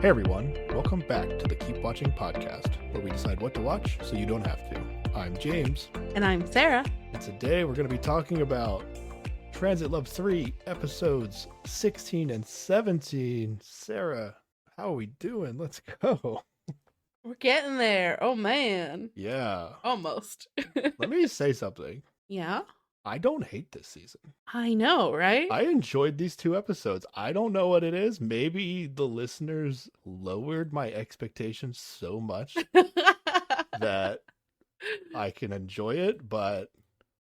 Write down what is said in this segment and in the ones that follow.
Hey everyone, welcome back to the Keep Watching podcast, where we decide what to watch so you don't have to. I'm James. And I'm Sarah. And today we're going to be talking about Transit Love 3, episodes 16 and 17. Sarah, how are we doing? Let's go. We're getting there. Oh, man. Yeah. Almost. Let me say something. Yeah? I don't hate this season. I know, right? I enjoyed these two episodes. I don't know what it is. Maybe the listeners lowered my expectations so much that I can enjoy it, but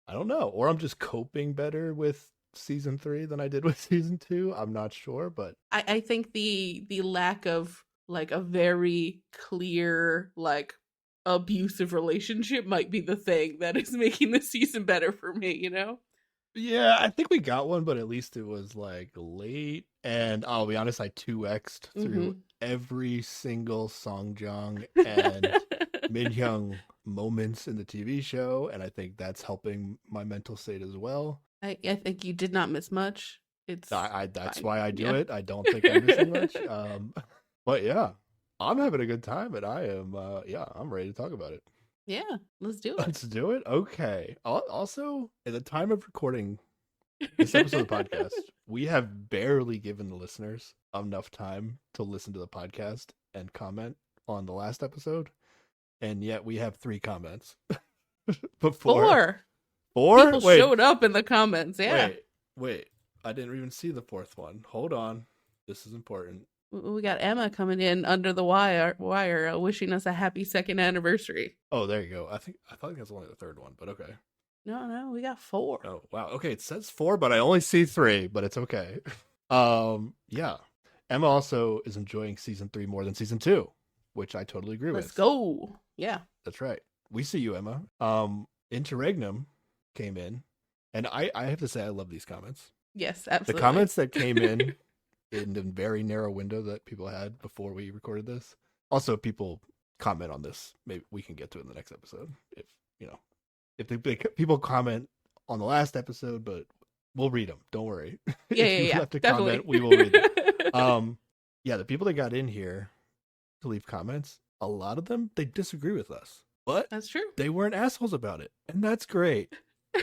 I don't know. Or I'm just coping better with season 3 than I did with season 2. I'm not sure, but I think the lack of like a very clear like abusive relationship might be the thing that is making the season better for me, you know? yeah, I think we got one, but at least it was like late. And I'll be honest, I 2x'd through every single Songjong and Minhyung moments in the TV show, and I think that's helping my mental state as well. I think you did not miss much. It's that's fine. why I do it. I don't think I'm missing much. But yeah, I'm having a good time, and I am I'm ready to talk about it. Yeah, let's do it. Let's do it. Okay. Also, at the time of recording this episode of the podcast, we have barely given the listeners enough time to listen to the podcast and comment on the last episode, and yet we have 3 comments. Four. People showed up in the comments. Yeah. Wait. I didn't even see the 4th one. Hold on. This is important. We got Emma coming in under the wire wishing us a happy 2nd anniversary. Oh, there you go. I thought that's only the 3rd one, but okay. No, we got 4. Oh, wow. Okay, it says 4, but I only see 3, but it's okay. Yeah. Emma also is enjoying season 3 more than season 2, which I totally agree with. Let's go. Yeah. That's right. We see you, Emma. Interregnum came in, and I have to say I love these comments. Yes, absolutely. The comments that came in the very narrow window that people had before we recorded this. Also, people comment on this. Maybe we can get to it in the next episode. If people comment on the last episode, but we'll read them. Don't worry. Yeah, if you have to comment, we will read them. Yeah, the people that got in here to leave comments, a lot of them, they disagree with us. But that's true. They weren't assholes about it. And that's great.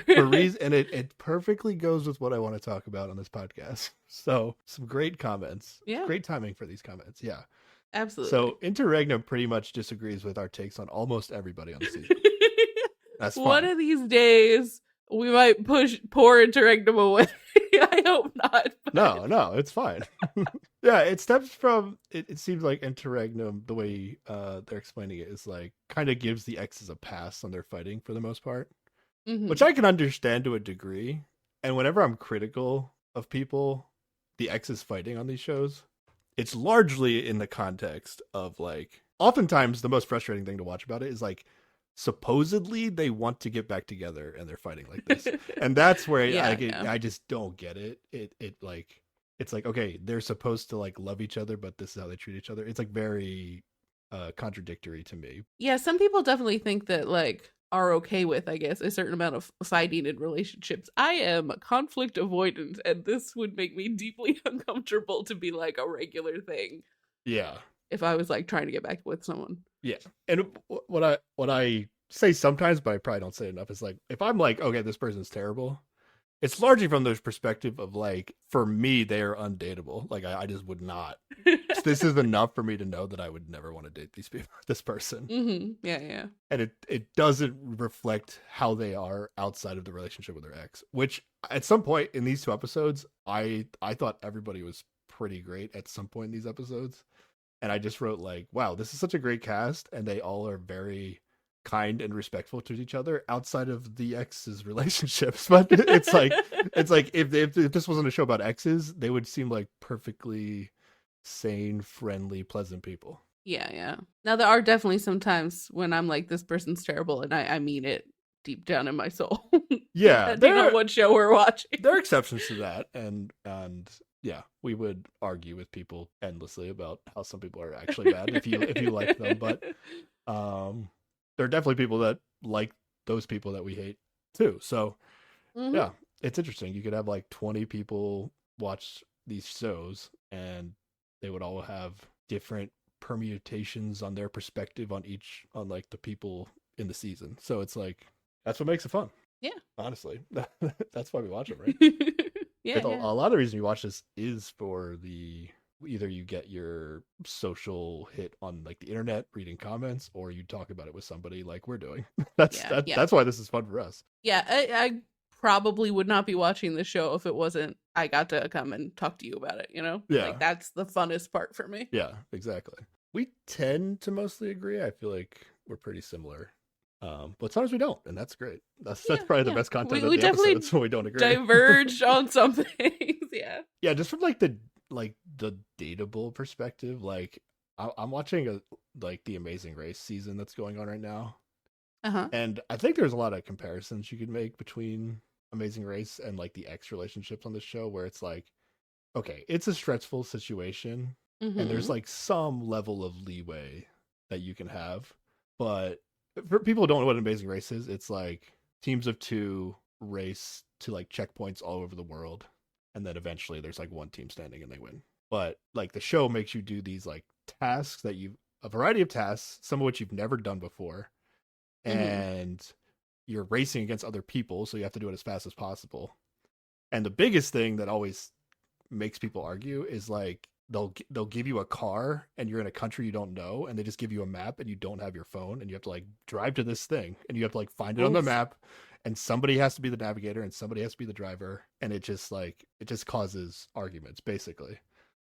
For reason, and it perfectly goes with what I want to talk about on this podcast. So some great comments. Yeah. Great timing for these comments. Yeah. Absolutely. So Interregnum pretty much disagrees with our takes on almost everybody on the season. That's fine. One of these days we might push poor Interregnum away. I hope not. But... No, it's fine. Yeah, it stems from it seems like Interregnum, the way they're explaining it, is like kind of gives the exes a pass on their fighting for the most part. Which I can understand to a degree. And whenever I'm critical of people, the exes fighting on these shows, it's largely in the context of like, oftentimes the most frustrating thing to watch about it is like, supposedly they want to get back together and they're fighting like this. And that's where I just don't get it. It's like, okay, they're supposed to like love each other, but this is how they treat each other. It's like very contradictory to me. Yeah, some people definitely think that like are okay with, I guess, a certain amount of fighting in relationships. I am conflict avoidant, and this would make me deeply uncomfortable to be like a regular thing. Yeah. If I was like trying to get back with someone. Yeah. And what I say sometimes, but I probably don't say enough, is like, if I'm like, okay, this person's terrible, it's largely from the perspective of like, for me, they are undateable. Like I just would not. This is enough for me to know that I would never want to date this person. Yeah. And it doesn't reflect how they are outside of the relationship with their ex, which at some point in these 2 episodes, I thought everybody was pretty great at some point in these episodes. And I just wrote like, wow, this is such a great cast. And they all are very kind and respectful to each other outside of the exes' relationships. But it's like if this wasn't a show about exes, they would seem like perfectly sane, friendly, pleasant people. Yeah. Now there are definitely some times when I'm like, this person's terrible, and I mean it deep down in my soul. Yeah. Depending on what show we're watching. There are exceptions to that, and yeah, we would argue with people endlessly about how some people are actually bad if you like them, but there are definitely people that like those people that we hate too. So yeah, it's interesting. You could have like 20 people watch these shows and they would all have different permutations on their perspective on like the people in the season. So it's like that's what makes it fun. Yeah. Honestly, that's why we watch it, right? Yeah, A yeah. lot of the reason you watch this is for the either you get your social hit on like the internet reading comments, or you talk about it with somebody like we're doing. Yeah, yeah. That's why this is fun for us. Yeah, I probably would not be watching the show if it wasn't I got to come and talk to you about it, you know? Yeah. Like that's the funnest part for me. Yeah, exactly. We tend to mostly agree. I feel like we're pretty similar. But sometimes we don't, and that's great. That's probably the best content of we the definitely episodes when we don't agree. Diverged on some things, yeah. Yeah, just from like the dateable perspective, like I'm watching like the Amazing Race season that's going on right now. Uh-huh. And I think there's a lot of comparisons you could make between Amazing Race and like the ex relationships on this show, where it's like, okay, it's a stressful situation, and there's like some level of leeway that you can have. But for people who don't know what Amazing Race is, it's like teams of 2 race to like checkpoints all over the world, and then eventually there's like one team standing and they win. But like the show makes you do these like tasks that a variety of tasks, some of which you've never done before, and you're racing against other people, so you have to do it as fast as possible. And the biggest thing that always makes people argue is like they'll give you a car and you're in a country you don't know, and they just give you a map and you don't have your phone, and you have to like drive to this thing and you have to like find it on the map, and somebody has to be the navigator and somebody has to be the driver, and it just causes arguments basically.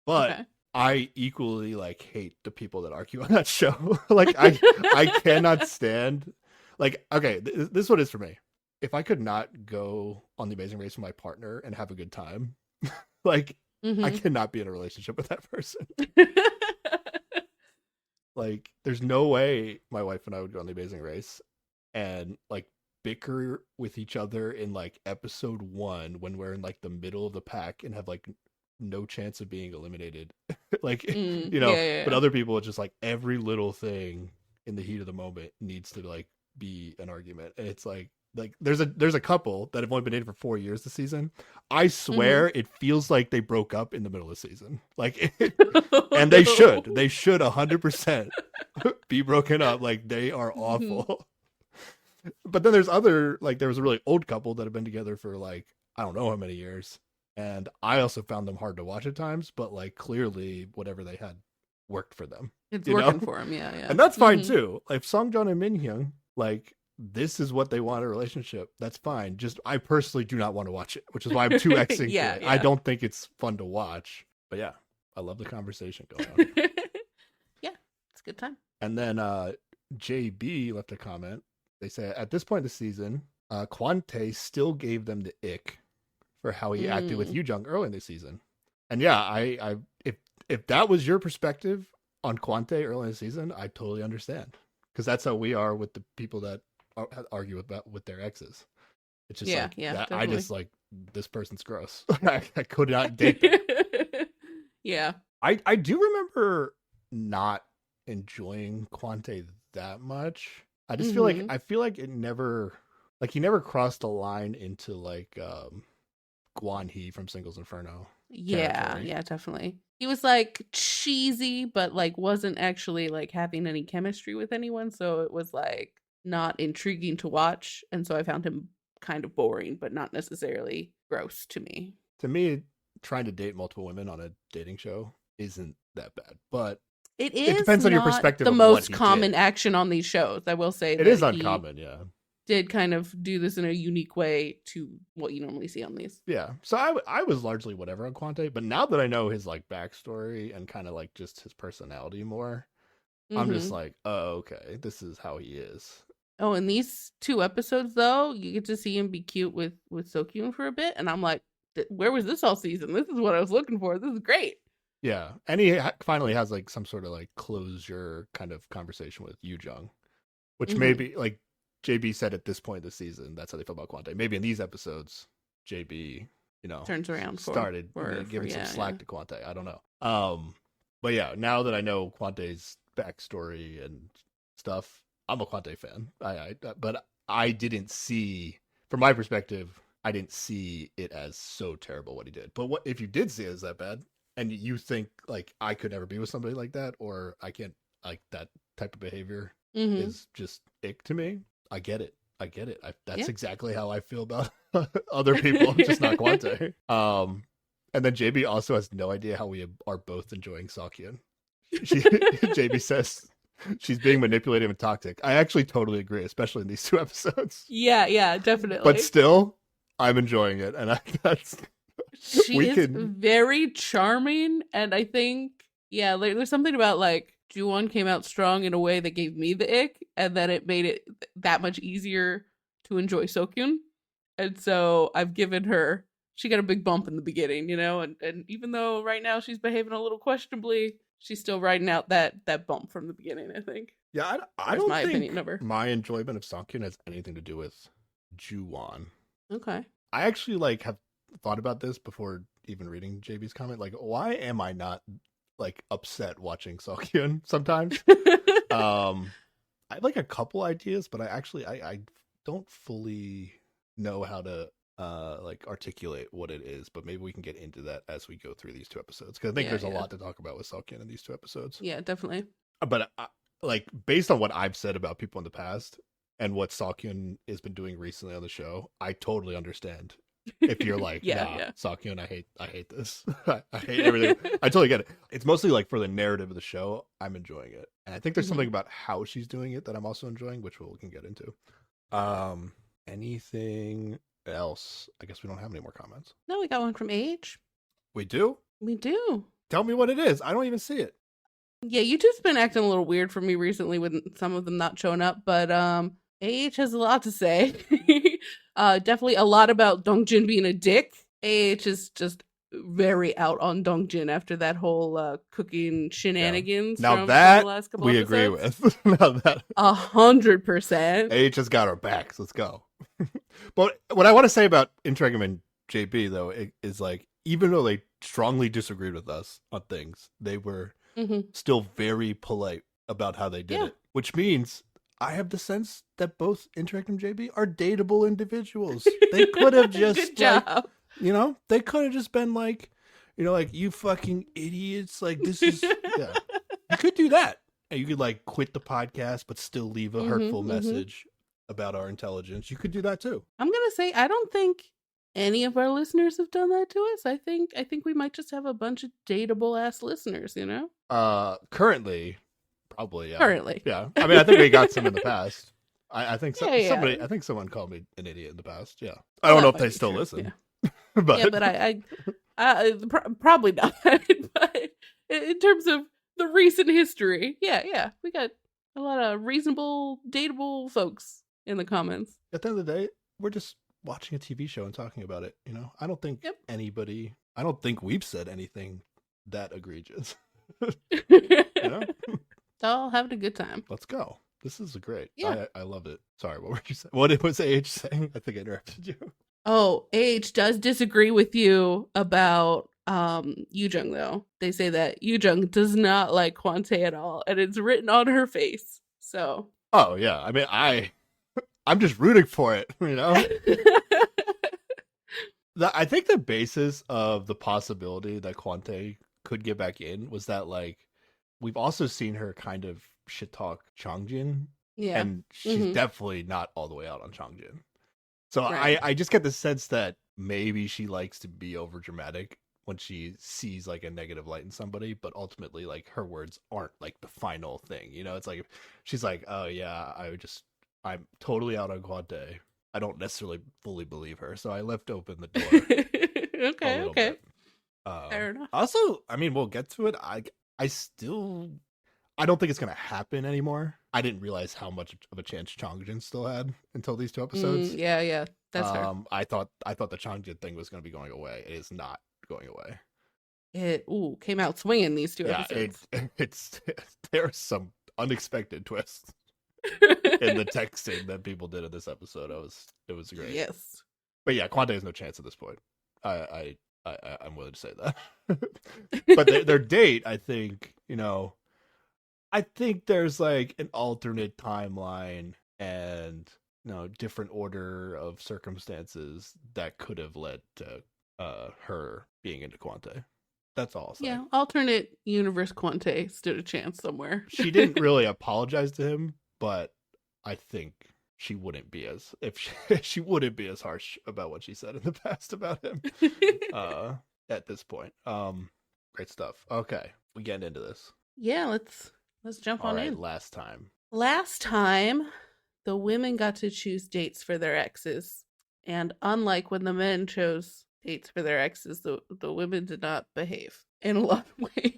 But I equally like hate the people that argue on that show. Like I cannot stand, like, okay, this is what it is for me. If I could not go on the Amazing Race with my partner and have a good time, like I cannot be in a relationship with that person. Like there's no way my wife and I would go on the Amazing Race and like bicker with each other in like episode 1 when we're in like the middle of the pack and have like no chance of being eliminated. Like you know, but other people, it's just like every little thing in the heat of the moment needs to like be an argument. And it's like there's a couple that have only been dating for 4 years this season. I swear it feels like they broke up in the middle of the season. Like and they should 100% be broken up. Like they are awful. But then there's other, like there was a really old couple that have been together for like I don't know how many years, and I also found them hard to watch at times, but like clearly whatever they had worked for them. It's working for them, yeah. And that's fine too. Like Songjoong and Minhyun, like this is what they want in a relationship. That's fine. Just I personally do not want to watch it, which is why I'm 2xing it. I don't think it's fun to watch. But yeah, I love the conversation going on. Yeah, it's a good time. And then JB left a comment. They say at this point in the season, Kwante still gave them the ick for how he acted with Yoo-jung early in the season. And yeah, I if that was your perspective on Kwante early in the season, I totally understand, because that's how we are with the people that argue with their exes. It's just I just like, this person's gross. I could not date them. Yeah, I do remember not enjoying Kwante that much. I just feel like it never, like he never crossed a line into like Guan Hee from Singles Inferno. Yeah, definitely. He was like cheesy, but like wasn't actually like having any chemistry with anyone, so it was like not intriguing to watch, and so I found him kind of boring, but not necessarily gross to me. To me, trying to date multiple women on a dating show isn't that bad, but it depends on your perspective. The most common action on these shows, I will say. It is uncommon, yeah. Did kind of do this in a unique way to what you normally see on these. Yeah. So I was largely whatever on Kwante, but now that I know his like backstory and kind of like just his personality more, I'm just like, oh, okay, this is how he is. Oh, in these 2 episodes though, you get to see him be cute with Sokyun for a bit, and I'm like, where was this all season? This is what I was looking for. This is great. Yeah, and he finally has like some sort of like closure kind of conversation with Yoo-jung, which maybe like JB said at this point of the season, that's how they feel about Kwante. Maybe in these episodes, JB, you know, turns around, started giving some slack to Kwante. I don't know. But yeah, now that I know Kwante's backstory and stuff, I'm a Kwante fan. But I didn't see, from my perspective, I didn't see it as so terrible what he did. But what if you did see it as that bad? and you think like I could never be with somebody like that, or I can't, like that type of behavior is just ick to me. I get it. That's exactly how I feel about other people, just not Quante. And then JB also has no idea how we are both enjoying Sakyun. JB says she's being manipulative and toxic. I actually totally agree, especially in these 2 episodes. Yeah, definitely. But still, I'm enjoying it, and she is very charming, and I think there's something about like Ju-won came out strong in a way that gave me the ick, and then it made it that much easier to enjoy Sokyun. And so I've given her, she got a big bump in the beginning, and even though right now she's behaving a little questionably, she's still riding out that bump from the beginning, I think. Yeah, I don't think my enjoyment of Sakyun has anything to do with Ju-won. Okay. I actually like have thought about this before even reading JB's comment. Like, why am I not like upset watching Sakyun sometimes? I have like a couple ideas, but I don't fully know how to like articulate what it is, but maybe we can get into that as we go through these 2 episodes, because I think there's a lot to talk about with Sakyun in these 2 episodes. Yeah, definitely. But like based on what I've said about people in the past and what Sakyun has been doing recently on the show, I totally understand if you're like, Sakyun, I hate this. I hate everything. I totally get it. It's mostly like for the narrative of the show, I'm enjoying it. And I think there's something about how she's doing it that I'm also enjoying, which we can get into. Anything else? I guess we don't have any more comments. No, we got one from Age. We do? We do. Tell me what it is. I don't even see it. Yeah, YouTube's been acting a little weird for me recently with some of them not showing up, but AH has a lot to say. Definitely a lot about Dongjin being a dick. AH is just very out on Dongjin after that whole cooking shenanigans. Now from that the last couple we episodes. agree with. Now that 100%. AH has got our backs. Let's go. But what I want to say about Interregnum and JB though is like, even though they strongly disagreed with us on things, they were still very polite about how they did it, which means I have the sense that both Interregnum and JB are dateable individuals. They could have just Good job. They could have just been like, like, you fucking idiots. Like, this is, yeah. You could do that. And you could like quit the podcast, but still leave a hurtful message about our intelligence. You could do that too. I'm going to say, I don't think any of our listeners have done that to us. I think we might just have a bunch of dateable ass listeners, Currently, probably, yeah. Currently. Yeah. I mean, I think we got some in the past. I think somebody, I think someone called me an idiot in the past. Yeah. I don't know if they still listen. Yeah. but I probably not. But in terms of the recent history, yeah, we got a lot of reasonable, dateable folks in the comments. At the end of the day, we're just watching a TV show and talking about it. I don't think I don't think we've said anything that egregious. All having a good time. Let's go. This is great. Yeah. I love it. Sorry, what were you saying? What was AH saying? I think I interrupted you. Oh, AH does disagree with you about Yoojung, though. They say that Yoojung does not like Kwante at all, and it's written on her face. So. Oh yeah, I mean, I'm just rooting for it. I think the basis of the possibility that Kwante could get back in was that, like, we've also seen her kind of shit talk Changjin. Yeah. And she's definitely not all the way out on Changjin. So right. I just get the sense that maybe she likes to be over dramatic when she sees like a negative light in somebody, but ultimately like her words aren't like the final thing. It's like she's like, oh yeah, I'm totally out on Kwante. I don't necessarily fully believe her, so I left open the door. Okay. Fair enough. Also, I mean, we'll get to it. I don't think it's gonna happen anymore. I didn't realize how much of a chance Changjin still had until these 2 episodes. Yeah, that's fair. I thought the Changjin thing was gonna be going away. It is not going away. It came out swinging these 2 episodes. It's there's some unexpected twists in the texting that people did in this episode. It was great. Yes. But yeah, Kwante has no chance at this point. I'm willing to say that. But their date, I think, I think there's like an alternate timeline and different order of circumstances that could have led to her being into Kwante. That's all I'll say. Yeah, alternate universe Quante stood a chance somewhere. She didn't really apologize to him, but I think she wouldn't be as she wouldn't be as harsh about what she said in the past about him. At this point. Great stuff. Okay, we get into this. Yeah, let's jump on in. Last time. Last time, the women got to choose dates for their exes, and unlike when the men chose dates for their exes, the women did not behave in a lot of ways.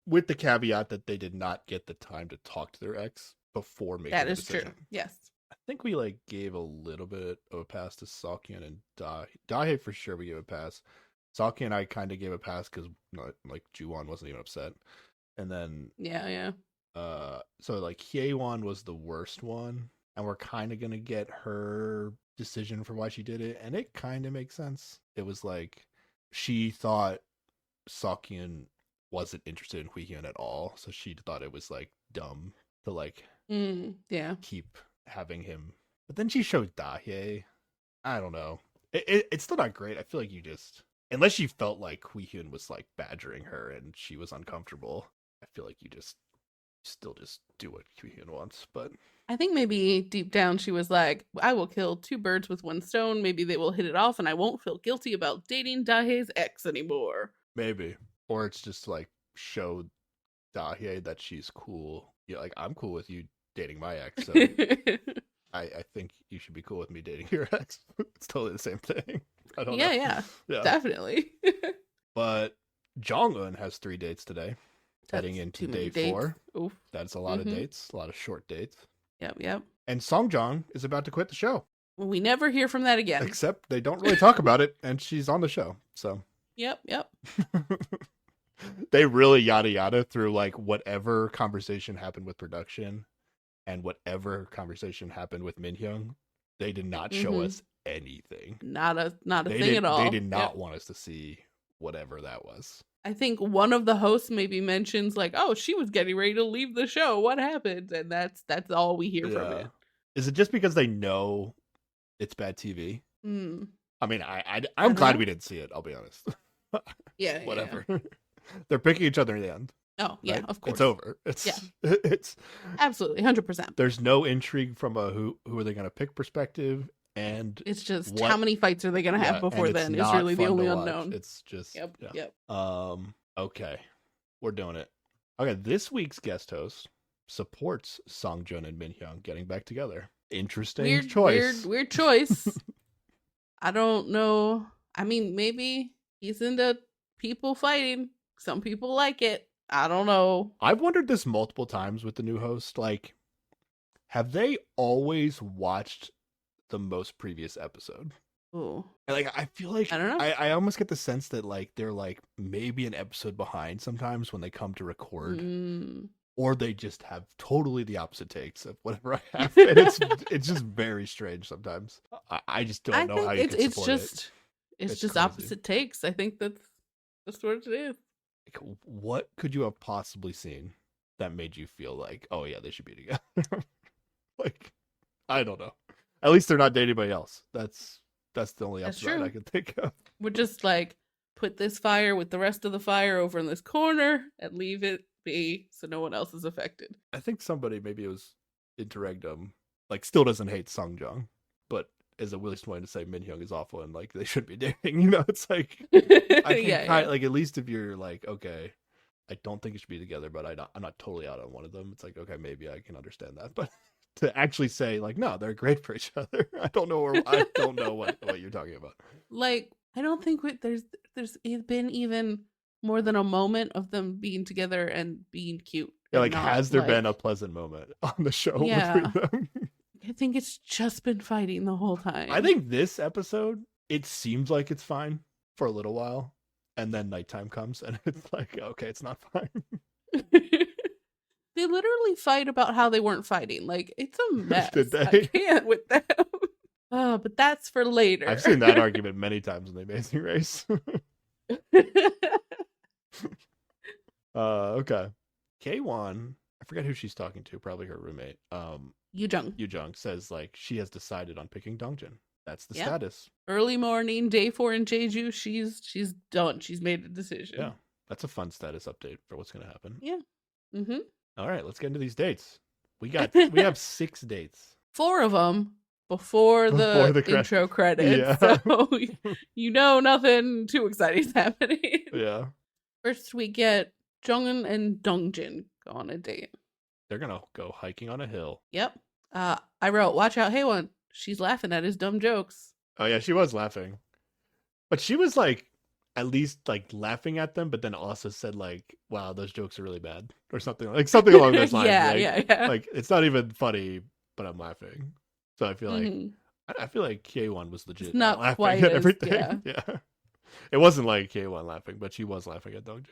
With the caveat that they did not get the time to talk to their ex before making the decision. That is true. Yes. I think we gave a little bit of a pass to Salkian and Dahe for sure we gave a pass. Salkian I kind of gave a pass because Juwon wasn't even upset. And then yeah. So Hyeon was the worst one, and we're kind of gonna get her decision for why she did it, and it kind of makes sense. It was she thought Salkian wasn't interested in Hyeon at all, so she thought it was dumb to keep having him. But then she showed Dahe. I don't know. It's still not great. I feel like you just, unless you felt like Hyeon was badgering her and she was uncomfortable, I feel like you still just do what Hyeon wants. But I think maybe deep down she was like, I will kill two birds with one stone. Maybe they will hit it off and I won't feel guilty about dating Dahe's ex anymore. Maybe. Or it's just show Dahe that she's cool. Yeah, I'm cool with you dating my ex. So I think you should be cool with me dating your ex. It's totally the same thing. I don't know. Yeah, definitely. But Jong-un has 3 dates today. Heading into day 4. Oof. That's a lot of dates, a lot of short dates. Yep. And Songjong is about to quit the show. Well, we never hear from that again. Except they don't really talk about it, and she's on the show. So. Yep. They really yada through whatever conversation happened with production and whatever conversation happened with Minhyung. They did not show us anything. Not a thing at all. They did not want us to see whatever that was. I think one of the hosts maybe mentions oh, she was getting ready to leave the show. What happened? And that's all we hear from it. Is it just because they know it's bad TV? Mm. I mean, I'm glad we didn't see it. I'll be honest. Yeah. Whatever. Yeah. They're picking each other in the end. Oh yeah, right? Of course. It's over. It's absolutely 100%. There's no intrigue from a who are they going to pick perspective, and it's just how many fights are they going to have before then is really the only unknown. It's just yep. Okay, we're doing it. Okay, this week's guest host supports Songjun and Minhyung getting back together. Interesting choice. Weird choice. I don't know. I mean, maybe he's into people fighting. Some people like it. I don't know. I've wondered this multiple times with the new host. Have they always watched the most previous episode? Ooh. And I feel I don't know. I almost get the sense that they're maybe an episode behind sometimes when they come to record. Or they just have totally the opposite takes of whatever I have. And it's just very strange sometimes. I just don't know how you can support it. It's just crazy. Opposite takes. I think that's what it is. What could you have possibly seen that made you feel oh yeah, they should be together? I don't know. At least they're not dating anybody else. That's the only upside I can think of. We're just put this fire with the rest of the fire over in this corner and leave it be so no one else is affected. I think somebody, maybe it was Interregnum, still doesn't hate Songjong, but is at least willing to say Minhyung is awful and they should be dating. It's I can at least if you're okay, I don't think it should be together, but I'm not totally out on one of them. It's okay, maybe I can understand that, but to actually say no, they're great for each other. I don't know what you're talking about. I don't think there's been even more than a moment of them being together and being cute. Yeah, has there been a pleasant moment on the show between them? I think it's just been fighting the whole time. I think this episode, it seems like it's fine for a little while, and then nighttime comes, and it's okay, it's not fine. They literally fight about how they weren't fighting. It's a mess. Did they? I can't with them. Oh, but that's for later. I've seen that argument many times in The Amazing Race. Okay. K1, I forget who she's talking to, probably her roommate. Yujung says she has decided on picking Dongjin. That's the status. Early morning, day 4 in Jeju, she's done. She's made a decision. Yeah. That's a fun status update for what's going to happen. Yeah. Mm-hmm. All right, let's get into these dates. We have 6 dates. 4 of them before Before the the intro credits. Yeah. So nothing too exciting is happening. Yeah. First, we get Jongin and Dongjin go on a date. They're going to go hiking on a hill. Yep. I wrote, watch out, Haewon. She's laughing at his dumb jokes. Oh, yeah, she was laughing. But she was like, at least like laughing at them, but then also said like, wow, those jokes are really bad. Or something along those lines. Yeah, like, yeah. Like, it's not even funny, but I'm laughing. So I feel like, Mm-hmm. I feel like K1 was legit It's not laughing quite at as, everything. yeah. Yeah. It wasn't like K1 laughing, but she was laughing at Dongjin.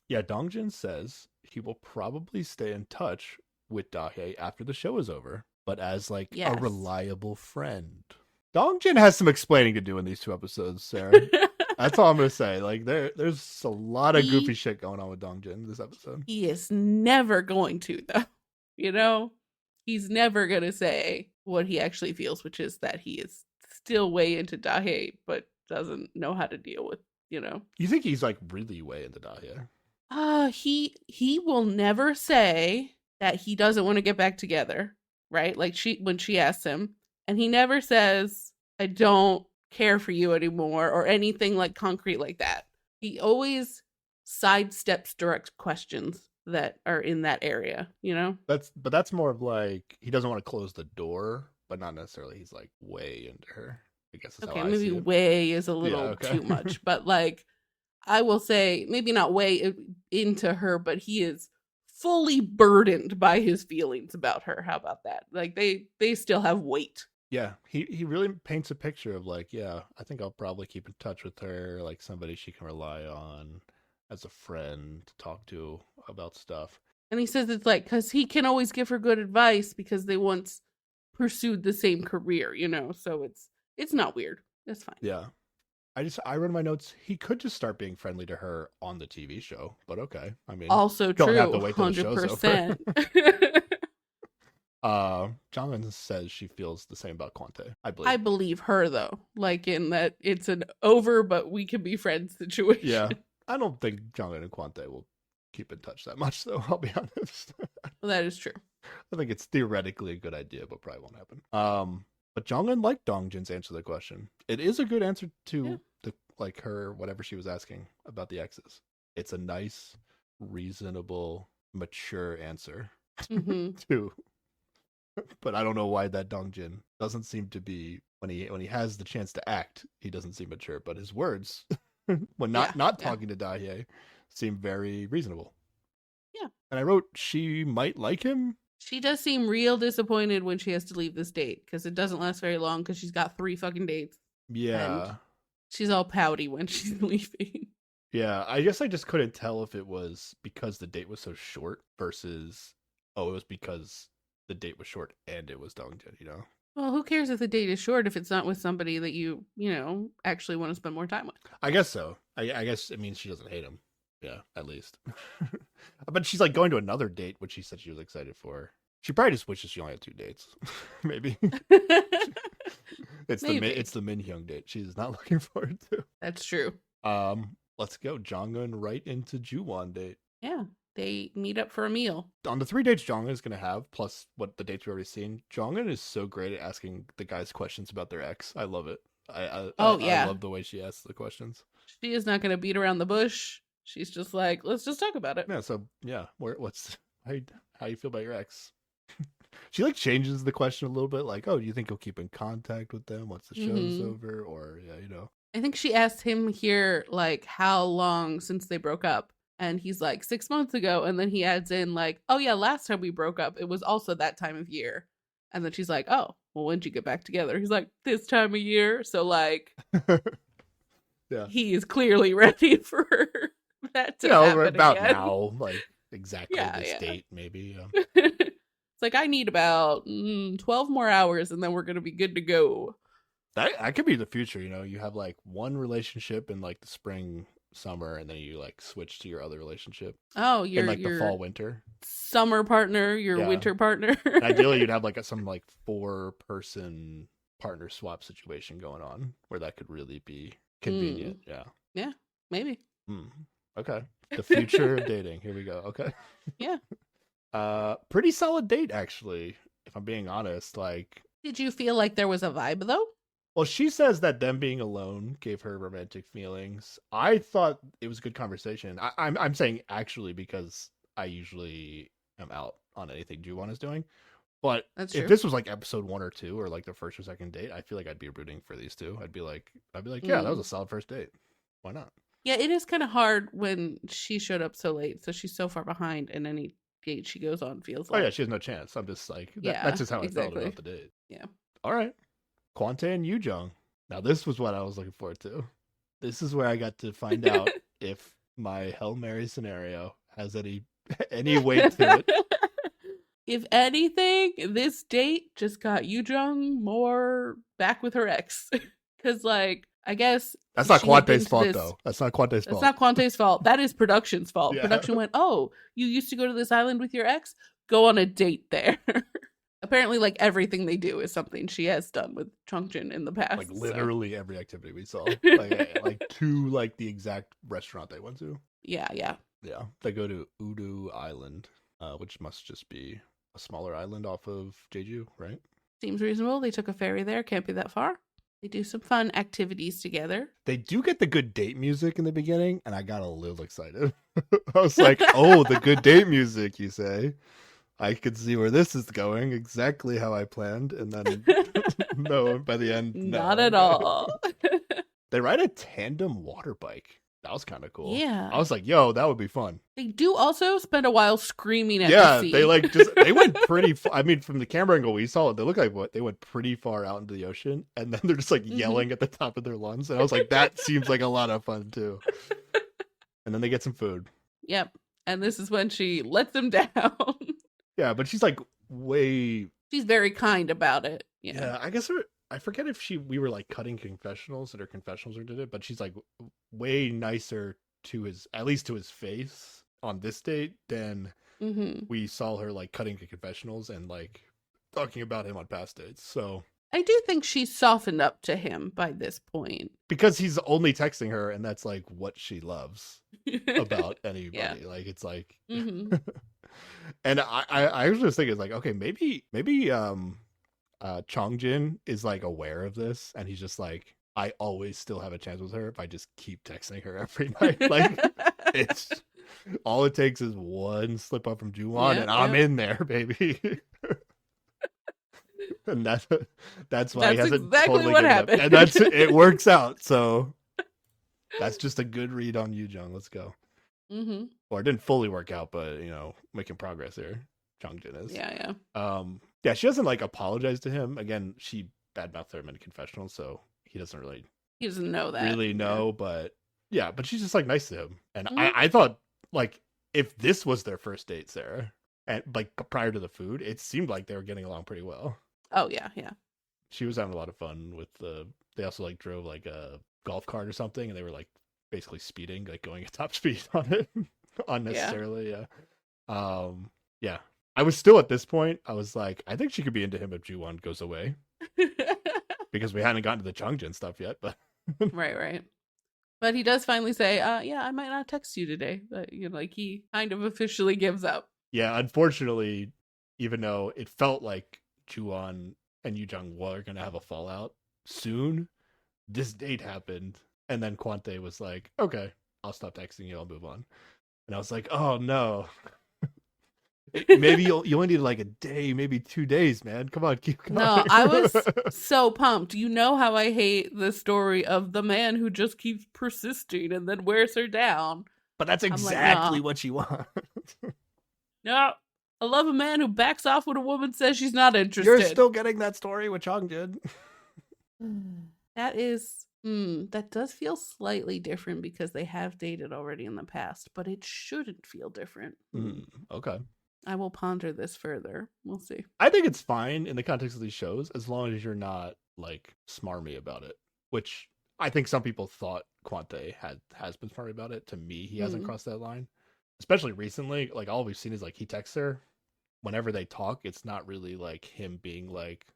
Yeah, Dongjin says he will probably stay in touch with Dahae after the show is over, but as like Yes. a reliable friend. Dongjin has some explaining to do in these 2 episodes, Sarah. That's all I'm gonna say. Like there's a lot of goofy shit going on with Dongjin this episode. He is never going to, though. You know? He's never gonna say what he actually feels, which is that he is still way into Dahae, but doesn't know how to deal with, You think he's like really way into Dahae? He will never say that he doesn't want to get back together, right? Like when she asks him, and he never says, I don't care for you anymore or anything like concrete like that. He always sidesteps direct questions that are in that area, That's more of like he doesn't want to close the door, but not necessarily he's like way into her. I guess is okay, how I maybe see it. way is a little too much, but like I will say maybe not way into her, but he is fully burdened by his feelings about her. How about that? Like they still have weight. Yeah, he really paints a picture of like, yeah, I think I'll probably keep in touch with her, like somebody she can rely on as a friend to talk to about stuff. And he says it's like because he can always give her good advice because they once pursued the same career, So it's not weird. It's fine. Yeah, I wrote in my notes he could just start being friendly to her on the TV show, but okay. I mean, also don't true. have to wait till the show's over. 100%. Jongin says she feels the same about Quante. I believe her though, like in that it's an over, but we can be friends situation. Yeah, I don't think Jongin and Quante will keep in touch that much, though. I'll be honest. Well, that is true. I think it's theoretically a good idea, but probably won't happen. But Jongin liked Dongjin's answer to the question. It is a good answer to the like her whatever she was asking about the exes. It's a nice, reasonable, mature answer to. But I don't know why that Dongjin doesn't seem to be when he has the chance to act, he doesn't seem mature. But his words, when not talking to Dahae, seem very reasonable. Yeah. And I wrote she might like him. She does seem real disappointed when she has to leave this date because it doesn't last very long because she's got 3 fucking dates. Yeah. And she's all pouty when she's leaving. Yeah, I guess I just couldn't tell if it was because the date was so short versus it was because the date was short and it was Dongjin, Well, who cares if the date is short if it's not with somebody that you actually want to spend more time with? I guess so. I guess it means she doesn't hate him. Yeah, at least. But she's like going to another date, which she said she was excited for. She probably just wishes she only had 2 dates. Maybe. It's the Minhyung date she's not looking forward to. That's true. Let's go. Jongin right into Juwon date. Yeah. They meet up for a meal. On the 3 dates Jongin is going to have, plus what the dates we've already seen, Jongin is so great at asking the guys questions about their ex. I love it. I love the way she asks the questions. She is not going to beat around the bush. She's just like, let's just talk about it. Yeah, so, yeah. How you feel about your ex? She, like, changes the question a little bit, like, oh, do you think you'll keep in contact with them once the show's over? Or, yeah, I think she asked him here, like, how long since they broke up? And he's like, 6 months ago. And then he adds in, like, oh, yeah, last time we broke up, it was also that time of year. And then she's like, oh, well, when'd you get back together? He's like, this time of year. So, like, yeah, he is clearly ready for that to happen about again. Now, like, exactly this date, maybe. It's like, I need about 12 more hours, and then we're going to be good to go. That could be the future, You have, like, one relationship in, like, the spring, summer, and then you, like, switch to your other relationship. Oh, you're in, like, the fall, winter. Summer partner, your winter partner. And ideally, you'd have, like, some, like, 4-person partner swap situation going on, where that could really be convenient. Yeah. Yeah, maybe. Okay. The future of dating. Here we go. Okay. Yeah. Pretty solid date actually, if I'm being honest. Like, Did you feel like there was a vibe though? well, she says that them being alone gave her romantic feelings. I thought it was a good conversation. I'm saying actually because I usually am out on anything Ju-won is doing. But That's if true. this was like episode 1 or 2 or like the first or second date, I feel like I'd be rooting for these two. I'd be like, yeah, that was a Mm. solid first date. Why not? Yeah, it is kind of hard when she showed up so late, so she's so far behind, and any date she goes on feels Oh yeah, like. she has no chance. I'm just like that's Yeah, just how I felt exactly. about the date. Yeah. All right, Kwante and Yujong. Now this was what I was looking forward to. This is where I got to find out if my Hail Mary scenario has any weight to it. If anything, this date just got Yoojung more back with her ex. Because, like, I guess That's not she had been Kwante's to fault this. though. That's not Kwante's That's fault. not Quante's fault. That is production's fault. Yeah. Production went, oh, you used to go to this island with your ex? Go on a date there. Apparently, like, everything they do is something she has done with Chungjin in the past. Like so. literally every activity we saw. Like to like the exact restaurant they went to. Yeah. Yeah. They go to Udu Island, which must just be a smaller island off of Jeju, right? Seems reasonable. They took a ferry there. Can't be that far. They do some fun activities together. They do get the good date music in the beginning, and I got a little excited. I was like, oh, the good date music, you say? I could see where this is going, exactly how I planned. And then, no, by the end, no. Not at all. They ride a tandem water bike. That was kind of cool. Yeah. I was like, yo, that would be fun. They do also spend a while screaming at Yeah, the sea. they went pretty far. I mean, from the camera angle we saw, they look like they went pretty far out into the ocean, and then they're just like yelling at the top of their lungs. And I was like, that seems like a lot of fun too. And then they get some food. Yep. And this is when she lets them down. Yeah, but she's like way. She's very kind about it. Yeah, I guess I forget if we were like cutting confessionals at her confessionals or did it, but she's like way nicer to at least to his face on this date than we saw her like cutting confessionals and like talking about him on past dates. So I do think she's softened up to him by this point. Because he's only texting her, and that's like what she loves about anybody. Yeah. Like it's like, and I was just thinking, like, okay, maybe Chongjin is like aware of this, and he's just like, I always still have a chance with her if I just keep texting her every night. Like it's all it takes is one slip up from Ju-won, and I'm in there, baby. And that's why he hasn't exactly totally what given happened. up. And it works out. So that's just a good read on Yoojong. Let's go. Or it didn't fully work out, but making progress here. Chongjin is. Yeah. Yeah, she doesn't like apologize to him. Again, she badmouthed him in a confessional, so he doesn't really know that. Really know, but yeah, but she's just like nice to him. And I thought like if this was their first date, Sarah, and like prior to the food, it seemed like they were getting along pretty well. Oh yeah. She was having a lot of fun with they also like drove like a golf cart or something, and they were like basically speeding, like going at top speed on it unnecessarily. Yeah. I was still at this point, I was like, I think she could be into him if Ju-won goes away. Because we hadn't gotten to the Chongjin stuff yet, but right. But he does finally say, yeah, I might not text you today. But like he kind of officially gives up. Yeah, unfortunately, even though it felt like Ju-won and Yoojong were gonna have a fallout soon, this date happened, and then Kwante was like, okay, I'll stop texting you, I'll move on. And I was like, oh no. Maybe you only need like a day, maybe 2 days, man. Come on, keep going. No, I was so pumped. You know how I hate the story of the man who just keeps persisting and then wears her down. But that's exactly what she wants. No, I love a man who backs off when a woman says she's not interested. You're still getting that story with Chongjin. That does feel slightly different because they have dated already in the past, but it shouldn't feel different. Okay. I will ponder this further. We'll see. I think it's fine in the context of these shows as long as you're not like smarmy about it, which I think some people thought Kwante has been smarmy about it. To me, he hasn't crossed that line, especially recently. Like all we've seen is like he texts her whenever they talk. It's not really like him being like,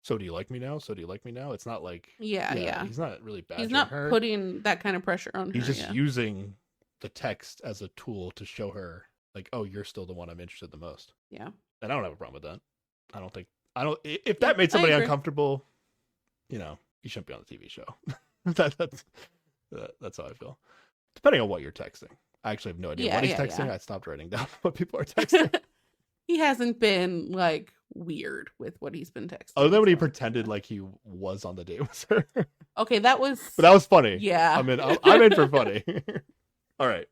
so do you like me now? So do you like me now? It's not like, yeah. He's not really badgering He's not her. putting that kind of pressure on her. He's just using the text as a tool to show her like, oh, you're still the one I'm interested in the most. Yeah. And I don't have a problem with that. I don't if Yeah, that made I somebody agree. uncomfortable, you shouldn't be on the TV show. That's how I feel. Depending on what you're texting. I actually have no idea what he's texting. I stopped writing down what people are texting. He hasn't been like weird with what he's been texting. Other than when he pretended like he was on the date with her. Okay, that was. But that was funny. Yeah. I'm in for funny. All right.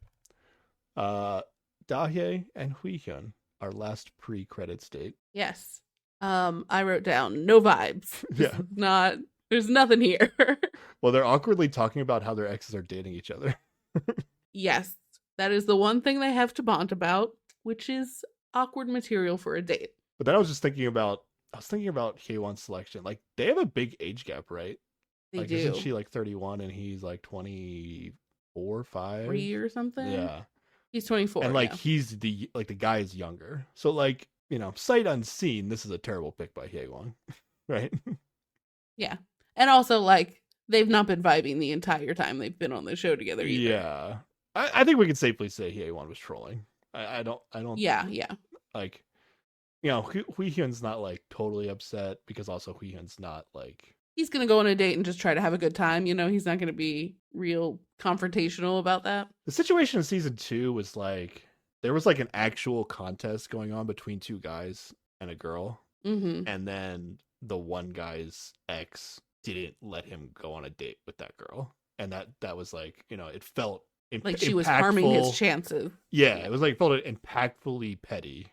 Dahye and Hui-hyun, our last pre-credits date. Yes. I wrote down no vibes. Yeah. There's nothing here. Well, they're awkwardly talking about how their exes are dating each other. Yes. That is the one thing they have to bond about, which is awkward material for a date. But then I was thinking about K1's selection. Like, they have a big age gap, right? They do. Isn't she like 31 and he's like 24, 5? 3 or something? Yeah. He's 24. And like he's the guy is younger. So like, sight unseen, this is a terrible pick by Haewon. Right? Yeah. And also like they've not been vibing the entire time they've been on the show together either. Yeah. I think we can safely say Haewon was trolling. I don't Yeah. Like, Hui-hyun's not like totally upset because also Hui-hyun's not like, he's gonna go on a date and just try to have a good time. He's not gonna be real confrontational about that. The situation in season 2 was like there was like an actual contest going on between two guys and a girl, and then the one guy's ex didn't let him go on a date with that girl, and that was like, it felt like she was harming his chances. Yeah, it was like felt impactfully petty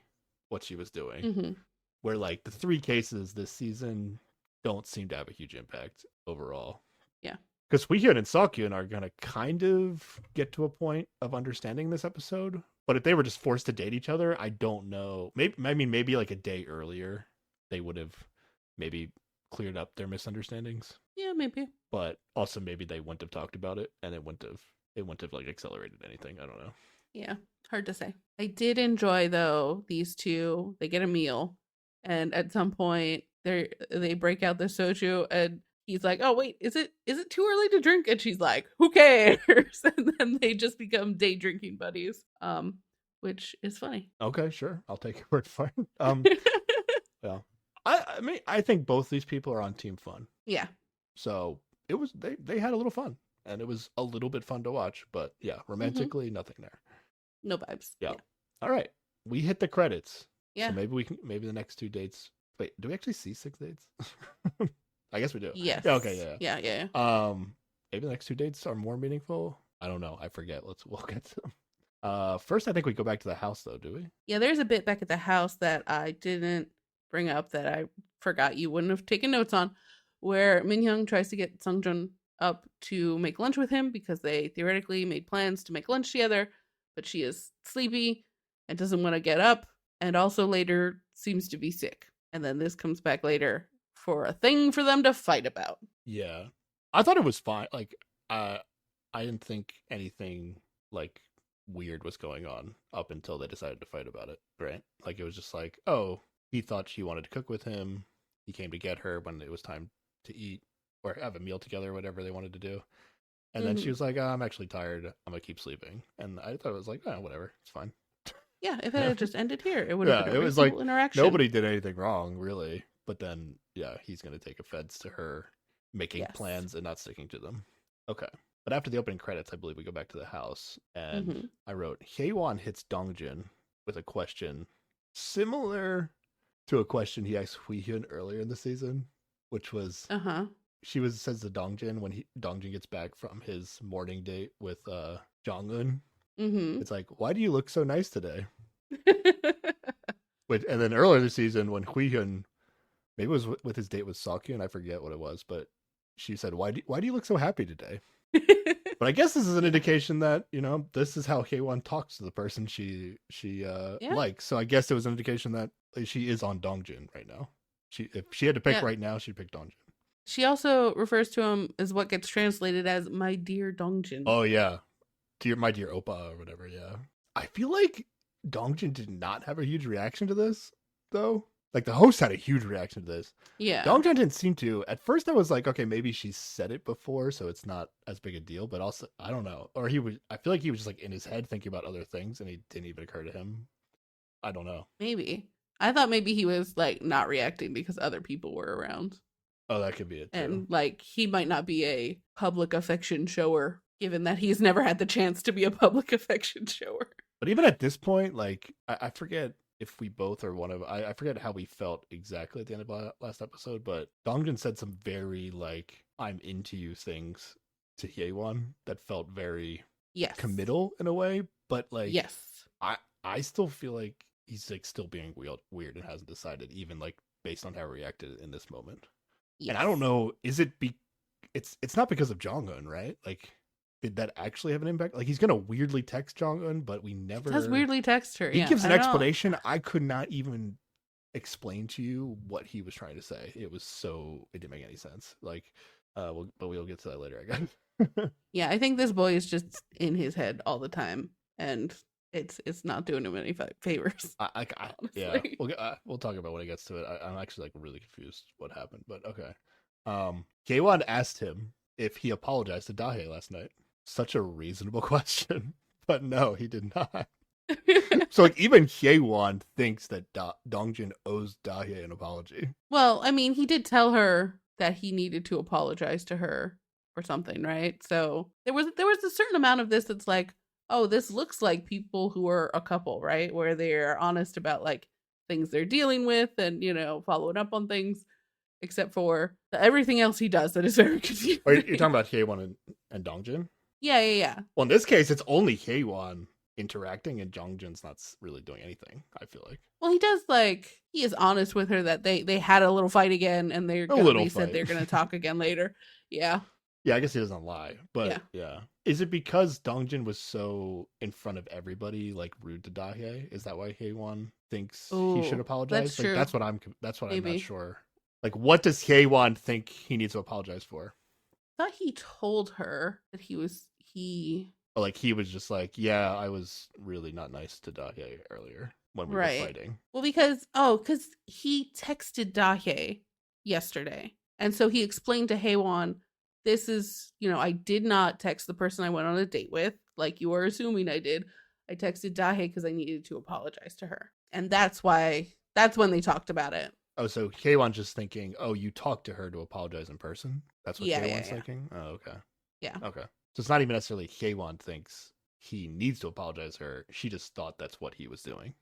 what she was doing. Where like the 3 cases this season don't seem to have a huge impact overall. Yeah. Because Hui-hyun and Seok-hyun are going to kind of get to a point of understanding this episode. But if they were just forced to date each other, I don't know. Maybe like a day earlier, they would have maybe cleared up their misunderstandings. Yeah, maybe. But also maybe they wouldn't have talked about it, and it wouldn't have like accelerated anything. I don't know. Yeah, hard to say. I did enjoy though these two. They get a meal, and at some point they break out the soju, and he's like, "Oh wait, is it too early to drink?" And she's like, "Who cares?" And then they just become day drinking buddies, which is funny. Okay, sure, I'll take your word for it. Yeah, I mean, I think both these people are on Team Fun. Yeah. So it was they had a little fun, and it was a little bit fun to watch. But yeah, romantically, nothing there. No vibes. Yeah. All right, we hit the credits. Yeah. So maybe the next 2 dates. Wait, do we actually see 6 dates? I guess we do. Yes. Yeah, okay, yeah. Yeah. Maybe the next 2 dates are more meaningful. I don't know. I forget. We'll get to them. First, I think we go back to the house, though, do we? Yeah, there's a bit back at the house that I didn't bring up that I forgot you wouldn't have taken notes on, where Minhyung tries to get Sungjun up to make lunch with him because they theoretically made plans to make lunch together, but she is sleepy and doesn't want to get up, and also later seems to be sick. And then this comes back later for a thing for them to fight about. Yeah. I thought it was fine. Like, I didn't think anything, like, weird was going on up until they decided to fight about it, right? Like, it was just like, oh, he thought she wanted to cook with him. He came to get her when it was time to eat or have a meal together, whatever they wanted to do. And then she was like, I'm actually tired. I'm going to keep sleeping. And I thought it was like, oh, whatever. It's fine. Yeah, if it had just ended here, it would have been a was like interaction. Nobody did anything wrong, really. But then, yeah, he's going to take offense to her making plans and not sticking to them. Okay. But after the opening credits, I believe we go back to the house. And I wrote, Haewon hits Dongjin with a question similar to a question he asked Hui-hyun earlier in the season, which was, she says to Dongjin when Dongjin gets back from his morning date with Jong-un. It's like, why do you look so nice today? And then earlier this season when Hui-hyun, maybe it was with his date with Seok-hyun, I forget what it was, but she said, why do you look so happy today? But I guess this is an indication that, this is how Haewon talks to the person she likes. So I guess it was an indication that she is on Dongjin right now. If she had to pick right now, she'd pick Dongjin. She also refers to him as what gets translated as "my dear Dongjin." Oh yeah, my dear Oppa or whatever. Yeah, I feel like Dongjin did not have a huge reaction to this though. Like the host had a huge reaction to this. Yeah. Dongjun didn't seem to. At first, I was like, okay, maybe she said it before, so it's not as big a deal. But also, I don't know. Or he was. I feel like he was just like in his head thinking about other things, and it didn't even occur to him. I don't know. Maybe. I thought maybe he was like not reacting because other people were around. Oh, that could be it too. And like he might not be a public affection shower, given that he's never had the chance to be a public affection shower. But even at this point, like I forget if we both or one of I forget how we felt exactly at the end of last episode, but Dongjun said some very like I'm into you things to Hyewon that felt very Yes. committal in a way, but like yes. I still feel like he's like still being weird and hasn't decided, even like based on how he reacted in this moment. Yes. And I don't know, is it it's not because of Jong-un, right? Like did that actually have an impact? Like he's gonna weirdly text Jong-un, but we never does weirdly text her. He Yeah, gives an I don't know. explanation. I could not even explain to you what he was trying to say. It didn't make any sense. Like but we'll get to that later, I guess. Yeah, I think this boy is just in his head all the time, and it's not doing him any favors. Yeah, we'll talk about when it gets to it. I'm actually like really confused what happened, but okay. K1 asked him if he apologized to Dahe last night. Such a reasonable question, but no, he did not. So like even Hyewon thinks that Dongjin owes Dahe an apology. Well, I mean, he did tell her that he needed to apologize to her or something, right? So there was a certain amount of this that's like, oh, this looks like people who are a couple, right? Where they're honest about like things they're dealing with and, following up on things, except for everything else he does that is very confusing. Are you talking about Hyewon and Dongjin? Yeah. Well, in this case, it's only Hyewon interacting and Dongjin's not really doing anything, I feel like. Well, he does he is honest with her that they had a little fight again and they said they're gonna talk again later. Yeah. Yeah, I guess he doesn't lie, but yeah. Is it because Dongjin was so in front of everybody, like rude to Dahe? Is that why Hyewon thinks he should apologize? That's true. That's what I'm not sure. Like, what does Hyewon think he needs to apologize for? I thought he told her that he was just like, yeah, I was really not nice to Dahe earlier when we were fighting. Well, because he texted Dahe yesterday, and so he explained to Hyewon, this is, I did not text the person I went on a date with, like you were assuming I did. I texted Dahe because I needed to apologize to her, and that's when they talked about it. Oh, so Hyewon's just thinking, oh, you talked to her to apologize in person? That's what Hyewon's thinking? Oh, okay. Yeah. Okay. So it's not even necessarily Hyewon thinks he needs to apologize to her. She just thought that's what he was doing.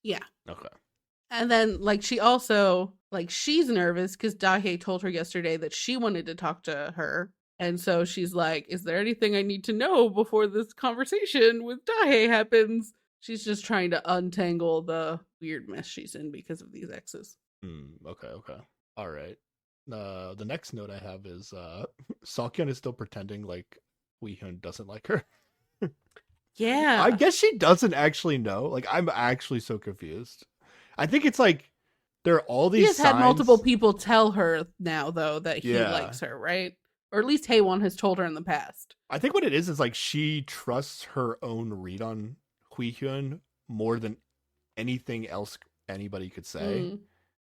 Yeah. Okay. And then, she also, she's nervous because Dahe told her yesterday that she wanted to talk to her. And so she's like, is there anything I need to know before this conversation with Dahe happens? She's just trying to untangle the weird mess she's in because of these exes. Okay. All right. The next note I have is Seokyeon is still pretending like Hui-hyun doesn't like her. Yeah. I guess she doesn't actually know. Like, I'm actually so confused. I think it's like there are all these signs. He has had multiple people tell her now, though, that he likes her, right? Or at least Hyewon has told her in the past. I think what it is like she trusts her own read on Hui-hyun more than anything else anybody could say.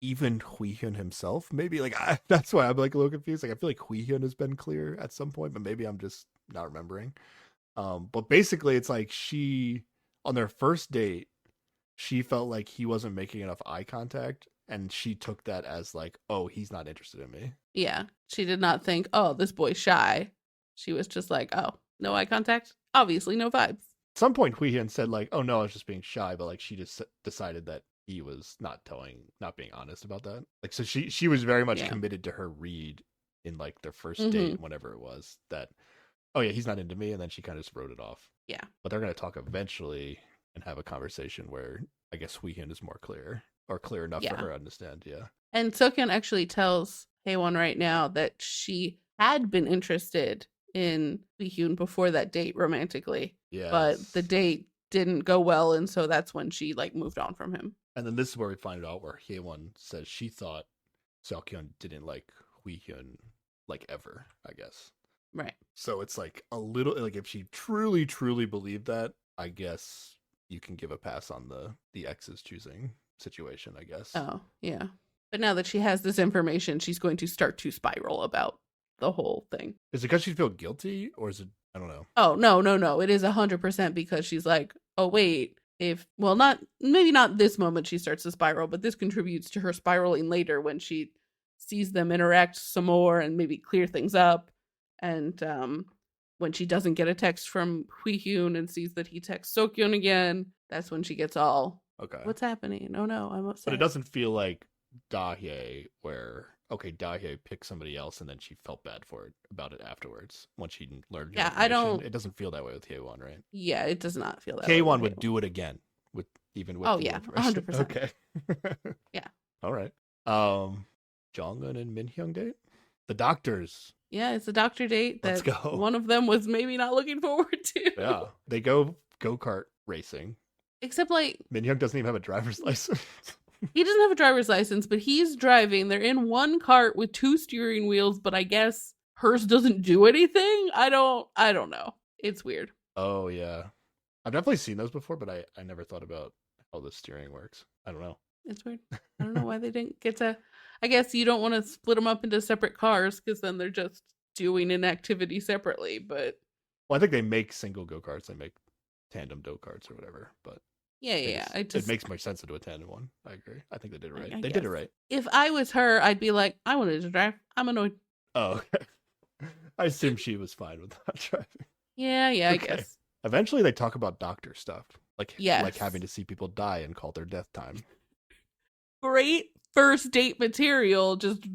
Even Hui-hyun himself, maybe. Like that's why I'm like a little confused. Like I feel like Hui-hyun has been clear at some point, but maybe I'm just not remembering. But basically, it's like she on their first date, she felt like he wasn't making enough eye contact, and she took that as like, oh, he's not interested in me. Yeah, she did not think, oh, this boy's shy. She was just like, oh, no eye contact, obviously no vibes. At some point, Hui-hyun said like, oh no, I was just being shy, but like she just decided that he was not being honest about that. Like, so she was very much committed to her read in like their first date, whenever it was, that, oh yeah, he's not into me. And then she kind of just wrote it off. Yeah. But they're going to talk eventually and have a conversation where I guess Hui-hyun is more clear enough for her to understand. Yeah. And Seokyeon actually tells Hyewon right now that she had been interested in Hui-hyun before that date romantically. Yeah. But the date didn't go well, and so that's when she like moved on from him. And then this is where we find out where Hyewon says she thought Seokyeon didn't like Hui-hyun like ever, I guess. Right. So it's like a little like if she truly believed that, I guess you can give a pass on the exes choosing situation, I guess. Oh, yeah. But now that she has this information, she's going to start to spiral about the whole thing. Is it because she feels guilty, or is it? I don't know. Oh, no, no, no. It is 100% because she's like, oh, wait, well, not, maybe not this moment she starts to spiral, but this contributes to her spiraling later when she sees them interact some more and maybe clear things up. And when she doesn't get a text from Hui Hyun and sees that he texts Sokyun again, that's when she gets all, Okay. what's happening? Oh, no, I'm upset. But it doesn't feel like Dahye, where Dahye picked somebody else and then she felt bad about it afterwards once she learned. Yeah, I don't. It doesn't feel that way with K1, right? Yeah, it does not feel that. K1 would do it again with Oh yeah, 100%. Okay. Yeah. All right. Jonghyun and Minhyung date. The doctors. Yeah, it's a doctor date that Let's go. One of them was maybe not looking forward to. Yeah, they go kart racing. Except like Minhyung doesn't even have a driver's license. He doesn't have a driver's license, but he's driving. They're in one cart with 2 steering wheels, but I guess hers doesn't do anything. I don't know. It's weird. Oh yeah, I've definitely seen those before, but I never thought about how the steering works. I don't know. It's weird. I don't know why they didn't get to. I guess you don't want to split them up into separate cars because then they're just doing an activity separately. But well, I think they make single go karts. They make tandem go karts or whatever. But yeah. It makes more sense to do a tandem one. I agree. I think they did it right. They guess. did it right. If I was her, I'd be like, I wanted to drive. I'm annoyed. Oh, okay. I assume she was fine with not driving. Yeah, okay. I guess. Eventually, they talk about doctor stuff, like yes. having to see people die and call their death time. Great first date material, just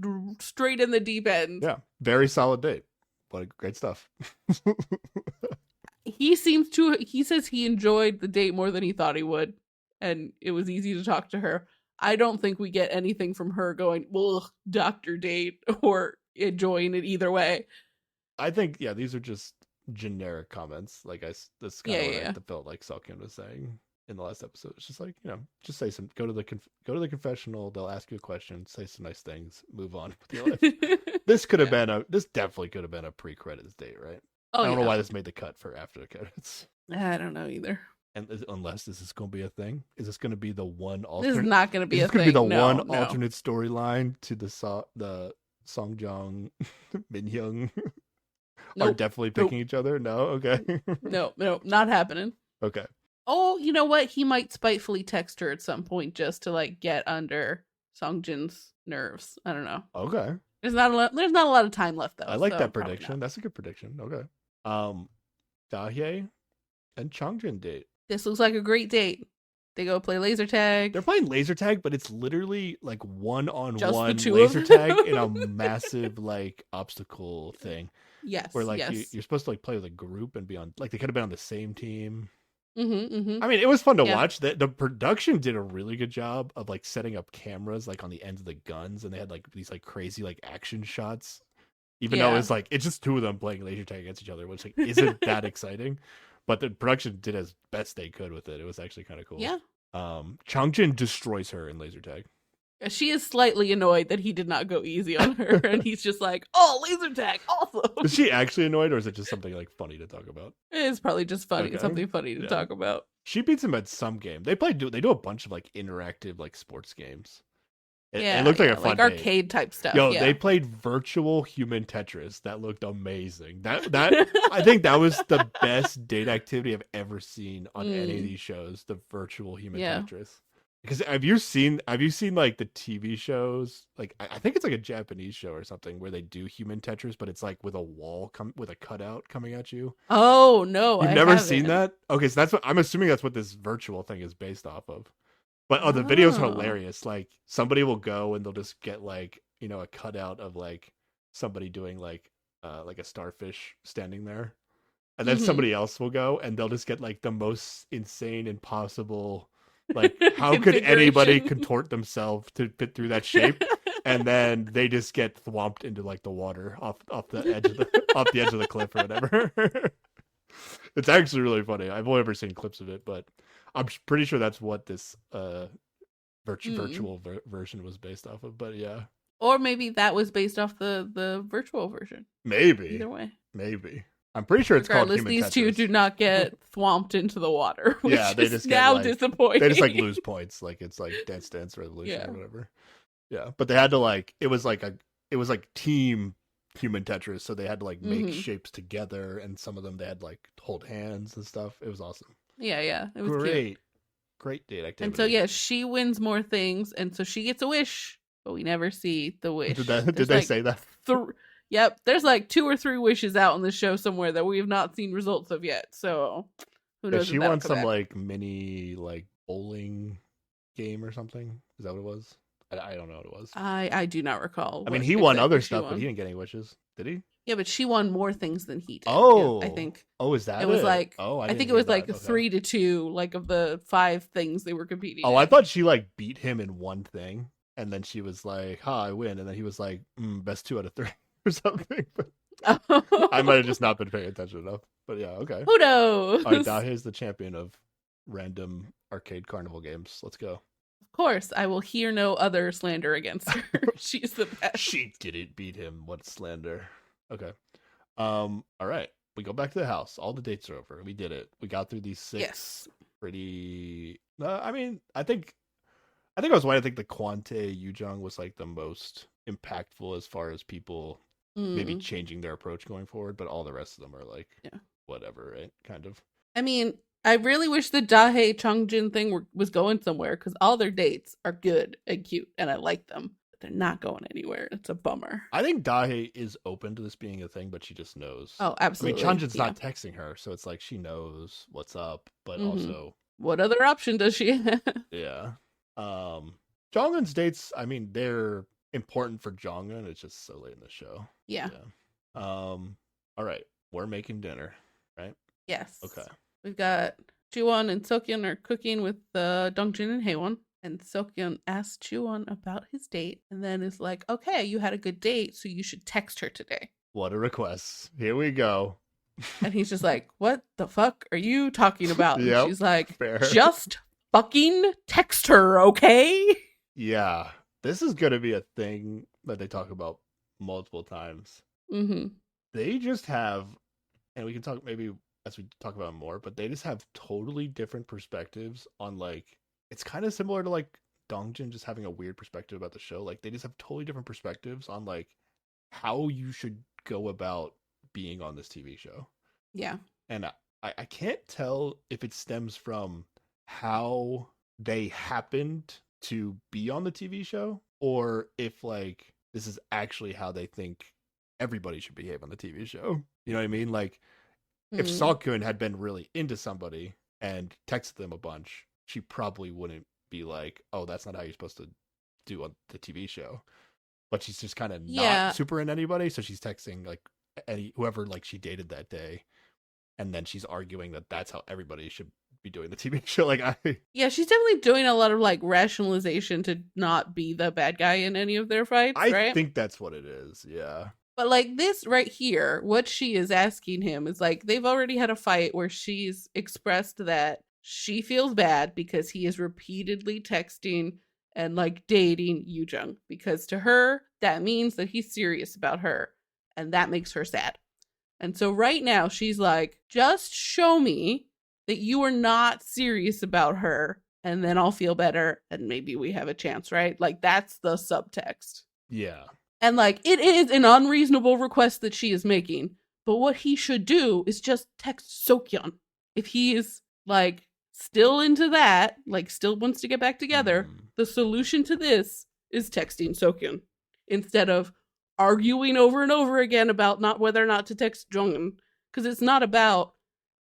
straight in the deep end. Yeah, very solid date. What great stuff. He says he enjoyed the date more than he thought he would, and it was easy to talk to her. I don't think we get anything from her going, well, doctor date, or enjoying it either way. I think, yeah, these are just generic comments. Like this kind of what I felt like Seokhyun was saying in the last episode. It's just like, just say go to the confessional. They'll ask you a question, say some nice things, move on with your life. This definitely could have been a pre-credits date, right? I don't know why this made the cut for after the credits. I don't know either. And unless this is going to be a thing, is this going to be the one alternate? This is not going to be a thing. This going to be the one alternate storyline to the Songjong Minhyung are definitely picking each other. No, okay. no, not happening. Okay. Oh, you know what? He might spitefully text her at some point just to like get under Songjin's nerves. I don't know. Okay. There's not a lot of time left though. I like that prediction. That's a good prediction. Okay. Dahye and Changjin date. This looks like a great date. They go play laser tag. They're playing laser tag, but it's literally like one-on-one laser tag in a massive like obstacle thing. Yes. Where like you're supposed to like play with a group and be on, like they could have been on the same team. Mm-hmm. I mean, it was fun to watch. The production did a really good job of like setting up cameras like on the ends of the guns, and they had like these like crazy like action shots. Even though it's like it's just two of them playing laser tag against each other, which like isn't that exciting. But the production did as best they could with it. It was actually kind of cool. Yeah. Changjin destroys her in laser tag. She is slightly annoyed that he did not go easy on her, and he's just like, "Oh, laser tag, awesome!" Is she actually annoyed, or is it just something like funny to talk about? It's probably just funny, something funny to talk about. She beats him at some game. They do a bunch of like interactive like sports games. It looked like a fun like arcade type stuff. They played virtual human Tetris. That looked amazing. That I think that was the best date activity I've ever seen on any of these shows. The virtual human Tetris. Because have you seen like the TV shows? Like I think it's like a Japanese show or something where they do human Tetris, but it's like with a wall with a cutout coming at you. Oh no, you've never seen that? Okay, so I'm assuming that's what this virtual thing is based off of. But the videos are hilarious. Like somebody will go and they'll just get like a cutout of like somebody doing like a starfish standing there, and then somebody else will go and they'll just get like the most insane, impossible. Like, how could anybody contort themselves to fit through that shape? And then they just get thwomped into like the water off the edge of the cliff or whatever. It's actually really funny. I've only ever seen clips of it, but I'm pretty sure that's what this virtual version was based off of. But yeah, or maybe that was based off the virtual version. Maybe. Either way, maybe. I'm pretty sure it's called Regardless, Human these two do Tetris. not get thwomped into the water, which Yeah, they is just get now like disappointing. they just like lose points, like it's like Dance Revolution Yeah. or whatever. Yeah, but they had to like it was like team Human Tetris, so they had to like make shapes together, and some of them they had like hold hands and stuff. It was awesome. Yeah, it was cute. Great date activity. And so yeah, she wins more things, and so she gets a wish, but we never see the wish. Did they say that? Yep, there's like 2 or 3 wishes out in the show somewhere that we have not seen results of yet. So who knows? She wants some like mini like bowling game or something. Is that what it was? I don't know what it was. I do not recall. I mean, he won other stuff, but he didn't get any wishes, did he? Yeah, but she won more things than he did. Oh, I think. Oh, is that it? Was like I think it was like 3-2, like of the 5 things they were competing. Oh, in. I thought she like beat him in one thing, and then she was like, "Ha, I win," and then he was like, "Best 2 out of 3." Or something. But I might have just not been paying attention enough. But yeah, okay. Who knows? All right, Dahe's the champion of random arcade carnival games. Let's go. Of course, I will hear no other slander against her. She's the best. She didn't beat him. What slander? Okay. All right. We go back to the house. All the dates are over. We did it. We got through these 6 pretty. I mean, I think I was right. I think the Kwante Yujong was like the most impactful as far as people maybe changing their approach going forward, but all the rest of them are like whatever, right? Kind of. I mean, I really wish the Dahe Changjin thing was going somewhere, because all their dates are good and cute and I like them, but they're not going anywhere. It's a bummer. I think Dahe is open to this being a thing, but she just knows. Oh, absolutely. I mean, Changjin's not texting her, so it's like she knows what's up, but also what other option does she have? Yeah. Jongun's dates, I mean, they're important for Jongun. It's just so late in the show. Yeah. All right. We're making dinner, right? Yes. Okay. We've got Chuwon and Seokyeon are cooking with Dongjin and Haewon. And Seokyeon asks Chuwon about his date, and then is like, okay, you had a good date, so you should text her today. What a request. Here we go. And he's just like, what the fuck are you talking about? Yep, and she's like, fair. Just fucking text her, okay? Yeah. This is going to be a thing that they talk about multiple times. They just have, and we can talk maybe as we talk about more, but they just have totally different perspectives on like, it's kind of similar to like Dongjin just having a weird perspective about the show. Like they just have totally different perspectives on like how you should go about being on this TV show. Yeah. And I can't tell if it stems from how they happened to be on the TV show, or if like this is actually how they think everybody should behave on the TV show. You know what I mean? Like if Seokyeon had been really into somebody and texted them a bunch, she probably wouldn't be like, "Oh, that's not how you're supposed to do on the TV show." But she's just kind of not super into anybody, so she's texting like whoever like she dated that day, and then she's arguing that that's how everybody should be doing the TV show. Like she's definitely doing a lot of like rationalization to not be the bad guy in any of their fights. I think that's what it is. Yeah. But like this right here, what she is asking him is like, they've already had a fight where she's expressed that she feels bad because he is repeatedly texting and like dating Yujung, because to her that means that he's serious about her, and that makes her sad. And so right now she's like, just show me that you are not serious about her, and then I'll feel better and maybe we have a chance, right? Like that's the subtext. Yeah. And like it is an unreasonable request that she is making, but what he should do is just text Seokyeon. If he is like still into that, like still wants to get back together, the solution to this is texting Seokyeon instead of arguing over and over again about not whether or not to text Jongin, because it's not about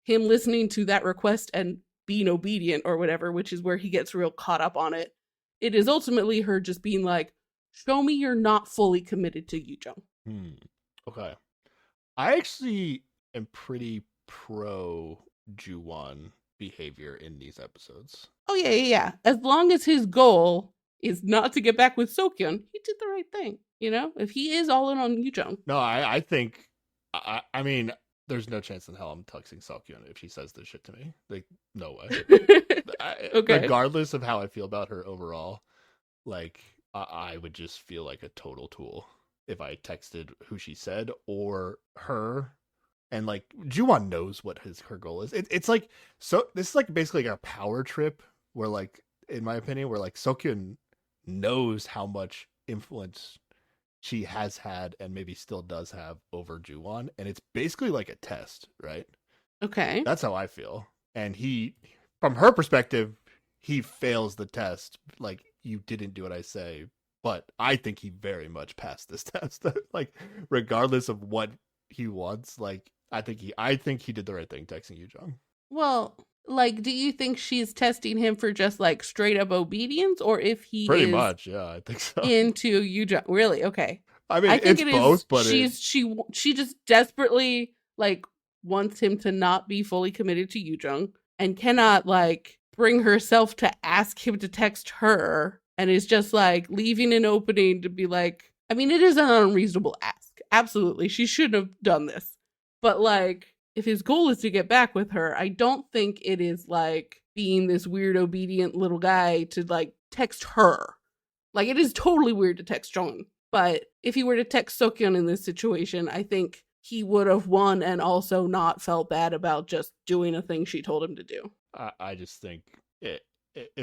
him listening to that request and being obedient or whatever, which is where he gets real caught up on it. It is ultimately her just being like, show me you're not fully committed to Yujong. Okay. I actually am pretty pro Juwon behavior in these episodes. Oh, yeah. As long as his goal is not to get back with Seokyeon, he did the right thing. You know, if he is all in on Yujong. No, I think, I mean, there's no chance in hell I'm texting Seokyeon if she says this shit to me. Like, no way. Okay. Regardless of how I feel about her overall, like, I would just feel like a total tool if I texted who she said or her And like Juwon knows what her goal is. It's like, so this is like basically like a power trip where like, in my opinion, where like Sokyun knows how much influence she has had and maybe still does have over Juwon, and it's basically like a test, right? Okay. That's how I feel. And he, from her perspective, he fails the test. Like, you didn't do what I say, but I think he very much passed this test. Like, regardless of what he wants, like, I think he did the right thing texting Yu-jung. Well, like, do you think she's testing him for just like straight up obedience, or if he Pretty is much, yeah, I think so. into Yu-jung? Really? Okay. I mean, I think it's it is. both, but She just desperately like wants him to not be fully committed to Yu-jung and cannot like bring herself to ask him to text her, and is just like leaving an opening to be like, I mean, it is an unreasonable ask. Absolutely, she shouldn't have done this. But like, if his goal is to get back with her, I don't think it is like being this weird obedient little guy to like text her. Like, it is totally weird to text Jong. But if he were to text Sokyun in this situation, I think he would have won and also not felt bad about just doing a thing she told him to do. I just think if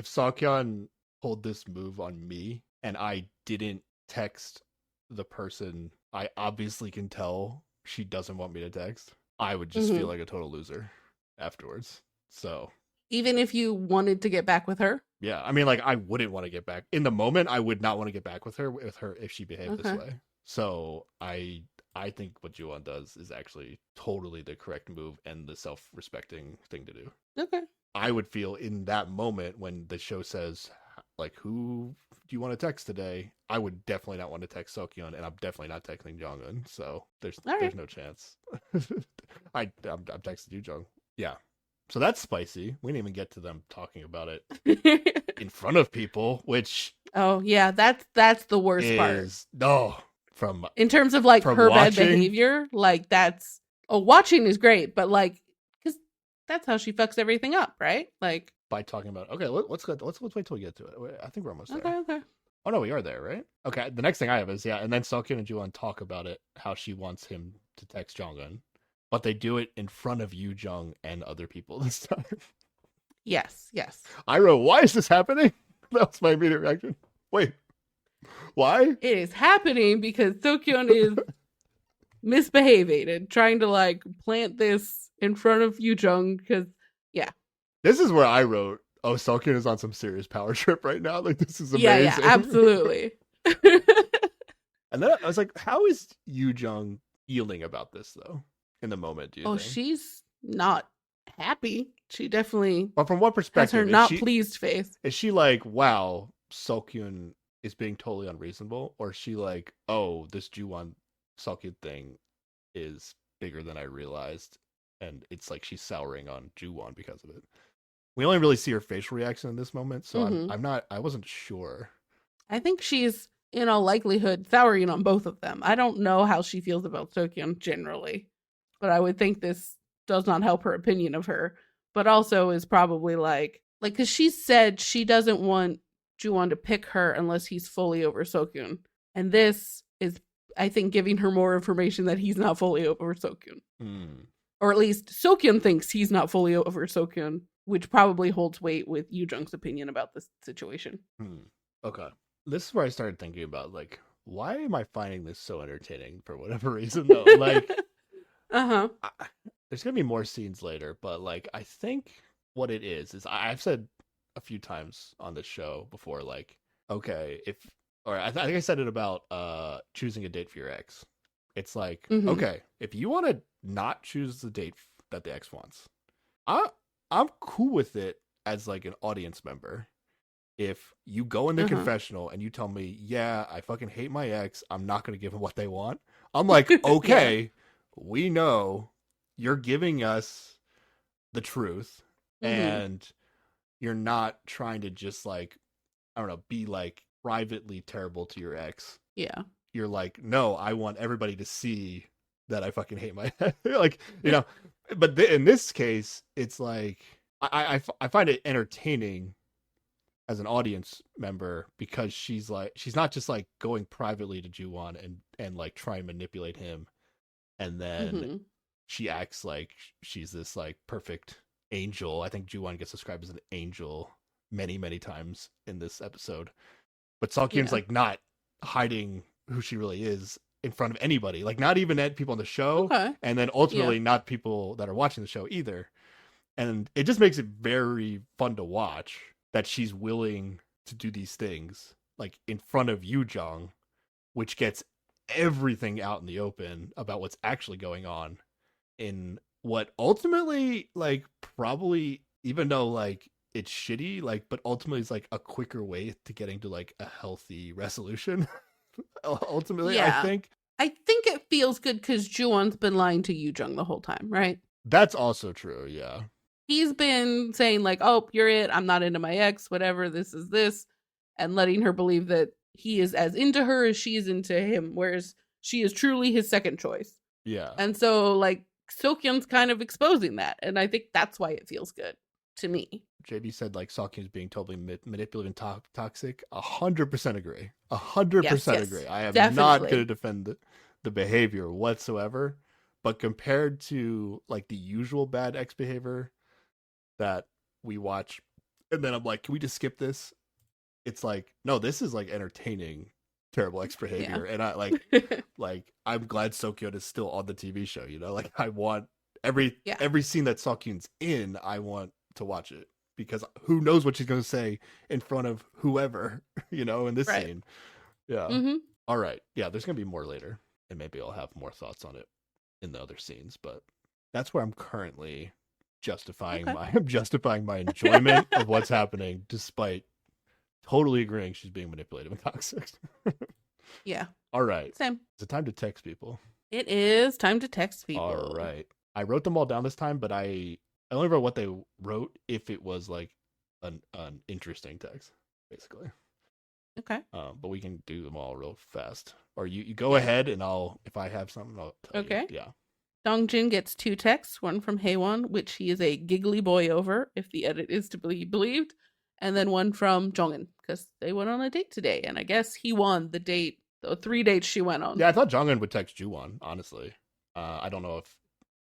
Seokyeon pulled this move on me and I didn't text the person I obviously can tell she doesn't want me to text, I would just feel like a total loser afterwards. So even if you wanted to get back with her? yeah, I mean, like, I wouldn't want to get back in the moment. I would not want to get back with her if she behaved this way. So I think what Juwon does is actually totally the correct move and the self-respecting thing to do. Okay. I would feel in that moment when the show says, like, who do you want to text today? I would definitely not want to text Seokyeon, and I'm definitely not texting Jongin. So there's no chance. I'm texting you, Jung. Yeah. So that's spicy. We didn't even get to them talking about it in front of people, which oh yeah, that's the worst part. No, from in terms of like her watching, bad behavior, like that's watching is great, but like because that's how she fucks everything up, right? Like by talking about let's wait till we get to it. I think we're almost there. Okay. Oh no, we are there, right? Okay. The next thing I have is and then Seokyeon and Juwon talk about it, how she wants him to text Jongin, but they do it in front of Yu Jung and other people this time. Yes. I wrote, why is this happening? That was my immediate reaction. Wait, why? It is happening because Seokyeon is misbehaving and trying to like plant this in front of Yu Jung because this is where I wrote, oh, Seokyeon is on some serious power trip right now. Like, this is amazing. Yeah, absolutely. And then I was like, how is Yu Jung feeling about this though? In the moment, do you think? She's not happy. She definitely. But from what perspective? Has her not pleased face. Is she like, wow, Seokyeon is being totally unreasonable, or is she like, oh, this Juwon Seokyeon thing is bigger than I realized, and it's like she's souring on Juwon because of it? We only really see her facial reaction in this moment, so I wasn't sure. I think she's in all likelihood souring on both of them. I don't know how she feels about Seokyeon generally, but I would think this does not help her opinion of her, but also is probably like because she said she doesn't want Juwon to pick her unless he's fully over Seokyeon, and this is, I think, giving her more information that he's not fully over Seokyeon. Or at least Seokyeon thinks he's not fully over Seokyeon, which probably holds weight with Yu Jung's opinion about this situation. Okay. This is where I started thinking about, like, why am I finding this so entertaining for whatever reason, though? Like, there's going to be more scenes later, but, like, I think what it is I've said a few times on this show before, like, okay, I think I said it about choosing a date for your ex. It's like, okay, if you want to not choose the date that the ex wants, I'm cool with it as like an audience member. If you go in the confessional and you tell me, yeah, I fucking hate my ex, I'm not going to give them what they want. I'm like, okay, we know you're giving us the truth and you're not trying to just like, I don't know, be like privately terrible to your ex. Yeah. You're like, no, I want everybody to see that I fucking hate my like, you know, but in this case, it's like, I find it entertaining as an audience member because she's not just like going privately to Juwon and like try and manipulate him and then she acts like she's this like perfect angel. I think Ju-won gets described as an angel many, many times in this episode. But Seokhyun's Yeah. like not hiding who she really is in front of anybody, like not even at people on the show, Okay. and then Yeah. ultimately not people that are watching the show either. And it just makes it very fun to watch that she's willing to do these things like in front of Yu Jong, which gets everything out in the open about what's actually going on in what ultimately like probably, even though like it's shitty, like but ultimately it's like a quicker way to getting to like a healthy resolution. Ultimately, I Yeah. think I think it feels good because Juwon's been lying to Yu Jung the whole time, right? that's also true. Yeah. He's been saying like, "Oh, you're it. I'm not into my ex. Whatever. This is this," and letting her believe that he is as into her as she is into him, whereas she is truly his second choice. Yeah. And so, like, Sokyun's kind of exposing that, and I think that's why it feels good to me. JB said like Sawkins being totally manipulative and toxic. 100% agree. 100% Yes, agree. I am not going to definitely. defend the behavior whatsoever. But compared to like the usual bad ex behavior that we watch, and then I'm like, can we just skip this? It's like, no, this is like entertaining terrible ex Yeah. behavior, and I like I'm glad Sokyo is still on the TV show. You know, like I want Yeah. every scene that Sokyun's in, I want to watch it because who knows what she's going to say in front of whoever, you know, in this Right. scene. Yeah. Mm-hmm. All right. Yeah, there's going to be more later, and maybe I'll have more thoughts on it in the other scenes, but that's where I'm currently justifying Okay. my justifying my enjoyment of what's happening despite totally agreeing she's being manipulative and toxic. Yeah. All right. Same. Is it time to text people? It is time to text All people. right. I wrote them all down this time, but I only wrote what they wrote if it was like an interesting text, basically. Okay. But we can do them all real fast. Or you go Yeah. ahead and I'll, if I have something, I'll tell you. Okay. Yeah. Dongjin gets 2 texts, one from Haewon, which he is a giggly boy over, if the edit is to be believed, and then one from Jongin, because they went on a date today, and I guess he won the date, the 3 dates she went on. Yeah, I thought Jongin would text Juwon, honestly. I don't know if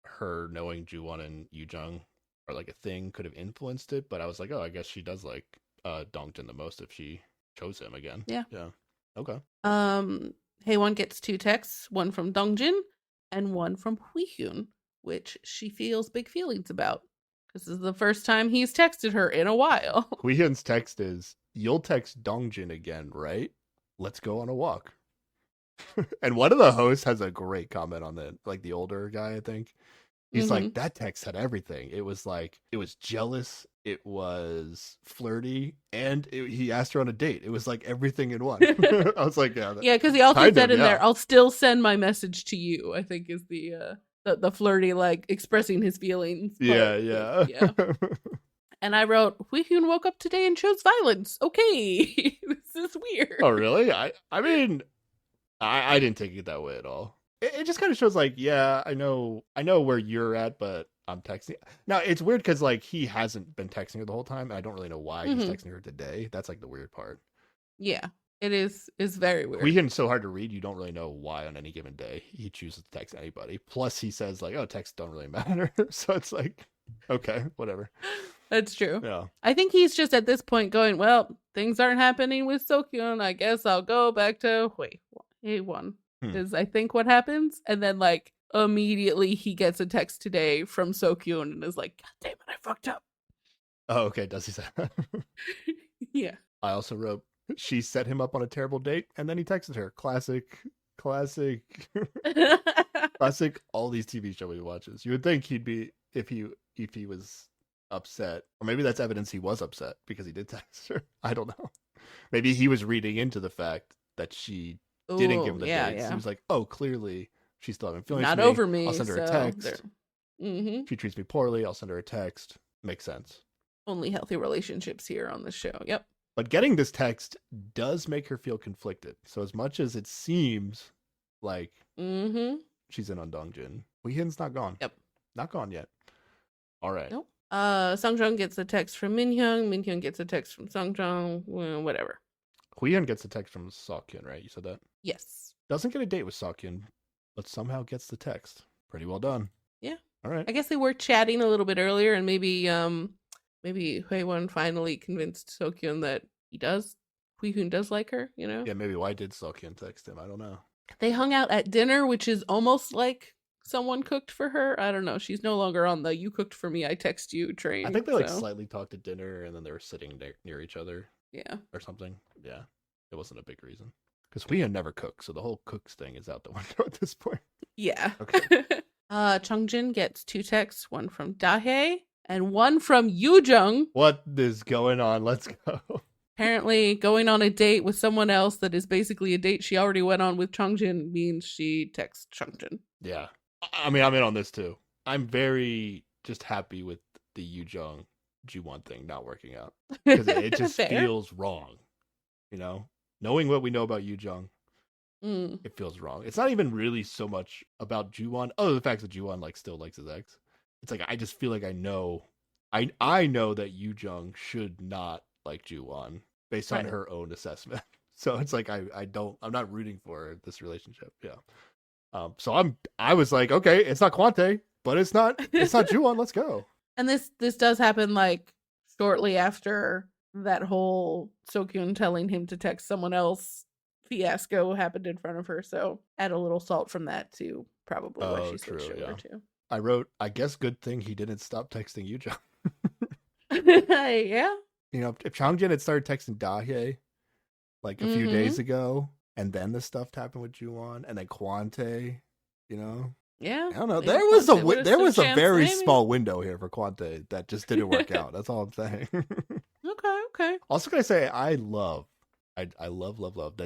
her knowing Juwon and Yujung are like a thing could have influenced it, but I was like, oh, I guess she does like Dongjin the most if she chose him again. Yeah. Yeah. Okay. Haewon gets 2 texts, one from Dongjin and one from Huihyun, which she feels big feelings about. This is the first time he's texted her in a while. Huihyun's text is, "You'll text Dongjin again, right? Let's go on a walk." And one of the hosts has a great comment on that, like the older guy, I think. He's Mm-hmm. like, that text had everything. It was like, it was jealous, it was flirty, and he asked her on a date. It was like everything in one. I was like, yeah, Yeah, because he also kind said of, in yeah. there, "I'll still send my message to you." I think is the flirty, like expressing his feelings Yeah, part. But yeah. yeah. And I wrote, Huihyun woke up today and chose violence. Okay, this is Oh, weird. really? I mean, I didn't take it that way at all. It just kind of shows like, yeah, I know where you're at, but I'm texting. Now it's weird because like he hasn't been texting her the whole time, and I don't really know why he's Mm-hmm. texting her today. That's like the weird part. Yeah, it is very weird. Huihin's so hard to read, you don't really know why on any given day he chooses to text anybody. Plus, he says like, "Oh, texts don't really matter," so it's like, okay, whatever. That's true. Yeah. I think he's just at this point going, well, things aren't happening with Sokyun. I guess I'll go back to A1 Hmm. is I think what happens. And then like immediately he gets a text today from Sokyun and is like, God damn it, I fucked up. Oh, okay. Does he say that? Yeah. I also wrote, she set him up on a terrible date, and then he texted her. Classic, classic, classic. All these TV show he watches. You would think he'd be if he was upset, or maybe that's evidence he was upset because he did text her. I don't know. Maybe he was reading into the fact that she didn't give Oh, him the yeah, dates. He yeah. was like, oh, clearly she's still having feelings for Not me. over I'll me, send her a so there. text. Mm-hmm. She treats me poorly. I'll send her a text. Makes sense. Only healthy relationships here on the show. Yep. But getting this text does make her feel conflicted. So as much as it seems like Mm-hmm. she's in on Dongjin, Weehin's not gone. Yep. Not gone yet. All right. Nope. Sungjoong gets a text from Minhyung. Minhyung gets a text from Sungjoong. Well, whatever. Huihin gets a text from Seokhyun, right? You said that? Yes. Doesn't get a date with Seokhyun, but somehow gets the text. Pretty well done. Yeah. All right. I guess they were chatting a little bit earlier, and maybe Huewon finally convinced Sokyun that Huihun does like her, you know? Yeah, maybe why did Seokhyun text him? I don't know. They hung out at dinner, which is almost like someone cooked for her. I don't know. She's no longer on the "you cooked for me, I text you" I train. think they like So slightly talked at dinner and then they were sitting near each other yeah, or something. Yeah, it wasn't a big reason because we had never cooked, so the whole cooks thing is out the window at this point. yeah. Okay. Chungjin gets 2 texts, one from Dahae and one from Yoojung. What is going on? Let's go. Apparently, going on a date with someone else that is basically a date she already went on with Chungjin means she texts Chungjin. Yeah, I mean, I'm in on this too. I'm very just happy with the Yoojung Ju-won thing not working out because it just feels wrong. You know, knowing what we know about Yoojung, it feels wrong. It's not even really so much about Ju-won. Oh, the fact that Ju-won like still likes his ex. It's like I just feel like I know that Yoojung should not like Ju-won based on her own assessment. So it's like I'm not rooting for this relationship. Yeah. So I was like, okay, it's not Quante, but it's not Ju-won. Let's go. And this does happen like shortly after that whole Sokyun telling him to text someone else fiasco happened in front of her. So add a little salt from that to probably why she switched over to. I wrote, I guess good thing he didn't stop texting Yoojung. Yeah. You know, if Changjin had started texting Dahae like a few days ago, and then the stuff happened with Ju-won, and then Quante, you know, yeah, I don't know. There was a very small window here for Quante that just didn't work out. That's all I'm saying. Okay. Also, can I say I love that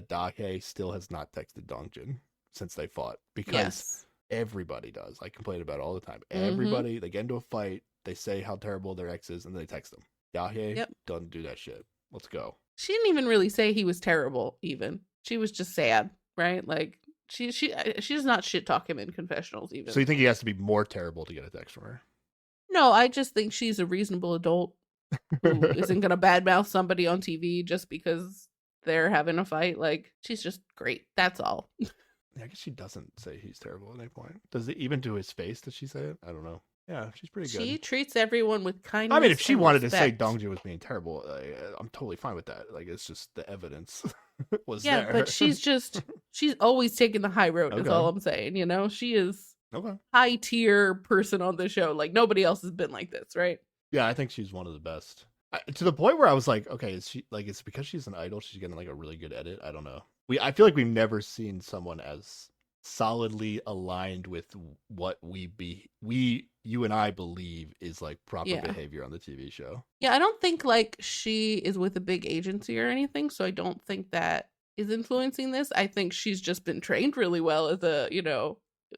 Dahae still has not texted Dongjin since they fought because everybody does. I complain about it all the time. Everybody, they get into a fight, they say how terrible their ex is, and they text them. Dahae doesn't do that shit. Let's go. She didn't even really say he was terrible. Even she was just sad, right? Like she does not shit talk him in confessionals. Even so, you think he has to be more terrible to get a text from her? No, I just think she's a reasonable adult who isn't gonna badmouth somebody on TV just because they're having a fight. Like she's just great. That's all. Yeah, I guess she doesn't say he's terrible at any point. Does it even to his face? Does she say it? I don't know. Yeah, she's pretty good. She treats everyone with kindness. I mean, if she wanted respect. to say Dongjin was being terrible, I'm totally fine with that. Like, it's just the evidence was there. Yeah, but she's always taking the high road. Is all I'm saying. You know, she is high tier person on the show. Like nobody else has been like this, right? Yeah, I think she's one of the best. To the point where I was like, okay, is she like? It's because she's an idol. She's getting like a really good edit. I don't know. I feel like we've never seen someone as solidly aligned with what you and I believe is like proper behavior on the TV show. Yeah, I don't think like she is with a big agency or anything, so I don't think that is influencing this. I think she's just been trained really well as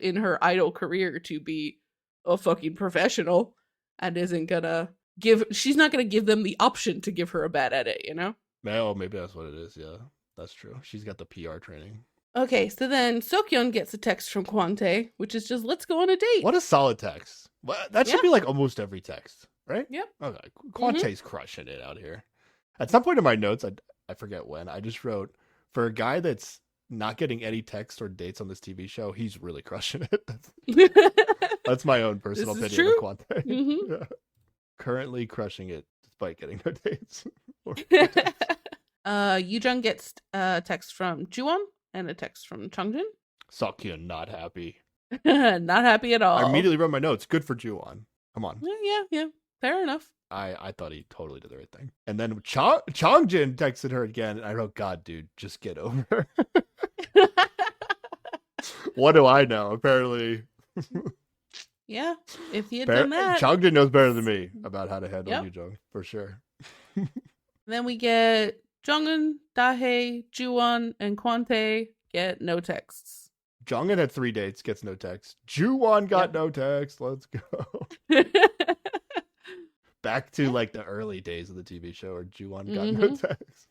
in her idol career to be a fucking professional and she's not gonna give them the option to give her a bad edit, you know? Oh, maybe that's what it is, yeah. That's true. She's got the PR training. Okay, so then Sokyun gets a text from Quante, which is just, let's go on a date. What a solid text. That should be like almost every text, right? Yep. Okay, Quante's crushing it out here. At some point in my notes, I forget when, I just wrote, for a guy that's not getting any text or dates on this TV show, he's really crushing it. That's my own personal opinion of Quante. Yeah. Currently crushing it despite getting no dates. Yoojung gets a text from Ju-won and a text from Chungjin. Seokhyun not happy. Not happy at all. I immediately wrote my notes. Good for Ju-won. Come on. Yeah. Fair enough. I thought he totally did the right thing. And then Chongjin texted her again, and I wrote, God, dude, just get over her. What do I know? Apparently. Yeah, if he had done that. Chongjin knows better than me about how to handle Yoojung, for sure. Then we get Jongin, Dahae, Ju-won, and Quante get no texts. Jongin had 3 dates, gets no text. Ju-won got no text. Let's go. Back to like the early days of the TV show where Ju-won got no text.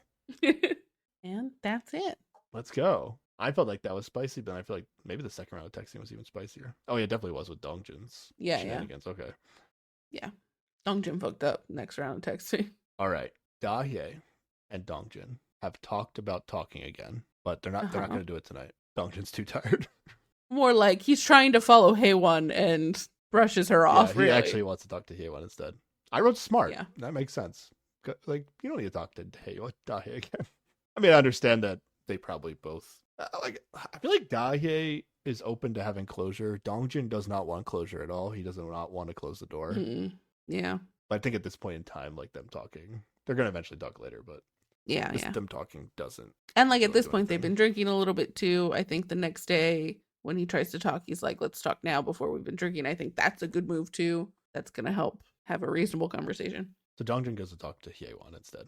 And that's it. Let's go. I felt like that was spicy, but I feel like maybe the second round of texting was even spicier. Oh, yeah, it definitely was with Dongjin's shenanigans. Okay. Yeah. Dongjin fucked up next round of texting. All right. Dahae and Dongjin have talked about talking again, but they're not going to do it tonight. Dongjin's too tired. More like he's trying to follow Haewon and brushes her Yeah, off, he really. actually wants to talk to Hyeon instead. I wrote smart. Yeah. That makes sense. Like, you don't need to talk to Dahye again. I mean, I understand that they probably both like. I feel like Dahye is open to having closure. Dongjin does not want closure at all. He does not want to close the door. Yeah. But I think at this point in time, like them talking, they're gonna eventually talk later. But Yeah, them talking doesn't. And like at really this do point, they've anything. been drinking a little bit too. I think the next day when he tries to talk, he's like, "Let's talk now before we've been drinking." I think that's a good move too. That's gonna help have a reasonable conversation. So Dongjin goes to talk to Hyeon instead.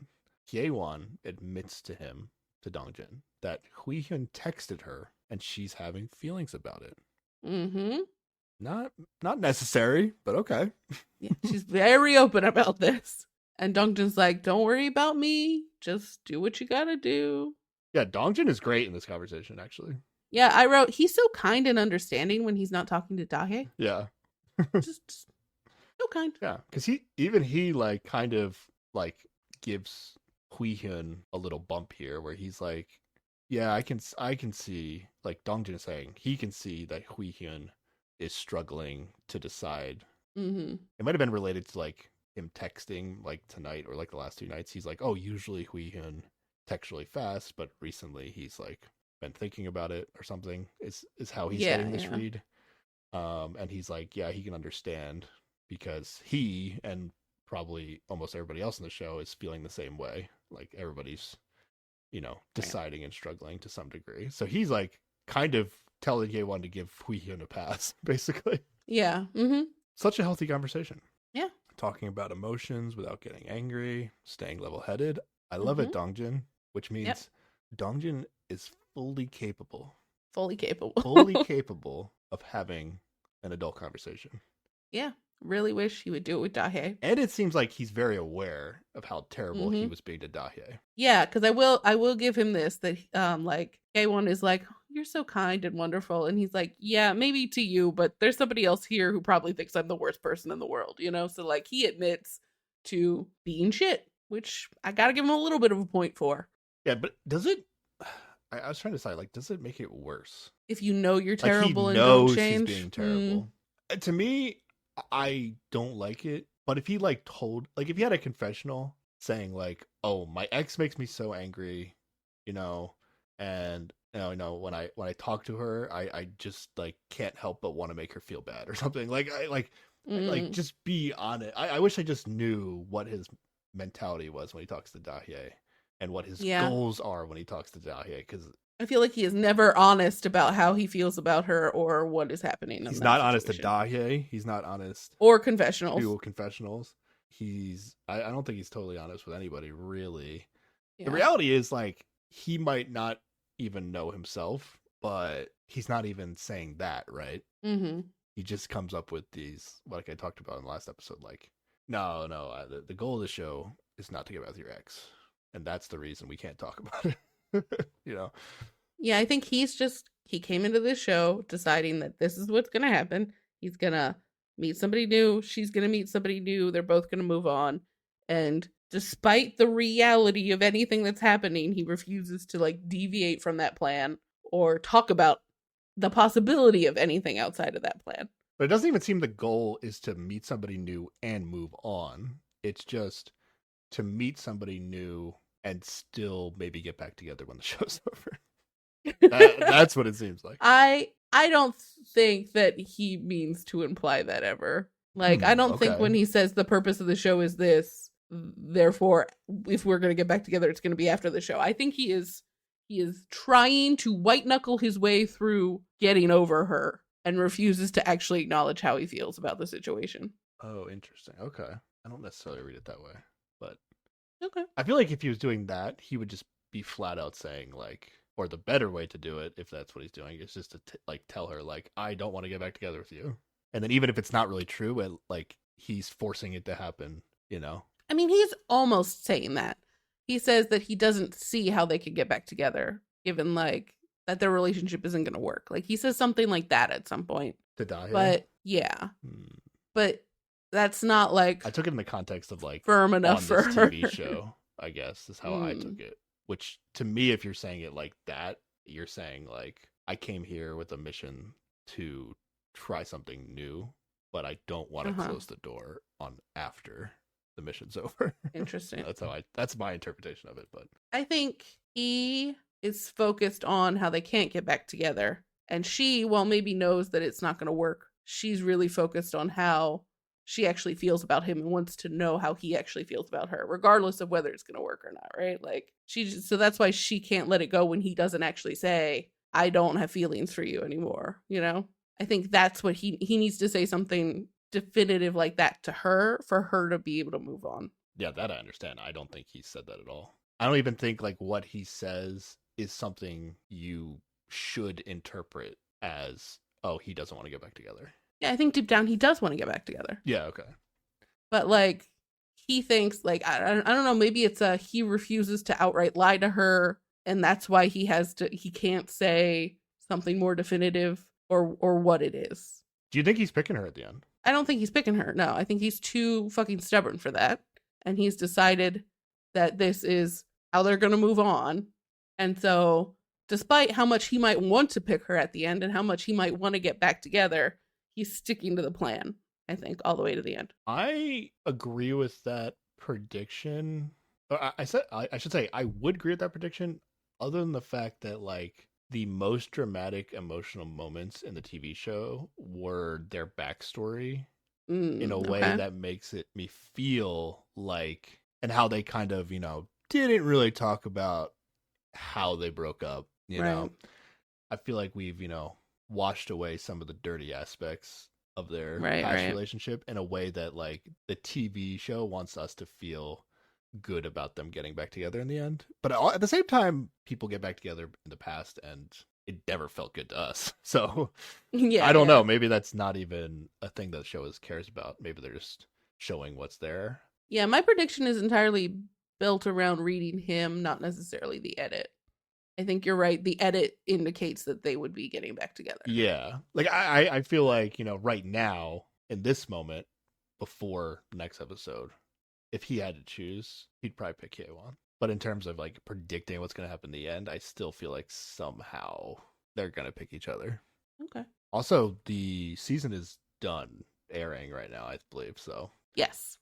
Hyeon admits to him, to Dongjin, that Huihyun texted her and she's having feelings about it. Mm-hmm. Not necessary, but okay. Yeah, she's very open about this. And Dongjin's like, "Don't worry about me. Just do what you gotta do." Yeah, Dongjin is great in this conversation, actually. Yeah, I wrote, he's so kind and understanding when he's not talking to Dahe. Yeah. just so kind. Yeah, because he like kind of like gives Huihyun a little bump here, where he's like, yeah, I can see, like Dongjin is saying, he can see that Huihyun is struggling to decide. Mm-hmm. It might have been related to like him texting like tonight or like the last 2 nights. He's like, oh, usually Huihyun texts really fast, but recently he's like been thinking about it or something. Is how he's getting this read. And he's like, yeah, he can understand because he and probably almost everybody else in the show is feeling the same way. Like everybody's, deciding and struggling to some degree. So he's like kind of telling Yeon to give Huihyun a pass, basically. Yeah. Mm-hmm. Such a healthy conversation. Yeah. Talking about emotions without getting angry, staying level-headed. I love it, Dongjin, which means Dongjin is fully capable of having an adult conversation. Yeah. Really wish he would do it with Dahe. And it seems like he's very aware of how terrible he was being to Dahe. Yeah, because I will give him this, that like K1 is like, "You're so kind and wonderful," and he's like, "Yeah, maybe to you, but there's somebody else here who probably thinks I'm the worst person in the world," So like he admits to being shit, which I gotta give him a little bit of a point for. Yeah, but does it? I was trying to decide, like, does it make it worse if you know you're terrible like, and don't change? He's being terrible. To me, I don't like it. But if he like if he had a confessional saying like, "Oh, my ex makes me so angry," and when I talk to her, I just like can't help but want to make her feel bad or something. Like like just be on it. I wish I just knew what his mentality was when he talks to Dahe and what his goals are when he talks to Dahe, because I feel like he is never honest about how he feels about her or what is happening. He's not honest to Dahe. He's not honest or confessionals. I don't think he's totally honest with anybody, really. Yeah. The reality is, like, he might not even know himself, but he's not even saying that, right? Mm-hmm. He just comes up with these, like I talked about in the last episode, like, no, the goal of the show is not to get back with your ex, and that's the reason we can't talk about it. Yeah, I think he came into this show deciding that this is what's gonna happen. He's gonna meet somebody new, she's gonna meet somebody new, they're both gonna move on, and despite the reality of anything that's happening, he refuses to like deviate from that plan or talk about the possibility of anything outside of that plan. But it doesn't even seem the goal is to meet somebody new and move on. It's just to meet somebody new and still maybe get back together when the show's over. That's what it seems like. I don't think that he means to imply that ever. Like, I don't think when he says the purpose of the show is this, therefore, if we're going to get back together, it's going to be after the show. I think he is trying to white knuckle his way through getting over her and refuses to actually acknowledge how he feels about the situation. Oh, interesting. Okay. I don't necessarily read it that way, but okay. I feel like if he was doing that, he would just be flat out saying like, or the better way to do it, if that's what he's doing, is just to like tell her like, I don't want to get back together with you. And then even if it's not really true, like he's forcing it to happen, I mean, he's almost saying that. He says that he doesn't see how they could get back together, given like that their relationship isn't going to work. Like he says something like that at some point. To die. But yeah. But that's not like, I took it in the context of like firm enough for her. TV show, I guess is how I took it. Which to me, if you're saying it like that, you're saying like, I came here with a mission to try something new but I don't want to Uh-huh. close the door on after the mission's over. Interesting. That's my interpretation of it. But I think he is focused on how they can't get back together. And she, while maybe knows that it's not going to work, she's really focused on how she actually feels about him and wants to know how he actually feels about her, regardless of whether it's going to work or not, right? Like, so that's why she can't let it go when he doesn't actually say, I don't have feelings for you anymore, you know? I think that's what he needs to say something definitive like that to her for her to be able to move on. yeah, that I understand. I don't think he said that at all. I don't even think like what he says is something you should interpret as, oh, he doesn't want to get back together. Yeah, I think deep down he does want to get back together. Yeah, okay. But like he thinks like I don't know, maybe it's he refuses to outright lie to her and that's why he can't say something more definitive or what it is. Do you think he's picking her at the end? I don't think he's picking her. No, I think he's too fucking stubborn for that. And he's decided that this is how they're going to move on. And so, despite how much he might want to pick her at the end and how much he might want to get back together, he's sticking to the plan, I think, all the way to the end. I agree with that prediction. I should say I would agree with that prediction, other than the fact that like the most dramatic emotional moments in the TV show were their backstory in a way Okay. that makes it me feel like, and how they kind of didn't really talk about how they broke up. Right. I feel like we've washed away some of the dirty aspects of their Right. past Right. relationship in a way that like the TV show wants us to feel good about them getting back together in the end. But at the same time, people get back together in the past and it never felt good to us. So Yeah. I don't Yeah. know. Maybe that's not even a thing that the show cares about. Maybe they're just showing what's there. Yeah. My prediction is entirely built around reading him, not necessarily the edit. I think you're right. The edit indicates that they would be getting back together. Yeah. Like I feel like, right now in this moment before the next episode, if he had to choose, he'd probably pick K1. But in terms of like predicting what's going to happen in the end, I still feel like somehow they're going to pick each other. Okay. Also, the season is done airing right now, I believe. So, Yes.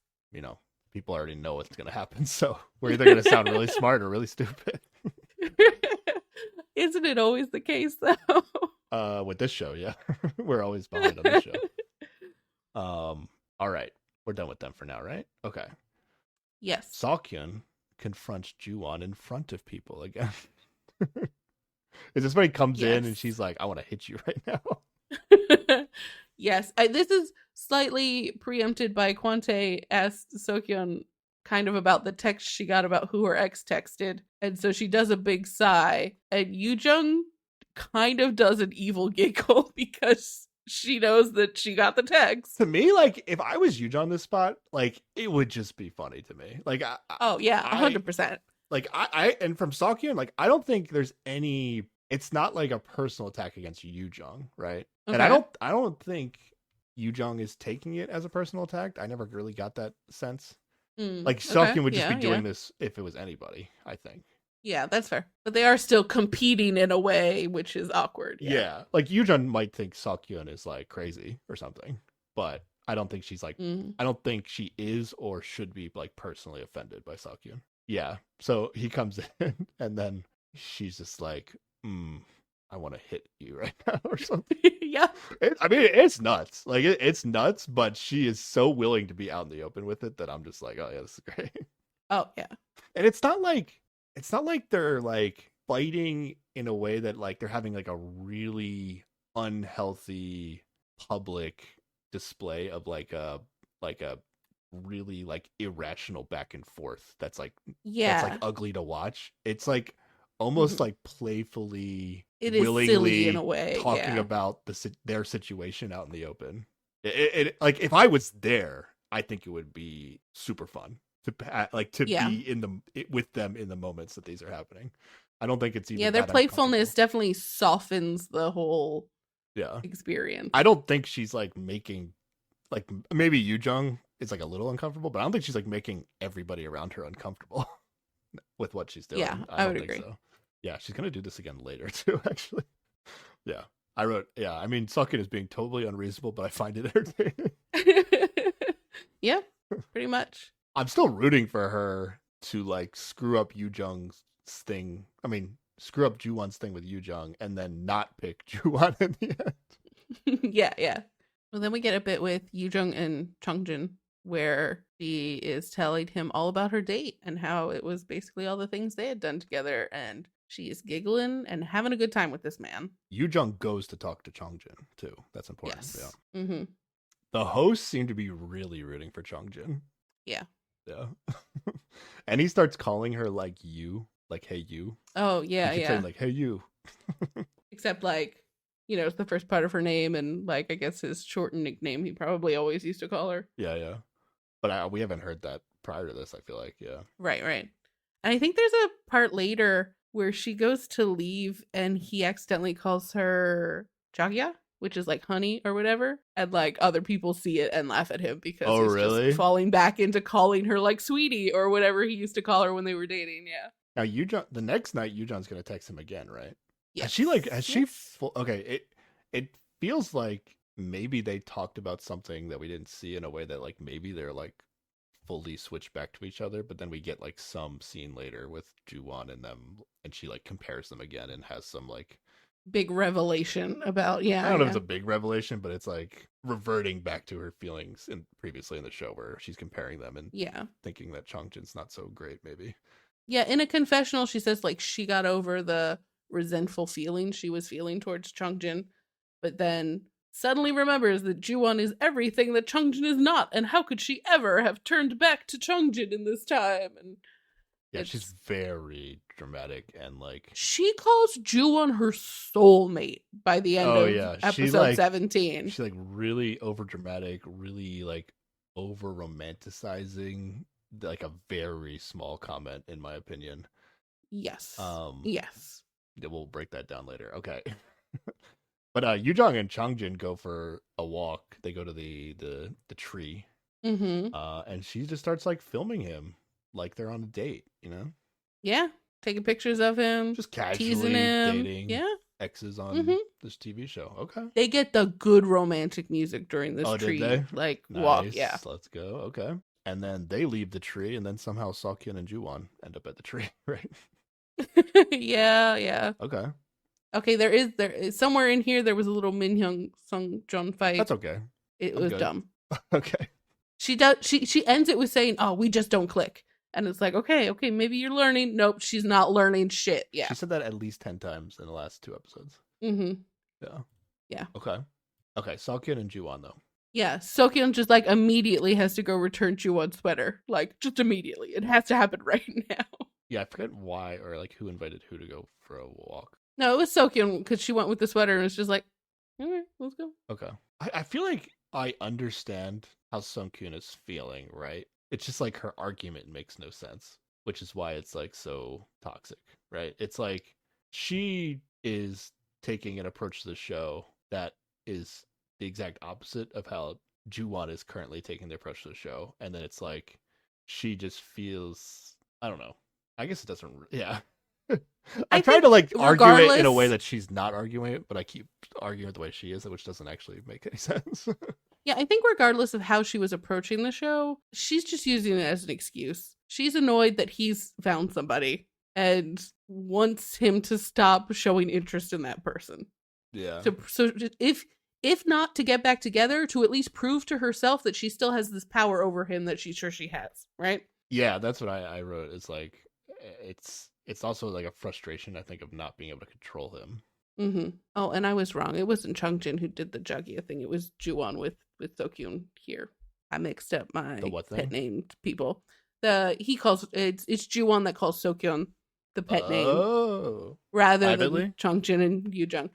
People already know what's going to happen. So, we're either going to sound really smart or really stupid. Isn't it always the case though? With this show, yeah. We're always behind on this show. All right. We're done with them for now, right? Okay. Yes. Seokhyun confronts Juwon in front of people again. Is this when he comes in and she's like, I want to hit you right now? Yes. This is slightly preempted by Kwante asked Seokyeon kind of about the text she got about who her ex texted. And so she does a big sigh. And Yoojung kind of does an evil giggle because she knows that she got the text. To me, like, if I was Yuja on this spot, like, it would just be funny to me. Like, oh, yeah, 100%. And from Seokhyun, like, I don't think there's any, it's not like a personal attack against Yoojung, right? Okay. And I don't think Yoojung is taking it as a personal attack. I never really got that sense. Like, Seokhyun would just be doing this if it was anybody, I think. Yeah, that's fair. But they are still competing in a way which is awkward. Yeah. Like Yoojun might think Seokhyun is like crazy or something, but I don't think she's like I don't think she is or should be like personally offended by Seokhyun. Yeah. So he comes in and then she's just like, I want to hit you right now or something. Yeah. It's nuts. Like it's nuts, but she is so willing to be out in the open with it that I'm just like, oh yeah, this is great. Oh yeah. And it's not like they're like fighting in a way that like they're having like a really unhealthy public display of like a really like irrational back and forth that's like ugly to watch. It's like almost like playfully it is willingly silly in a way talking about their situation out in the open. It like if I was there, I think it would be super fun to be in with them in the moments that these are happening. I don't think it's even their playfulness definitely softens the whole experience. I don't think she's like making like maybe Yoojung is like a little uncomfortable, but I don't think she's like making everybody around her uncomfortable with what she's doing. Yeah, I would agree. So. Yeah, she's gonna do this again later too. Actually, yeah. I wrote, I mean, Seokhyun is being totally unreasonable, but I find it entertaining. Yeah, pretty much. I'm still rooting for her to like screw up Yu Jung's thing. I mean, screw up Ju-won's thing with Yu Jung and then not pick Ju-won in the end. Yeah, yeah. Well, then we get a bit with Yu Jung and Chungjin where she is telling him all about her date and how it was basically all the things they had done together, and she is giggling and having a good time with this man. Yu Jung goes to talk to Chongjin too. That's important. Yes. Yeah. Mm-hmm. The hosts seem to be really rooting for Chongjin. Yeah. Yeah. And he starts calling her like you, like hey you. Oh yeah, He keeps yeah. saying like hey you. Except like, it's the first part of her name and like I guess his shortened nickname he probably always used to call her. Yeah, yeah. But we haven't heard that prior to this, I feel like. Yeah. Right, right. And I think there's a part later where she goes to leave and he accidentally calls her Jagya, which is like honey or whatever. And like other people see it and laugh at him because Oh, he's really? just falling back into calling her like sweetie or whatever he used to call her when they were dating. Yeah. Now Yu-jung, the next night Yu-jung's gonna text him again, right? Yes. Has she okay, it feels like maybe they talked about something that we didn't see in a way that like maybe they're like fully switched back to each other, but then we get like some scene later with Ju-won and them and she like compares them again and has some like big revelation about I don't know if it's a big revelation, but it's like reverting back to her feelings previously in the show where she's comparing them and thinking that Chongjin's not so great maybe. Yeah, in a confessional she says like she got over the resentful feeling she was feeling towards Chongjin, but then suddenly remembers that Ju-won is everything that Chongjin is not, and how could she ever have turned back to Chongjin in this time? And yeah, she's very dramatic and like she calls Ju-won her soulmate by the end of episode 17. She's like really over dramatic, really like over romanticizing like a very small comment in my opinion. Yes. Yes. We'll break that down later. Okay. But Yu-jung and Chongjin go for a walk. They go to the tree. Mm-hmm. And she just starts like filming him like they're on a date, Yeah. Taking pictures of him. Just casually teasing him. dating exes on this TV show. Okay. They get the good romantic music during this tree. Did they? Like nice. Walk, yeah. Let's go. Okay. And then they leave the tree and then somehow Seokhyun and Ju-won end up at the tree, right? Yeah. Okay, there is somewhere in here there was a little Minhyung Sungjoon fight. That's okay. It was dumb. Okay. She ends it with saying, "Oh, we just don't click." And it's like, okay, maybe you're learning. Nope, she's not learning shit. Yeah. She said that at least 10 times in the last 2 episodes. Mm-hmm. Yeah. Okay, Seokhyun and Ju-won though. Yeah, Seokhyun just like immediately has to go return Ju-won's sweater. Like just immediately. It has to happen right now. Yeah, I forget why or like who invited who to go for a walk. No, it was Seokhyun because she went with the sweater and was just like, okay, let's go. Okay. I feel like I understand how Seokhyun is feeling, right? It's just like her argument makes no sense, which is why it's like so toxic, right? It's like she is taking an approach to the show that is the exact opposite of how Ju-won is currently taking the approach to the show. And then it's like she just feels, I don't know. I guess it doesn't, yeah. I try to like argue it in a way that she's not arguing it, but I keep arguing it the way she is, which doesn't actually make any sense. Yeah, I think regardless of how she was approaching the show, she's just using it as an excuse. She's annoyed that he's found somebody and wants him to stop showing interest in that person. Yeah. So if not to get back together, to at least prove to herself that she still has this power over him that she's sure she has, right? Yeah, that's what I wrote. It's like it's also like a frustration, I think, of not being able to control him. Mm-hmm. Oh, and I was wrong. It wasn't Chongjin who did the Jagya thing. It was Ju-won with Seokhyun here. I mixed up my pet named people. It's Ju-won that calls Seokhyun the pet name rather than Chongjin and Yu-jung.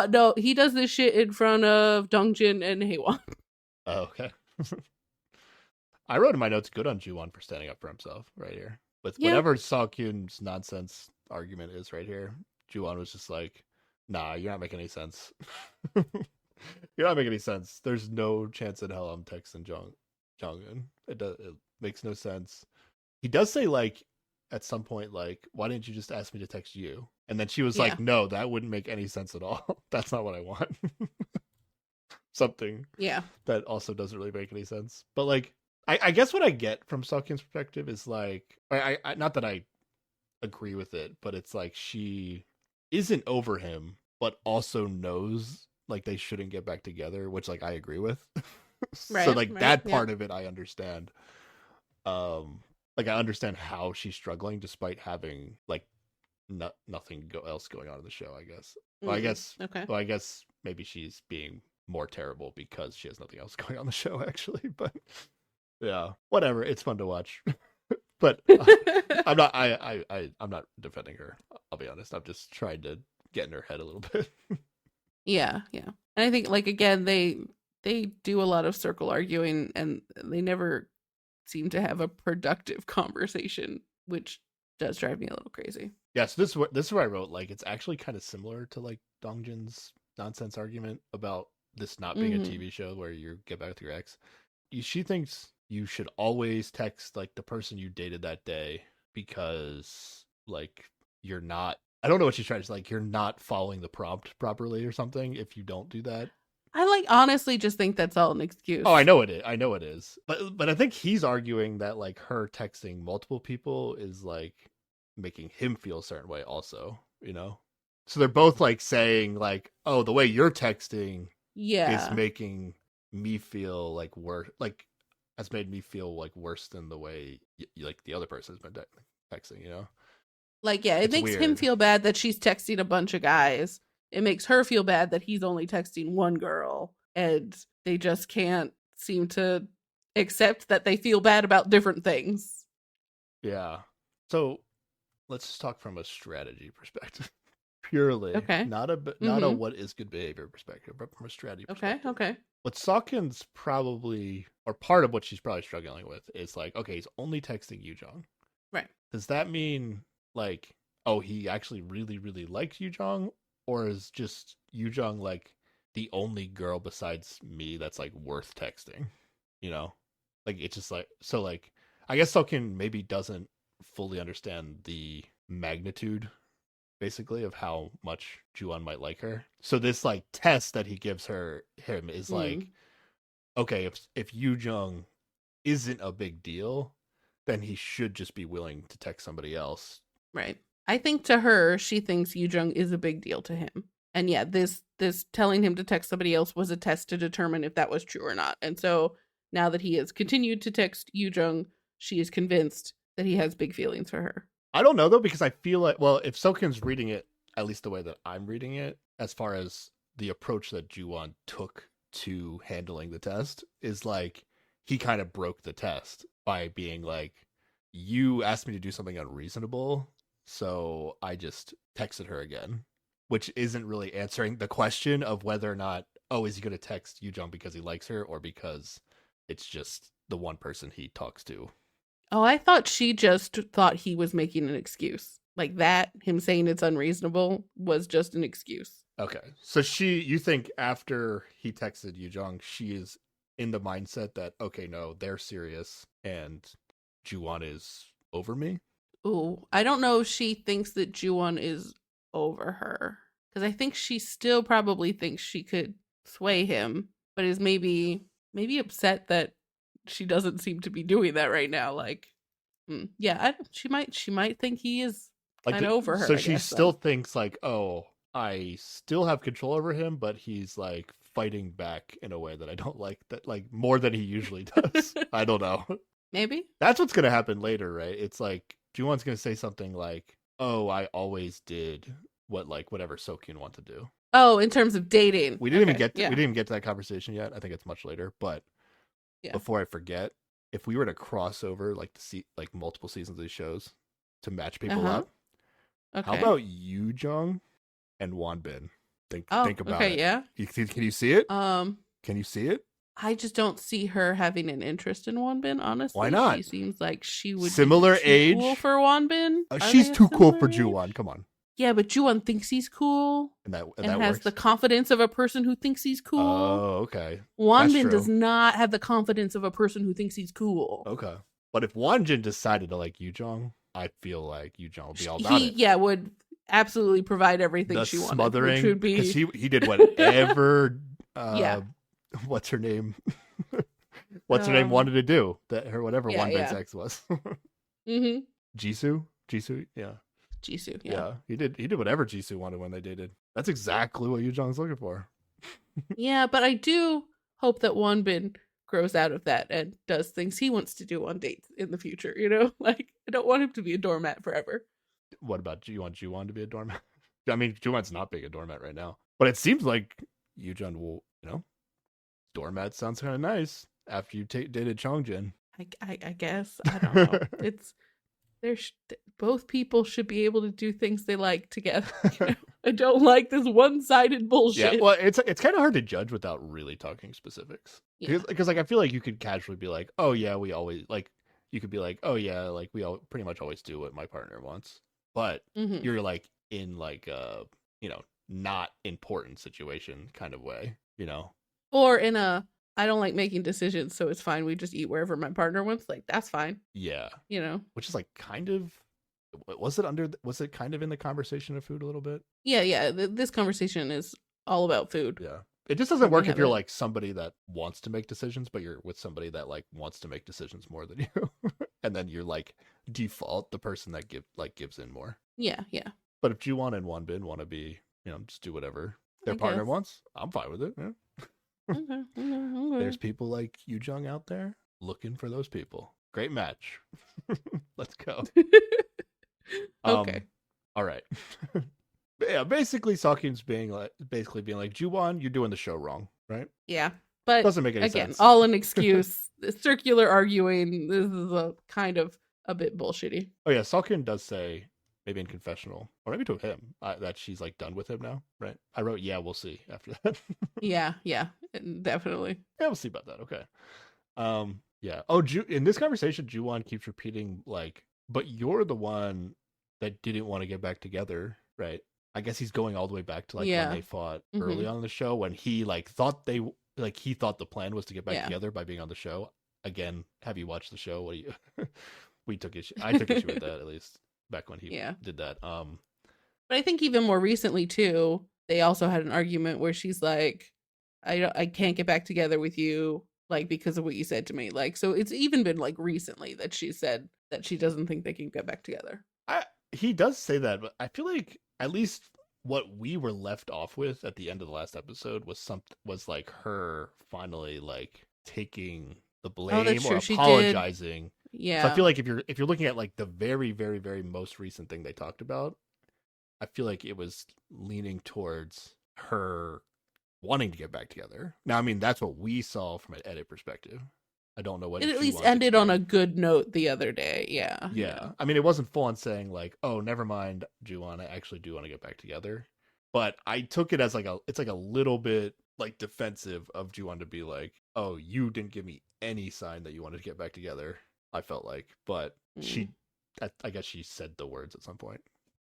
No, he does this shit in front of Dongjin and Haewon. Oh, okay. I wrote in my notes good on Ju-won for standing up for himself right here. With whatever Seokhyun's nonsense argument is right here, Ju-won was just like, nah, you're not making any sense. You're not making any sense. There's no chance in hell I'm texting Jong-un. It makes no sense. He does say like at some point like, why didn't you just ask me to text you? And then she was like, no, that wouldn't make any sense at all. That's not what I want. something Yeah. that also doesn't really make any sense. But like, I guess what I get from Seokhyun's perspective is like, I not that I agree with it, but it's like she isn't over him, but also knows like they shouldn't get back together, which like I agree with. So Right. like Right. that Yeah. part of it I understand. Like I understand how she's struggling despite having like nothing else going on in the show, I guess. Well, Okay. I guess maybe she's being more terrible because she has nothing else going on in the show actually, but yeah, whatever, it's fun to watch. But I'm not defending her. I'll be honest. I'm just trying to get in her head a little bit. Yeah, yeah. And I think like again they do a lot of circle arguing and they never seem to have a productive conversation, which does drive me a little crazy. Yeah, so this is where I wrote like it's actually kind of similar to like Dongjin's nonsense argument about this not being a Mhm. TV show where you get back with your ex. She thinks you should always text like the person you dated that day because like you're not. I don't know what she's trying to say. Like you're not following the prompt properly or something if you don't do that. I like honestly just think that's all an excuse. Oh, I know it is. I know it is. But I think he's arguing that like her texting multiple people is like making him feel a certain way also, you know? So they're both like saying like, "Oh, the way you're texting is Yeah. making me feel like worse, like has made me feel like worse than the way like the other person has been texting, you know?" Like yeah, it It's makes him weird. feel bad that she's texting a bunch of guys. It makes her feel bad that he's only texting one girl and they just can't seem to accept that they feel bad about different things. Yeah. So, let's just talk from a strategy perspective. Purely, Okay. not a Mhm. what is good behavior perspective, but from a strategy Okay. perspective. Okay. What Sawkins probably, or part of what she's probably struggling with, is like, okay, he's only texting Yujong. Right. Does that mean like, oh, he actually really, really likes Yujong, or is just Yujong like the only girl besides me that's like worth texting? You know, like it's just like so like I guess Sawkin maybe doesn't fully understand the magnitude basically of how much Juan might like her. So this like test that he gives him is like, Mm. okay, if Yu Jung isn't a big deal, then he should just be willing to text somebody else. Right. I think to her, she thinks Yujung is a big deal to him. And yeah, this telling him to text somebody else was a test to determine if that was true or not. And so now that he has continued to text Yujung, she is convinced that he has big feelings for her. I don't know though because I feel like well, if Sokin's reading it at least the way that I'm reading it, as far as the approach that Juwon took to handling the test is like he kind of broke the test by being like, you asked me to do something unreasonable, so I just texted her again, which isn't really answering the question of whether or not, oh, is he going to text Yujong because he likes her or because it's just the one person he talks to. Oh, I thought she just thought he was making an excuse. Like that, him saying it's unreasonable was just an excuse. Okay. So you think after he texted Yujong, she is in the mindset that, okay, no, they're serious and Juwon is over me? Ooh, I don't know if she thinks that Juwon is over her. Because I think she still probably thinks she could sway him, but is maybe upset that she doesn't seem to be doing that right now. Like, yeah, she might think he is Like, kind of over her. so I she guess still then. thinks, like, oh, I still have control over him, but he's, like, fighting back in a way that I don't like, that, like, more than he usually does. I don't know. Maybe. That's what's going to happen later, right? It's like, Juwon's going to say something like, oh, I always did what, like, whatever Sokyun wanted to do. Oh, in terms of dating. Okay. We Yeah. didn't even get to that conversation yet. I think it's much later. But Yeah. before I forget, if we were to cross over like like multiple seasons of these shows to match Uh people huh. up, how Okay. about Yu Jung and Wan Bin? Oh. Think about Okay. it. Yeah. Can you see it? Um. Can you see it? I just don't see her having an interest in Wanbin, Why honestly. She not? seems like she would be Similar too cool age. for Wanbin. Are She's they a too cool similar for age? Juwon. Come on, Yeah, but Juwon thinks he's cool and and that has the works. confidence of a person who thinks he's cool. Oh, okay. That's Wanbin does true. not have the confidence of a person who thinks he's cool. Okay. But if Wanjin decided to like Yu Jung, I feel like Yu Jung would be all about He, it. yeah, would absolutely provide everything The she wanted, which smothering, would because be he did whatever yeah, what's her name? What's her name wanted to do that her whatever Yeah, Wanbin's yeah. ex was. Mm-hmm. Jisoo, yeah. Jisoo, yeah. Yeah, he did whatever Jisoo wanted when they dated. That's exactly what Yu Jong's looking for. Yeah, but I do hope that Wonbin grows out of that and does things he wants to do on dates in the future, you know? Like, I don't want him to be a doormat forever. What about you? Want Juwon to be a doormat? I mean, Juwon's not being a doormat right now, but it seems like Yujun will. Doormat sounds kind of nice after you dated Chongjin. I guess. I don't know. It's both people should be able to do things they like together. You know? I don't like this one-sided bullshit. Yeah, well, it's kind of hard to judge without really talking specifics. Yeah. Because like I feel like you could casually be like, oh yeah, we always like. You could be like, oh yeah, like we all pretty much always do what my partner wants, but Mm-hmm. you're like in like a not important situation kind of way, Or in a I don't like making decisions, so it's fine. We just eat wherever my partner wants. Like that's fine. Yeah, You know. which is like kind of was it kind of in the conversation of food a little bit? Yeah, yeah. This conversation is all about food. Yeah. It just doesn't But we work if you're haven't. like somebody that wants to make decisions, but you're with somebody that like wants to make decisions more than you. And then you're like default the person that gives in more. Yeah, yeah. But if Juwon and Wanbin want to be, just do whatever their I partner guess. wants, I'm fine with it. Yeah. Okay, okay, There's okay. people like Yu Jung out there looking for those people. Great match. Let's go. Okay. All right. But yeah, basically Sokim's being like Juwon, you're doing the show wrong, right? Yeah. But Doesn't make any again, sense. all an excuse. Circular arguing. This is a kind of a bit bullshitty. Oh yeah, Salkin does say, maybe in confessional, or maybe to him, that she's like done with him now, right? I wrote, yeah, we'll see after that. Yeah, yeah. Definitely. Yeah, we'll see about that. Okay. Yeah. Oh, in this conversation, Juwon keeps repeating like, but you're the one that didn't want to get back together, right? I guess he's going all the way back to like when Yeah. they fought Mm-hmm. early on in the show when he like thought he thought the plan was to get back Yeah. together by being on the show. Again, have you watched the show? What do you I took issue with that at least back when he Yeah. did that. But I think even more recently too, they also had an argument where she's like, I can't get back together with you like because of what you said to me. Like so it's even been like recently that she said that she doesn't think they can get back together. He does say that, but I feel like at least what we were left off with at the end of the last episode was like her finally like taking the blame that's or true. She did. apologizing. So I Yeah. feel like if you're looking at like the very, very, very most recent thing they talked about, I feel like it was leaning towards her wanting to get back together. Now, I mean, that's what we saw from an edit perspective. I don't know what It at least Juwon's ended on a experience. good note the other day. Yeah. Yeah. I mean, it wasn't full on saying like, "Oh, never mind, Juwon, I actually do want to get back together." But I took it as like it's like a little bit like defensive of Juwon to be like, "Oh, you didn't give me any sign that you wanted to get back together." I felt like, but Mm. I guess she said the words at some point.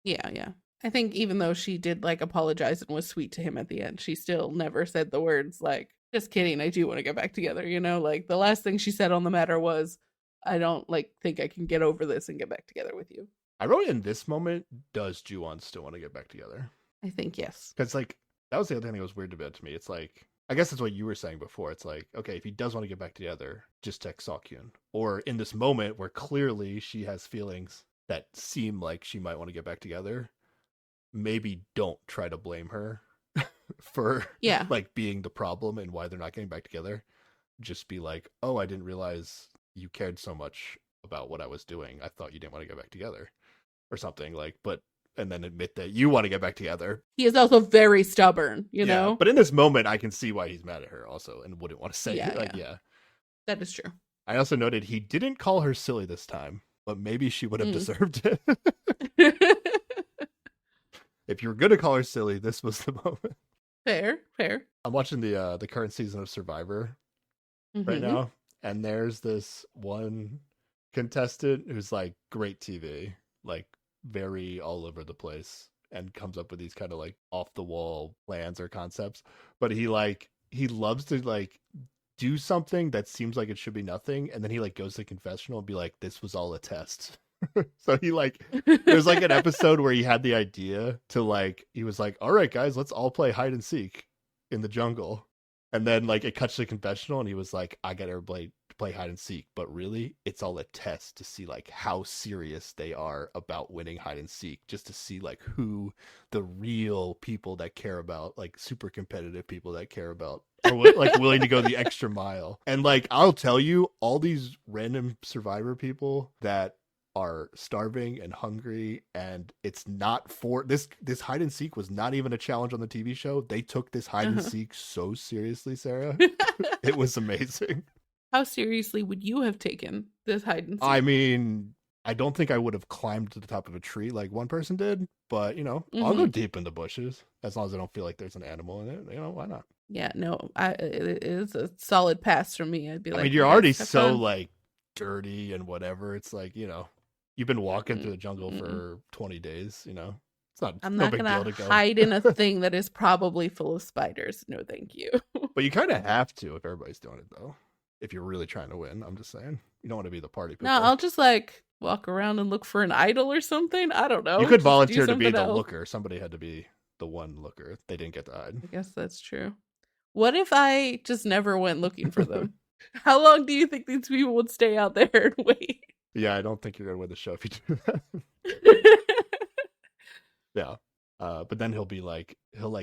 Yeah, yeah. I think even though she did like apologize and was sweet to him at the end, she still never said the words like, just kidding, I do want to get back together, you know? Like the last thing she said on the matter was, I don't like think I can get over this and get back together with you. I wrote in this moment, does Juwon still want to get back together? I think yes. Because like that was the other thing that was weird about to me. It's like I guess that's what you were saying before. It's like, okay, if he does want to get back together, just text Seokhyun. Or in this moment where clearly she has feelings that seem like she might want to get back together, maybe don't try to blame her for Yeah. like being the problem and why they're not getting back together. Just be like, oh, I didn't realize you cared so much about what I was doing. I thought you didn't want to get back together or something like, but and then admit that you want to get back together. He is also very stubborn, you know? But in this moment, I can see why he's mad at her also and wouldn't want to say Yeah, it. Like, yeah. That is true. I also noted he didn't call her silly this time, but maybe she would have Mm. deserved it. If you were going to call her silly, this was the moment. Fair, fair. I'm watching the current season of Survivor right Mhm. now, and there's this one contestant who's like great TV, like very all over the place, and comes up with these kind of like off the wall plans or concepts. But he loves to like do something that seems like it should be nothing, and then he like goes to confessional and be like, "This was all a test." So he like there's like an episode where he had the idea to like he was like, "All right, guys, let's all play hide and seek in the jungle." And then like it cuts to the confessional, and he was like, "I got everybody to play hide and seek, but really, it's all a test to see like how serious they are about winning hide and seek, just to see like who the real people that care about, like super competitive people that care about, are like willing to go the extra mile." And like I'll tell you, all these random Survivor people that are starving and hungry, and it's not for this hide and seek was not even a challenge on the TV show. They took this hide and seek so seriously, Sarah. It was amazing. How seriously would you have taken this hide and seek? I mean, I don't think I would have climbed to the top of a tree like one person did, but I'll go deep in the bushes as long as I don't feel like there's an animal in it. Why not? Yeah, no, it is a solid pass for me. I'd be like, I mean, you're already so like dirty and whatever. It's like, you've been walking through the jungle for 20 days, It's not I'm no not big gonna deal to go hide in a thing that is probably full of spiders. No, thank you. But you kind of have to if everybody's doing it, though. If you're really trying to win, I'm just saying. You don't want to be the party people. No, I'll just like walk around and look for an idol or something. I don't know. You could volunteer to be the looker. Somebody had to be the one looker. They didn't get to hide. I guess that's true. What if I just never went looking for them? How long do you think these people would stay out there and wait? Yeah, I don't think you're gonna win the show if you do that. Yeah. But then he'll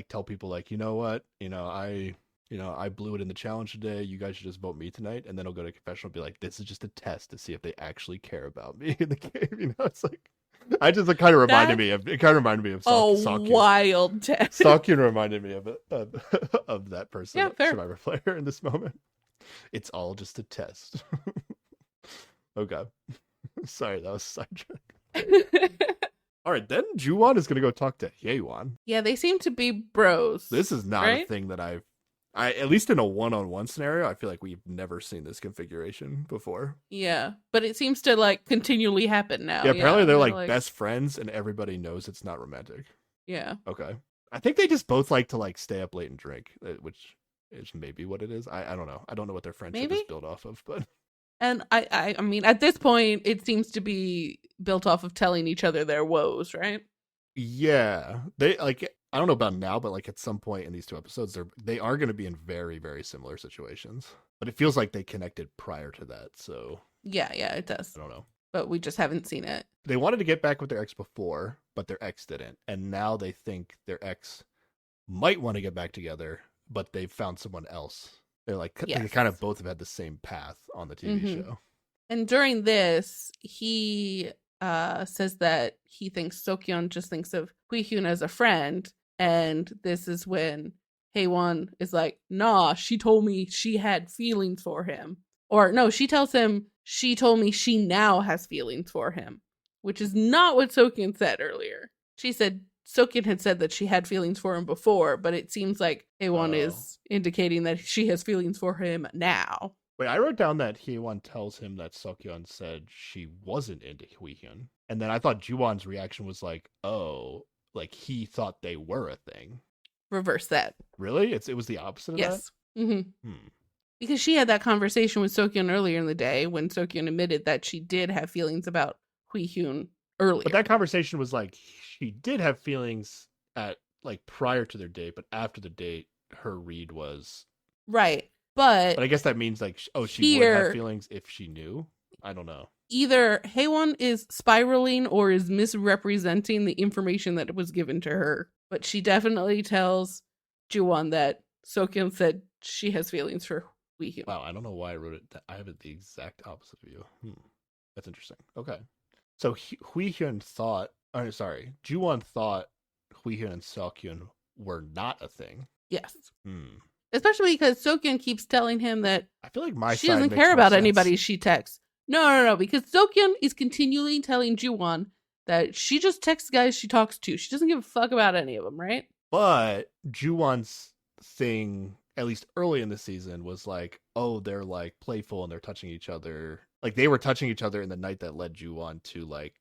tell people like, you know what, I blew it in the challenge today. You guys should just vote me tonight. And then he'll go to confessional and be like, this is just a test to see if they actually care about me in the game. It's like, it kind of reminded me of Sokyun. Wild test. Sokyun reminded me of that person, yeah, fair. Survivor player in this moment. It's all just a test. Okay. Sorry, that was a sidetrack. All right, then Juwon is going to go talk to Haewon. Yeah, they seem to be bros. This is not a thing that I at least in a one-on-one scenario, I feel like we've never seen this configuration before. Yeah, but it seems to like continually happen now. Yeah, apparently they're like best friends and everybody knows it's not romantic. Yeah. Okay. I think they just both like to like stay up late and drink, which is maybe what it is. I don't know. I don't know what their friendship is built off of, but... And I mean, at this point, it seems to be built off of telling each other their woes, right? Yeah. They like... I don't know about now, but like at some point in these two episodes, they are going to be in very, very similar situations. But it feels like they connected prior to that, so... Yeah, it does. I don't know. But we just haven't seen it. They wanted to get back with their ex before, but their ex didn't. And now they think their ex might want to get back together, but they've found someone else. They're like, they kind of both have had the same path on the TV show. And during this, he says that he thinks Sokyeon just thinks of Hui-hyun as a friend. And this is when Haewon is like, nah, she told me she had feelings for him. Or no, she tells him she told me she now has feelings for him, which is not what Sokyeon said earlier. She said Sokyeon had said that she had feelings for him before, but it seems like Haewon is indicating that she has feelings for him now. Wait, I wrote down that Haewon tells him that Sokyeon said she wasn't into Hui-hyun. And then I thought Juwon's reaction was like, oh, like he thought they were a thing. Reverse that. Really? It was the opposite of that? Yes. Mm-hmm. Because she had that conversation with Sokyeon earlier in the day when Sokyeon admitted that she did have feelings about Hui-hyun earlier. But that conversation was like, she did have feelings at like prior to their date, but after the date, her read was... Right. But I guess that means like, she would have feelings if she knew? I don't know. Either Haewon is spiraling or is misrepresenting the information that was given to her. But she definitely tells Juwon that Sokyeon said she has feelings for Hui-hyun. Wow, I don't know why I wrote it. I have it the exact opposite of you. That's interesting. Okay. So Hui-hyun thought... Juwon thought Hui-hyun and Sokyeon were not a thing. Yes. Especially because Sokyeon keeps telling him that I feel like she doesn't care about anybody she texts. No, because Sokyeon is continually telling Juwon that she just texts guys she talks to. She doesn't give a fuck about any of them, right? But Juwon's thing, at least early in the season, was like, oh, they're like playful and they're touching each other. Like they were touching each other in the night that led Juwon to like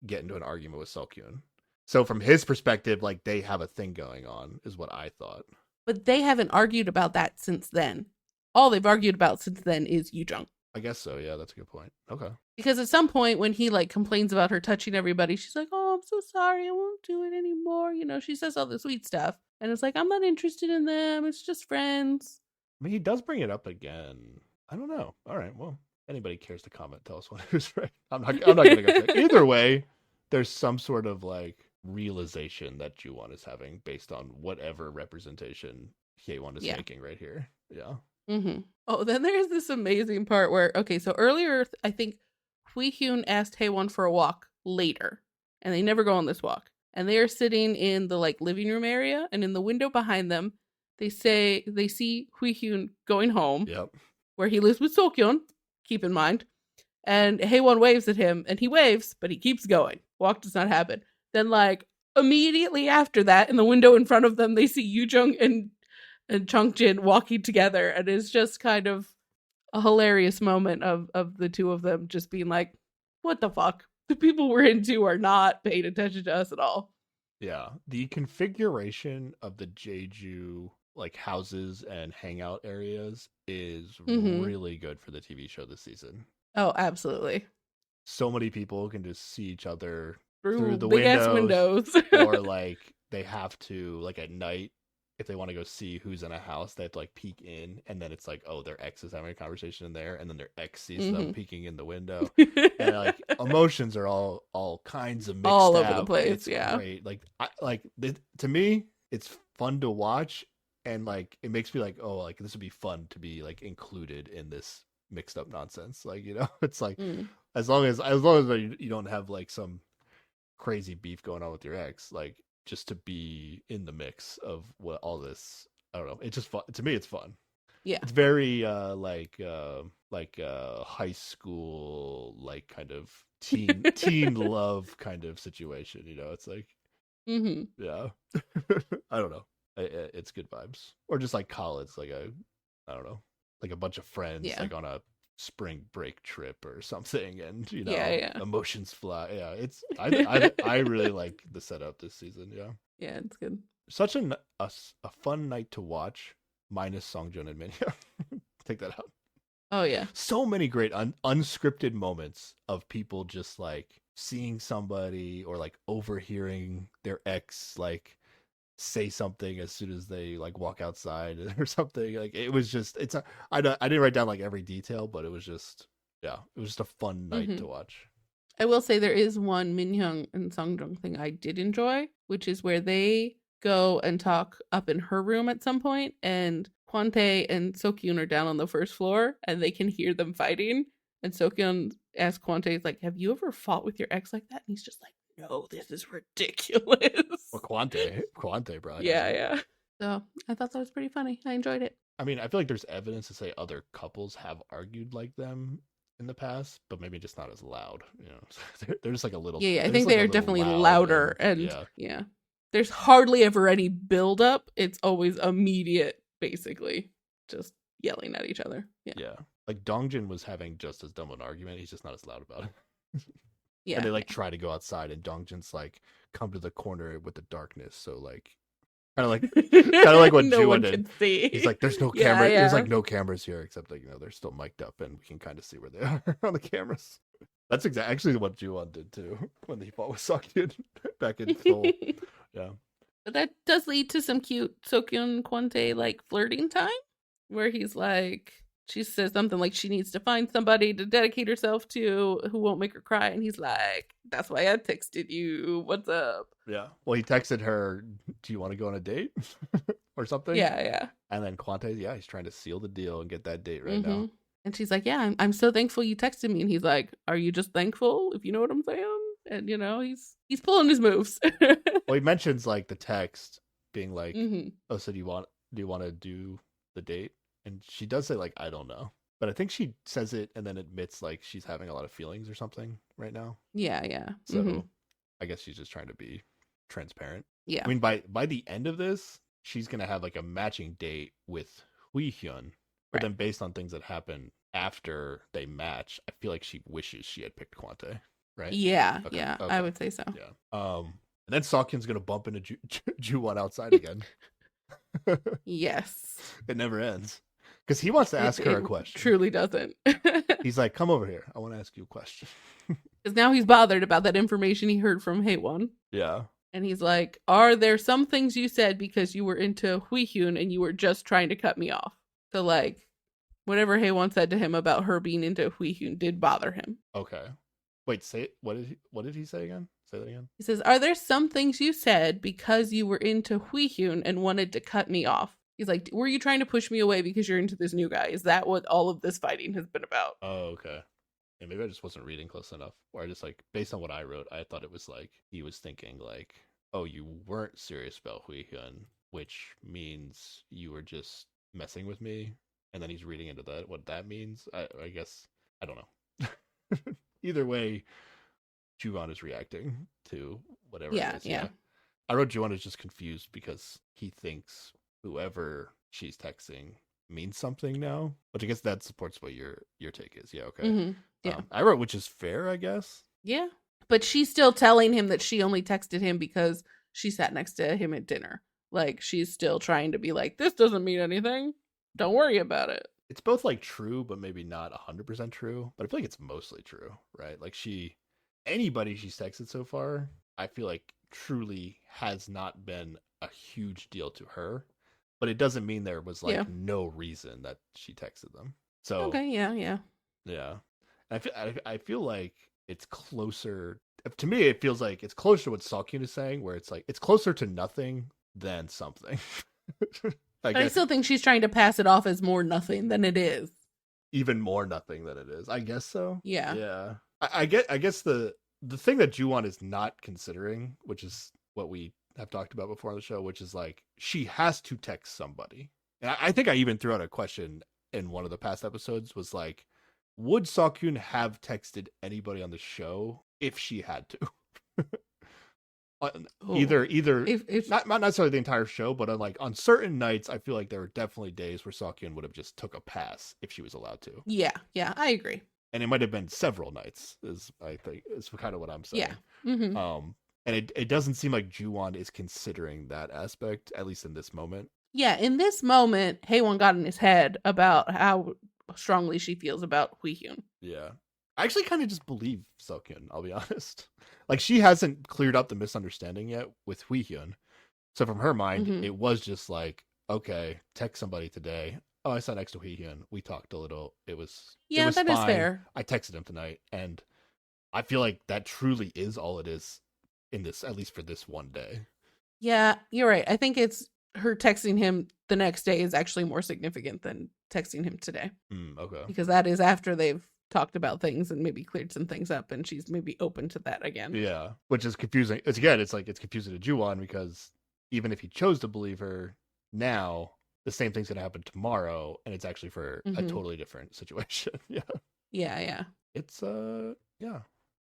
get into an argument with Sokyeon. So from his perspective, like they have a thing going on, is what I thought. But they haven't argued about that since then. All they've argued about since then is Yoo-jung. I guess so. Yeah, that's a good point. Okay. Because at some point when he like complains about her touching everybody, she's like, oh, I'm so sorry. I won't do it anymore. She says all the sweet stuff. And it's like, I'm not interested in them. It's just friends. I mean, he does bring it up again. I don't know. All right, well, anybody cares to comment, tell us what who's right. I'm not gonna go check. Either way, there's some sort of like realization that Ju-won is having based on whatever representation Hye-won is making right here. Yeah. Mm-hmm. Oh, then there's this amazing part where, okay, so earlier I think Hui-hyun asked Hae-won for a walk later, and they never go on this walk. And they are sitting in the like living room area, and in the window behind them, they see Hui-hyun going home. Yep. Where he lives with Seokyeon, keep in mind. And Hae-won waves at him, and he waves, but he keeps going. Walk does not happen. Then, like, immediately after that, in the window in front of them, they see Yoo-jung and Chung-jin walking together, and it's just kind of a hilarious moment of the two of them just being like, what the fuck? The people we're into are not paying attention to us at all. Yeah. The configuration of the Jeju like houses and hangout areas is really good for the TV show this season. Oh, absolutely. So many people can just see each other through the big ass windows. Or like they have to like at night if they want to go see who's in a house, they have to like peek in, and then it's like, oh, their ex is having a conversation in there, and then their ex sees them peeking in the window, and like emotions are all kinds of mixed all over out. The place. It's great. Like to me, it's fun to watch, and like it makes me like, oh, like this would be fun to be like included in this mixed up nonsense. Like, you know, it's like as long as you don't have like some crazy beef going on with your ex, like just to be in the mix of what all this, I don't know, it's just fun to me. It's fun. Yeah, it's very like high school, like kind of teen love kind of situation, you know. It's like yeah. I don't know, it's good vibes. Or just like college, like I don't know, like a bunch of friends like on a spring break trip or something, and you know, emotions fly. Yeah, it's I really like the setup this season. Yeah, it's good. Such a fun night to watch, minus Songjun and Minya. Take that out. Oh yeah, so many great unscripted moments of people just like seeing somebody or like overhearing their ex like say something as soon as they like walk outside or something. Like it was just, I didn't write down like every detail, but it was just a fun night to watch. I will say there is one Minhyung and Songjung thing I did enjoy, which is where they go and talk up in her room at some point, and Kwante and Seokyeon are down on the first floor, and they can hear them fighting. And Seokyeon asks Kwante, like, have you ever fought with your ex like that? And he's just like, no, this is ridiculous. Well, Kwante, bro. Yeah. So I thought that was pretty funny. I enjoyed it. I mean, I feel like there's evidence to say other couples have argued like them in the past, but maybe just not as loud. You know, they're just like a little. Yeah, I think they are definitely louder, and yeah, there's hardly ever any build up. It's always immediate, basically, just yelling at each other. Yeah. Like Dongjin was having just as dumb an argument. He's just not as loud about it. Yeah. And they like try to go outside, and Dongjin's like, come to the corner with the darkness. So like, kind of like what no Ju-won one did. can see. He's like, there's no camera. There's like no cameras here, except like, you know, they're still mic'd up, and we can kind of see where they are on the cameras. That's actually what Ju-won did too when he fought with Seokyeon back in Seoul. Yeah. But that does lead to some cute Seokyeon Kwante like flirting time, where he's like, she says something like she needs to find somebody to dedicate herself to who won't make her cry, and he's like, that's why I texted you. What's up? Yeah. Well, he texted her, do you want to go on a date? Or something? Yeah. And then Kwante, he's trying to seal the deal and get that date right now. And she's like, yeah, I'm so thankful you texted me. And he's like, are you just thankful, if you know what I'm saying? And, you know, he's pulling his moves. Well, he mentions like the text being like, oh, so do you want to do the date? And she does say like, I don't know. But I think she says it and then admits like she's having a lot of feelings or something right now. Yeah. So I guess she's just trying to be transparent. Yeah. I mean, by the end of this, she's going to have like a matching date with Hui-hyun. But then based on things that happen after they match, I feel like she wishes she had picked Kwante, right? Yeah, okay. I would say so. Yeah. And then Seokyeon's going to bump into Ju-won outside again. Yes. It never ends. Because he wants to ask her a question. Truly doesn't. He's like, come over here. I want to ask you a question. Because now he's bothered about that information he heard from Hae-won. Yeah. And he's like, are there some things you said because you were into Hui-hyun and you were just trying to cut me off? So like whatever Haewon said to him about her being into Hui-Hyun did bother him. Okay. Wait, say it. What did he say again? Say that again. He says, "Are there some things you said because you were into Hui-Hyun and wanted to cut me off?" He's like, "Were you trying to push me away because you're into this new guy? Is that what all of this fighting has been about?" Oh, okay. Yeah, maybe I just wasn't reading close enough. Or I just like based on what I wrote, I thought it was like he was thinking like, oh, you weren't serious about Hui Hyun, which means you were just messing with me. And then he's reading into that what that means. I guess I don't know. Either way, Juwon is reacting to whatever it Yeah, is. yeah. Yeah. I wrote Juwon is just confused because he thinks whoever she's texting means something now. Which I guess that supports what your take is. Yeah, okay. Mm-hmm. Yeah. I wrote which is fair, I guess. Yeah. But she's still telling him that she only texted him because she sat next to him at dinner. Like, she's still trying to be like, this doesn't mean anything. Don't worry about it. It's both like true, but maybe not 100% true. But I feel like it's mostly true, right? Like anybody she's texted so far, I feel like truly has not been a huge deal to her. But it doesn't mean there was like no reason that she texted them. So okay, yeah. I feel like it's closer. To me, it feels like it's closer to what Seokhyun is saying, where it's like it's closer to nothing than something. But I still think she's trying to pass it off as more nothing than it is. Even more nothing than it is. I guess so. Yeah. Yeah. I guess the thing that Juwon is not considering, which is what we have talked about before on the show, which is like she has to text somebody. And I think I even threw out a question in one of the past episodes was like, would Seokhyun have texted anybody on the show if she had to? Either if not necessarily the entire show, but on certain nights, I feel like there were definitely days where Seokhyun would have just took a pass if she was allowed to. Yeah, I agree. And it might have been several nights, I think is kind of what I'm saying. Yeah. Mm-hmm. And it doesn't seem like Juwon is considering that aspect, at least in this moment. Yeah, in this moment, Haewon got in his head about how strongly she feels about Hui-Hyun. Yeah. I actually kind of just believe Seokhyun, I'll be honest. Like, she hasn't cleared up the misunderstanding yet with Hui-Hyun. So from her mind, it was just like, okay, text somebody today. Oh, I sat next to Hui-Hyun. We talked a little. It was that fine. Is fair. I texted him tonight. And I feel like that truly is all it is in this, at least for this one day. Yeah, you're right. I think it's her texting him the next day is actually more significant than texting him today. Okay. Because that is after they've talked about things and maybe cleared some things up, and she's maybe open to that again. Yeah, which is confusing. It's like it's confusing to Juwon because even if he chose to believe her now, the same thing's gonna happen tomorrow, and it's actually for a totally different situation. Yeah. It's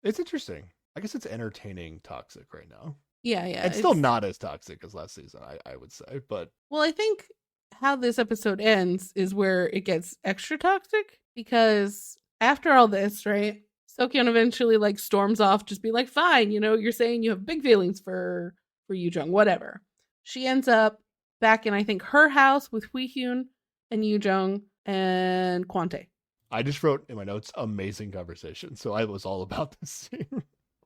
it's interesting. I guess it's entertaining toxic right now. Yeah. It's still not as toxic as last season, I would say, but well, I think how this episode ends is where it gets extra toxic because after all this, right, Seokhyun eventually like storms off, just be like, fine, you're saying you have big feelings for Yoo-jung, whatever. She ends up back in, I think, her house with Hui-Hyun and Yoo-jung and Kwante. I just wrote in my notes, amazing conversation. So I was all about this scene.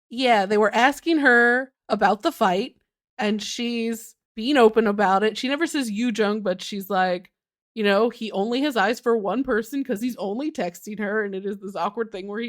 Yeah, they were asking her about the fight, and she's being open about it. She never says Yoo-jung, but she's like, he only has eyes for one person because he's only texting her, and it is this awkward thing where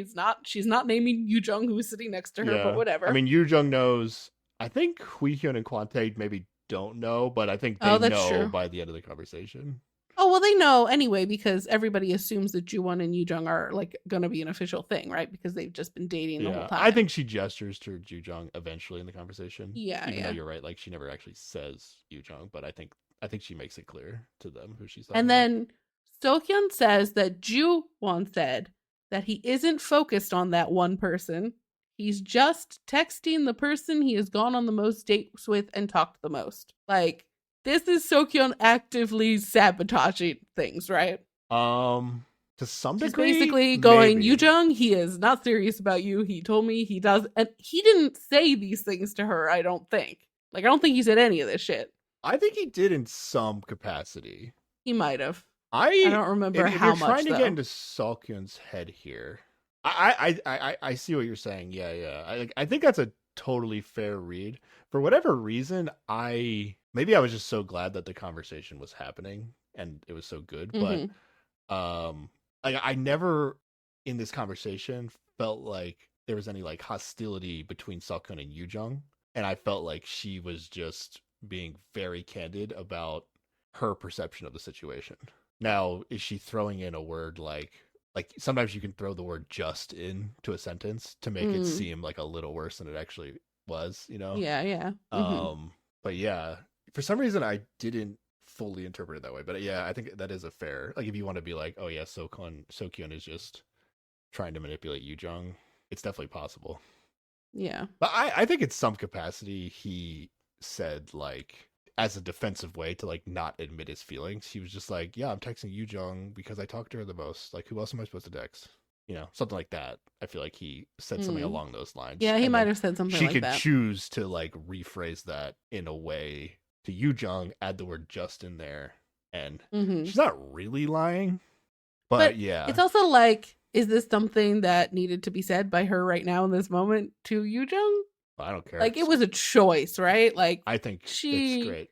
she's not naming Yoo-jung who is sitting next to her, but whatever. I mean, Yoo-jung knows. I think Hui-Hyun and Kwante maybe don't know, but I think they know true. By the end of the conversation. Oh, well, they know anyway because everybody assumes that Juwon and Yoo-jung are like going to be an official thing, right? Because they've just been dating the whole time. I think she gestures to Yoo-jung eventually in the conversation. Yeah, Even though you're right, like she never actually says Yoo-jung, but I think she makes it clear to them who she's talking and about. Then Seokhyun says that Juwon said that he isn't focused on that one person. He's just texting the person he has gone on the most dates with and talked the most. Like, this is Seokhyun actively sabotaging things, right? To some degree, she's basically going, Yoo-jung, he is not serious about you. He told me he does, and he didn't say these things to her. I don't think. Like, I don't think he said any of this shit. I think he did in some capacity. He might have. I don't remember if how you're much. Trying to though. get into Seokhyun's head here. I see what you're saying. Yeah. I think that's a totally fair read. For whatever reason, maybe I was just so glad that the conversation was happening and it was so good. But Mm-hmm. I never in this conversation felt like there was any like hostility between Seokhyun and Yoojung, and I felt like she was just being very candid about her perception of the situation. Now, is she throwing in a word like sometimes you can throw the word just into a sentence to make it Mm. seem like a little worse than it actually was, you know? Yeah, yeah. Mm-hmm. But yeah, for some reason I didn't fully interpret it that way. But yeah, I think that is a fair, like if you want to be like, oh yeah, Sokyun is just trying to manipulate Yoojung, it's definitely possible. Yeah. But I think in some capacity he said like as a defensive way to like not admit his feelings. He was just like, yeah, I'm texting Yoojung because I talk to her the most. Like, who else am I supposed to text? You know, something like that. I feel like he said something Mm. along those lines, Yeah, he and might then have said something she like could that. choose to like rephrase that in a way to Yoojung, add the word just in there, and Mm-hmm. she's not really lying. But But yeah, it's also like, is this something that needed to be said by her right now in this moment to Yoojung? I don't care. Like, it was a choice, right? Like, I think it's she. great.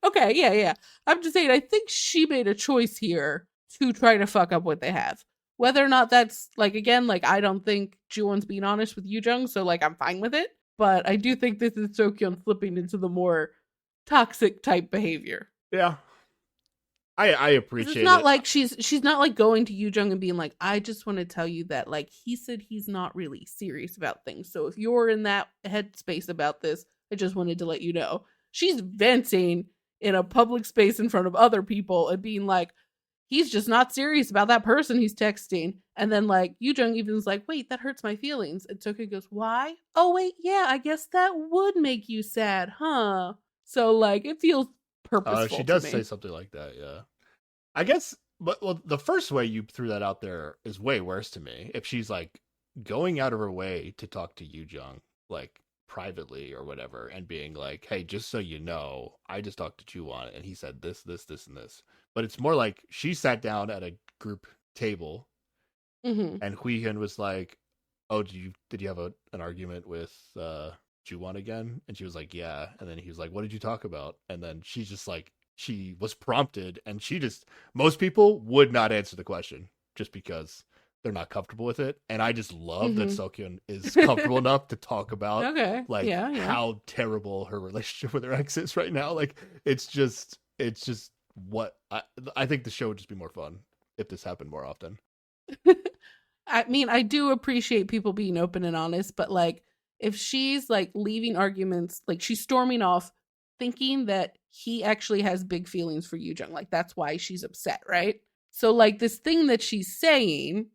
Okay, yeah, yeah. I'm just saying, I think she made a choice here to try to fuck up what they have. Whether or not that's, like, again, like, I don't think Jiwon's being honest with Yoojung, so, like, I'm fine with it. But I do think this is Sokyeon slipping into the more toxic type behavior. Yeah, I Because it's appreciate not it. like she's not like going to Yoojung and being like, I just want to tell you that like he said he's not really serious about things. So if you're in that headspace about this, I just wanted to let you know. She's venting in a public space in front of other people and being like, he's just not serious about that person he's texting. And then like Yoojung even is like, wait, that hurts my feelings. And Toka goes, why? Oh wait, yeah, I guess that would make you sad, huh? So like it feels She purposeful to does say me. something like that. Yeah. I guess, but well, the first way you threw that out there is way worse to me. If she's like going out of her way to talk to Yu Jung, like privately or whatever, and being like, "Hey, just so you know, I just talked to Juwon, and he said this, this, this, and this." But it's more like she sat down at a group table, Mm-hmm. and Hui Hyun was like, "Oh, did you have an argument with Juwon again?" And she was like, "Yeah." And then he was like, "What did you talk about?" And then she's just like, she was prompted, and she just most people would not answer the question just because they're not comfortable with it. And I just love that Mm-hmm. Seokhyun is comfortable enough to talk about Okay. like Yeah, yeah. how terrible her relationship with her ex is right now. Like it's just what I think the show would just be more fun if this happened more often. I mean, I do appreciate people being open and honest, but like if she's like leaving arguments, like she's storming off thinking that he actually has big feelings for Yu Jung, like that's why she's upset, right? So like this thing that she's saying,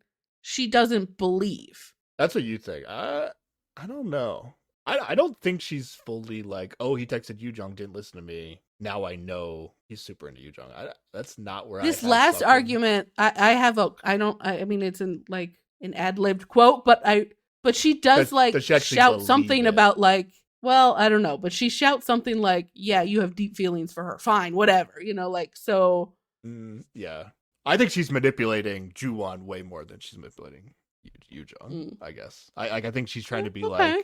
she doesn't believe. That's what you think. I don't know. I don't think she's fully like, oh, he texted Yoojung, didn't listen to me. Now I know he's super into Yoojung. That's not where I This had last Suckin. argument, I have a I don't I mean it's in like an ad libbed quote, but she does Does like she actually shout believe something it? about like, well, I don't know, but she shouts something like, yeah, you have deep feelings for her. Fine, whatever. Like so Yeah. I think she's manipulating Juwon way more than she's manipulating Yoojung, mm, I guess. I think she's trying to be okay.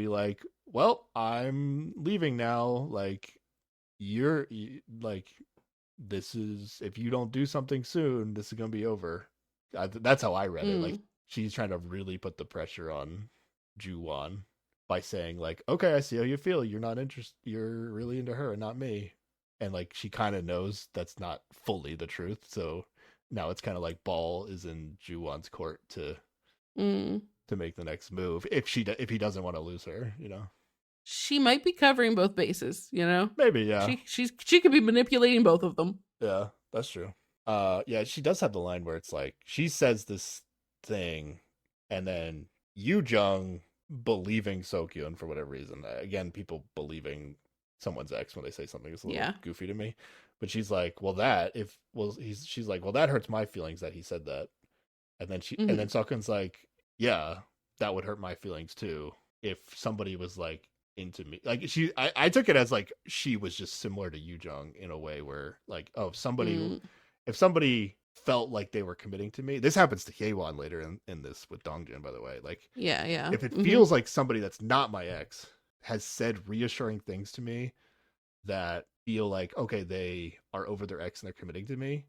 like, well, I'm leaving now. Like, like, this is, if you don't do something soon, this is going to be over. That's how I read it. Like, Mm. she's trying to really put the pressure on Juwon by saying, like, okay, I see how you feel. You're not interested. You're really into her and not me. And, like, she kind of knows that's not fully the truth. So now it's kind of like ball is in Juwon's court Mm. to make the next move if if he doesn't want to lose her, you know. She might be covering both bases. Maybe, yeah. She could be manipulating both of them. Yeah, that's true. Yeah, she does have the line where it's like she says this thing, and then Yu Jung believing Sokyun for whatever reason. Again, people believing someone's ex when they say something is a little Yeah. goofy to me. But she's like, she's like, well, that hurts my feelings that he said that. And then Mm-hmm. Sokyun's like, yeah, that would hurt my feelings too if somebody was like into me. Like I took it as like she was just similar to Yu Jung in a way where like, oh, Mm. if somebody felt like they were committing to me, this happens to Hyewan later in this with Dongjin, by the way. Like Yeah, yeah. if it Mm-hmm. feels like somebody that's not my ex has said reassuring things to me, that feel like, okay, they are over their ex and they're committing to me,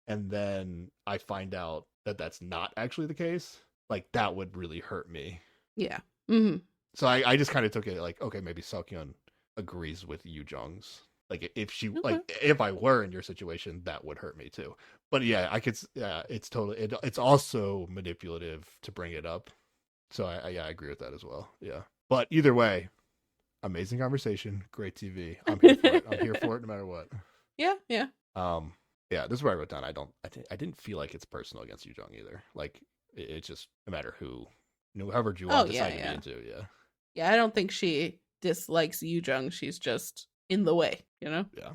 and then I find out that that's not actually the case, like that would really hurt me. Yeah. Mm-hmm. So I just kind of took it like, okay, maybe Seokyeon agrees with Yu Jung's. Like if she Okay. like if I were in your situation, that would hurt me too. But yeah, I could. Yeah, it's totally. It's also manipulative to bring it up. So yeah, I agree with that as well. Yeah. But either way, amazing conversation, great TV. I'm here for it. I'm here for it no matter what. Yeah. Yeah. Um. Yeah, this is where I wrote down. I didn't feel like it's personal against Yu Jung either. Like it's just no matter whoever Oh Ju-won yeah. decided to be Yeah. into. Yeah. Yeah. I don't think she dislikes Yu Jung. She's just in the way. You know. Yeah.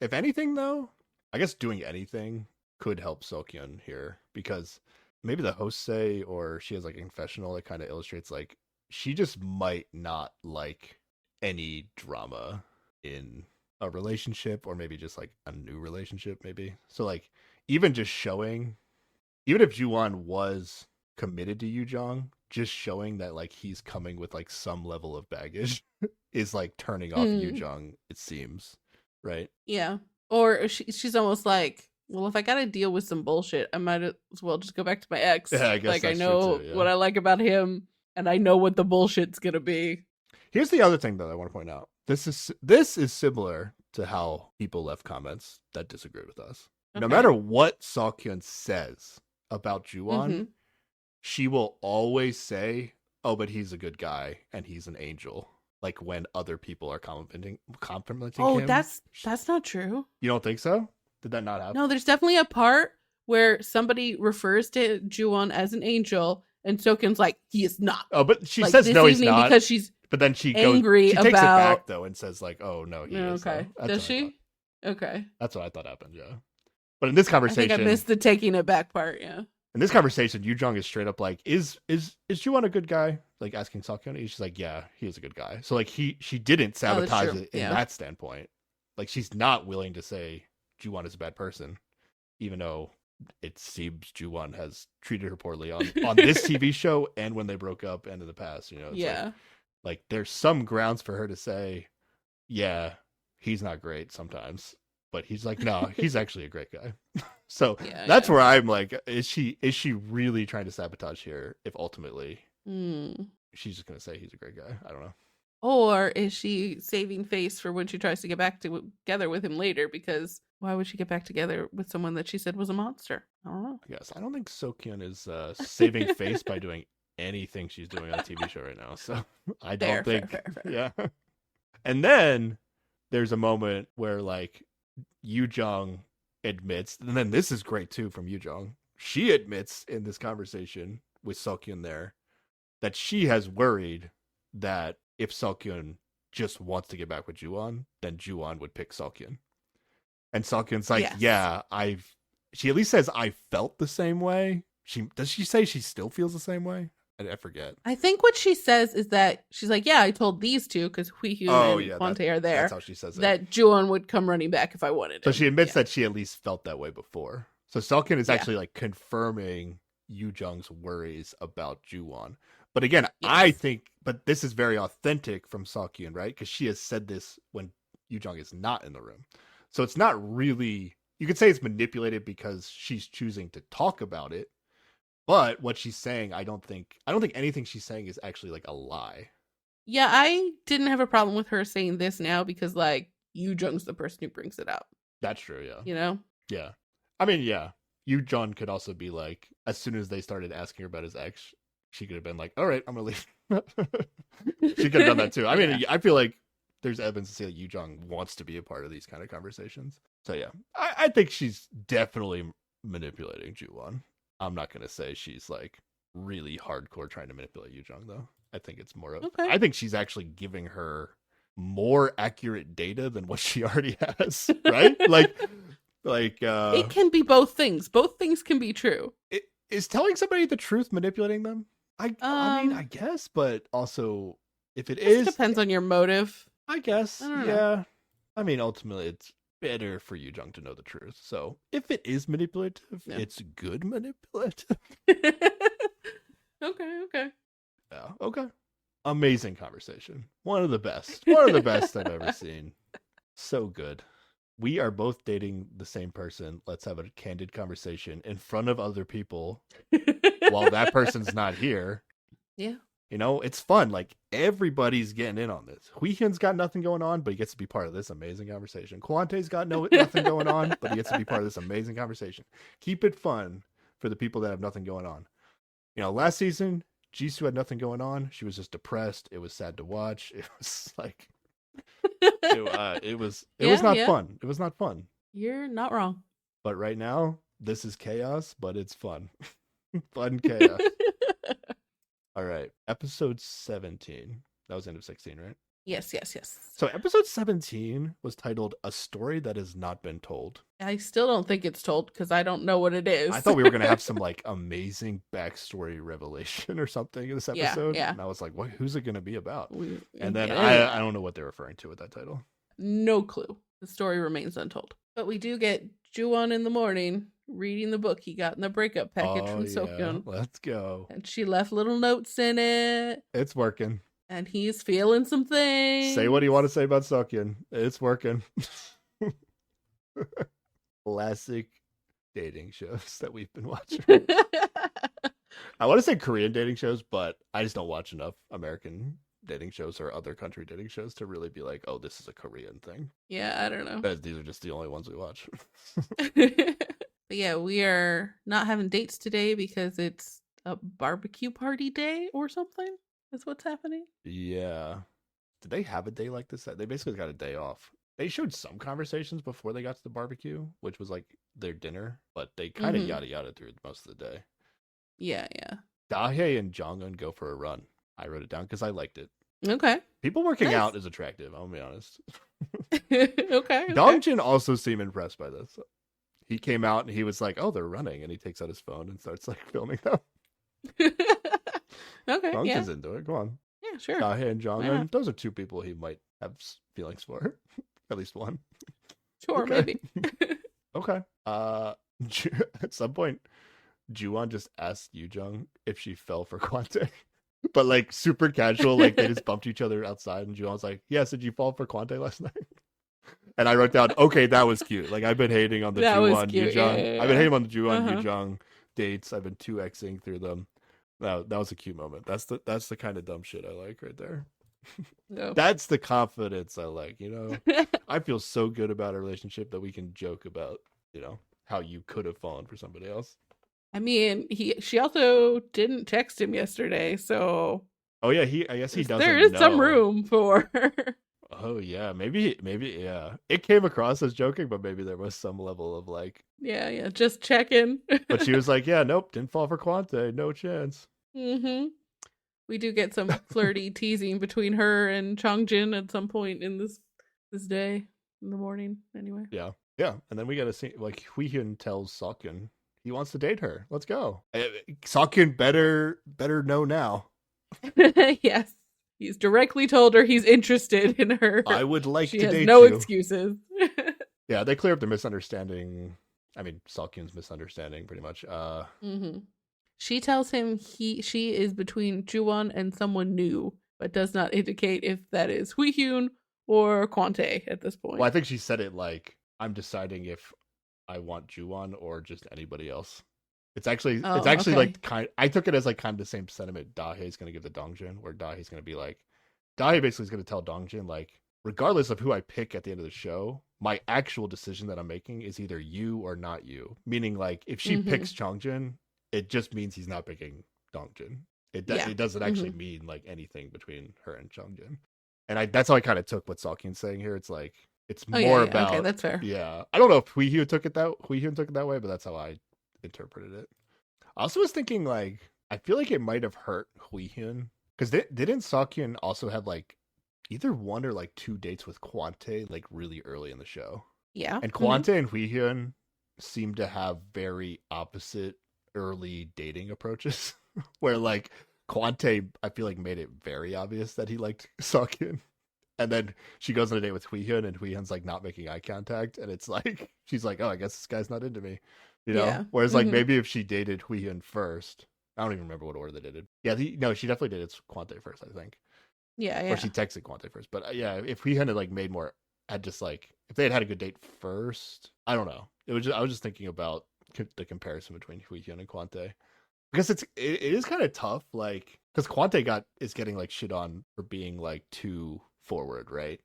If anything, though, I guess doing anything could help Seokyeon here because maybe the hosts say, or she has like a confessional that kind of illustrates like she just might not like any drama in a relationship or maybe just like a new relationship, maybe. So like even just showing, even if Juwon was committed to Yu Jong, just showing that like he's coming with like some level of baggage is like turning off Yu Mm. Jong, it seems, right? Yeah. Or she's almost like, well, if I got to deal with some bullshit, I might as well just go back to my ex. Yeah, I guess Like, I that's true know too. Yeah. what I like about him, and I know what the bullshit's gonna be. Here's the other thing that I want to point out. This is similar to how people left comments that disagree with us. No Okay. matter what Seokyeon says about Juwon, Mm-hmm. she will always say, "Oh, but he's a good guy and he's an angel." Like when other people are complimenting Oh, him. that's not true. You don't think so? Did that not happen? No, there's definitely a part where somebody refers to Juwon as an angel, and Sokin's like, he is not. Oh, but she Like says this no, he's evening not. because she's But then she angry she takes it back about. though and says like, "Oh no, he is." Though. Okay. That's Does what I thought. she? Okay. That's what I thought happened. Yeah. But in this I think I conversation, missed the taking it back part. Yeah. Yu Jung is straight up like, "Is Juwon a good guy?" Like asking Seokyeon. She's like, "Yeah, he is a good guy." So like she didn't Oh, that's sabotage true. it in Yeah. that standpoint. Like she's not willing to say Juwon is a bad person, even though it seems Juwon has treated her poorly on this TV show and when they broke up and in the past. You know, it's Yeah. like there's some grounds for her to say, "Yeah, he's not great sometimes." But he's like, no, he's actually a great guy. So Yeah. that's Yeah. where I'm like, is she really trying to sabotage here? If ultimately Hmm. she's just gonna say he's a great guy, I don't know. Or is she saving face for when she tries to get back together with him later? Because why would she get back together with someone that she said was a monster? I don't know. I guess I don't think Sokyun is saving face by doing anything she's doing on a TV show right now. So I don't think, Fair. yeah. And then there's a moment where like Yu Jung admits, and then this is great too from Yu Jung. She admits in this conversation with Seokyeon there that she has worried that if Seokyeon just wants to get back with Juwon, then Juwon would pick Seokyeon. And Seokyeon's like, Yes. yeah, she at least says I felt the same way. Does she say she still feels the same way? I forget. I think what she says is that she's like, yeah, I told these two because Huihyun and Kwante are there. That's how she says it. That Juwon would come running back if I wanted So him. she admits that she at least felt that way before. So Seokyeon is actually like confirming Yu Jung's worries about Juwon. But again, I think, but this is very authentic from Seokyeon, right? Because she has said this when Yu Jung is not in the room. So it's not really, you could say it's manipulated because she's choosing to talk about it. But what she's saying, I don't think anything she's saying is actually like a lie. Yeah, I didn't have a problem with her saying this now because like Yu Jung's the person who brings it up. That's true, yeah. You know? Yeah. I mean, yeah. Yu Jung could also be like, as soon as they started asking her about his ex, she could have been like, all right, I'm gonna leave. She could have done that too. I mean, I feel like there's evidence to say that Yu Jung wants to be a part of these kind of conversations. So yeah, I think she's definitely manipulating Juwon. I'm not gonna say she's like really hardcore trying to manipulate Yu Jung though. I think it's more of, I think she's actually giving her more accurate data than what she already has, right? like it can be both things. Both things can be true. Is telling somebody the truth manipulating them? I mean, I guess, but also if it is, depends on your motive. I guess. I yeah. I mean, ultimately, it's better for Yu Jung to know the truth. So if it is manipulative, it's good manipulative. Okay. Yeah. Okay. Amazing conversation. One of the best. One of the best I've ever seen. So good. We are both dating the same person. Let's have a candid conversation in front of other people while that person's not here. Yeah. It's fun. Like, everybody's getting in on this. Huihyun's got nothing going on, but he gets to be part of this amazing conversation. Kwante's got nothing going on, but he gets to be part of this amazing conversation. Keep it fun for the people that have nothing going on. Last season, Jisoo had nothing going on. She was just depressed. It was sad to watch. It was like, it was not fun. It was not fun. You're not wrong. But right now, this is chaos, but it's fun. Fun chaos. All right. Episode 17. That was end of 16, right? Yes. So episode 17 was titled A Story That Has Not Been Told. I still don't think it's told because I don't know what it is. I thought we were going to have some like amazing backstory revelation or something in this episode. Yeah. And I was like, who's it going to be about? And then yeah. I don't know what they're referring to with that title. No clue. The story remains untold. But we do get Ju-won in the morning reading the book he got in the breakup package from Seokyeon. Let's go. And she left little notes in it. It's working. And he's feeling some things. Say what you want to say about Seokyeon. It's working. Classic dating shows that we've been watching. I want to say Korean dating shows, but I just don't watch enough American dating shows or other country dating shows to really be like, oh, this is a Korean thing. Yeah, I don't know. But these are just the only ones we watch. But yeah, we are not having dates today because it's a barbecue party day or something. That's what's happening. Yeah. Did they have a day like this? They basically got a day off. They showed some conversations before they got to the barbecue, which was like their dinner, but they kind of yada yada through most of the day. Yeah. Dahae and Jong-un go for a run. I wrote it down because I liked it. Okay. People working out is attractive, I'll be honest. Okay. Dongjin also seemed impressed by this. He came out and he was like, oh, they're running. And he takes out his phone and starts like filming them. Okay. Dongjin's into it. Go on. Yeah, sure. Dahae and Jong-un, those are two people he might have feelings for. At least one. Sure, maybe. Okay. At some point, Ju-won just asked Yoo-jung if she fell for Kwante. But like super casual, like they just bumped each other outside, and Ju-won's like, "Yes, did you fall for Kwante last night?" And I wrote down, "Okay, that was cute." Like I've been hating on the Ju-won Yoo-jung. Yeah. I've been hating on the Ju-won Yoo-jung dates. I've been 2xing through them. That was a cute moment. That's the kind of dumb shit I like right there. No. That's the confidence I like. I feel so good about a relationship that we can joke about. How you could have fallen for somebody else. I mean, she also didn't text him yesterday, so. Oh yeah, I guess he doesn't. There is some room for. Oh yeah, maybe yeah. It came across as joking, but maybe there was some level of like. Yeah, just checking. But she was like, "Yeah, nope, didn't fall for Kwante, no chance." Mm-hmm. We do get some flirty teasing between her and Changjin at some point in this day in the morning. Anyway. Yeah, and then we get a scene like Huihyun tells Seokyeon he wants to date her. Let's go. Seokyeon better know now. Yes. He's directly told her he's interested in her. I would like to date you. No excuses. Yeah, they clear up their misunderstanding. I mean, Seokyeon's misunderstanding, pretty much. She tells him she is between Ju-won and someone new, but does not indicate if that is Huihyun or Kwante at this point. Well, I think she said it like, I'm deciding if I want Ju-won or just anybody else. It's actually okay. Like I took it as like kind of the same sentiment Dahae's going to give to Dongjin, where Dahae's going to be like, Dahae basically is going to tell Dongjin like, regardless of who I pick at the end of the show, my actual decision that I'm making is either you or not you. Meaning like if she picks Changjin, it just means he's not picking Dongjin. It doesn't actually mean like anything between her and Changjin. And that's how I kind of took what Seokyeon's saying here. It's like it's more about okay, that's fair. Yeah, I don't know if Huihyun took it that way, but that's how I interpreted it. I also was thinking like I feel like it might have hurt Huihyun because didn't Seokyeon also have like either one or like 2 dates with Kwante like really early in the show? Yeah, and Kwante and Huihyun seem to have very opposite early dating approaches, where like Kwante I feel like made it very obvious that he liked Seokyeon. And then she goes on a date with Huihyun, and Huihyun's like not making eye contact, and it's like she's like, "Oh, I guess this guy's not into me," Yeah. Whereas like maybe if she dated Huihyun first, I don't even remember what order they dated. Yeah, no, she definitely dated Kwante first, I think. Yeah. Or she texted Kwante first, but yeah, if Huihyun had like made more had just like if they had a good date first. I don't know. I was just thinking about the comparison between Huihyun and Quante because it is kind of tough, like because Quante is getting like shit on for being like too forward, right?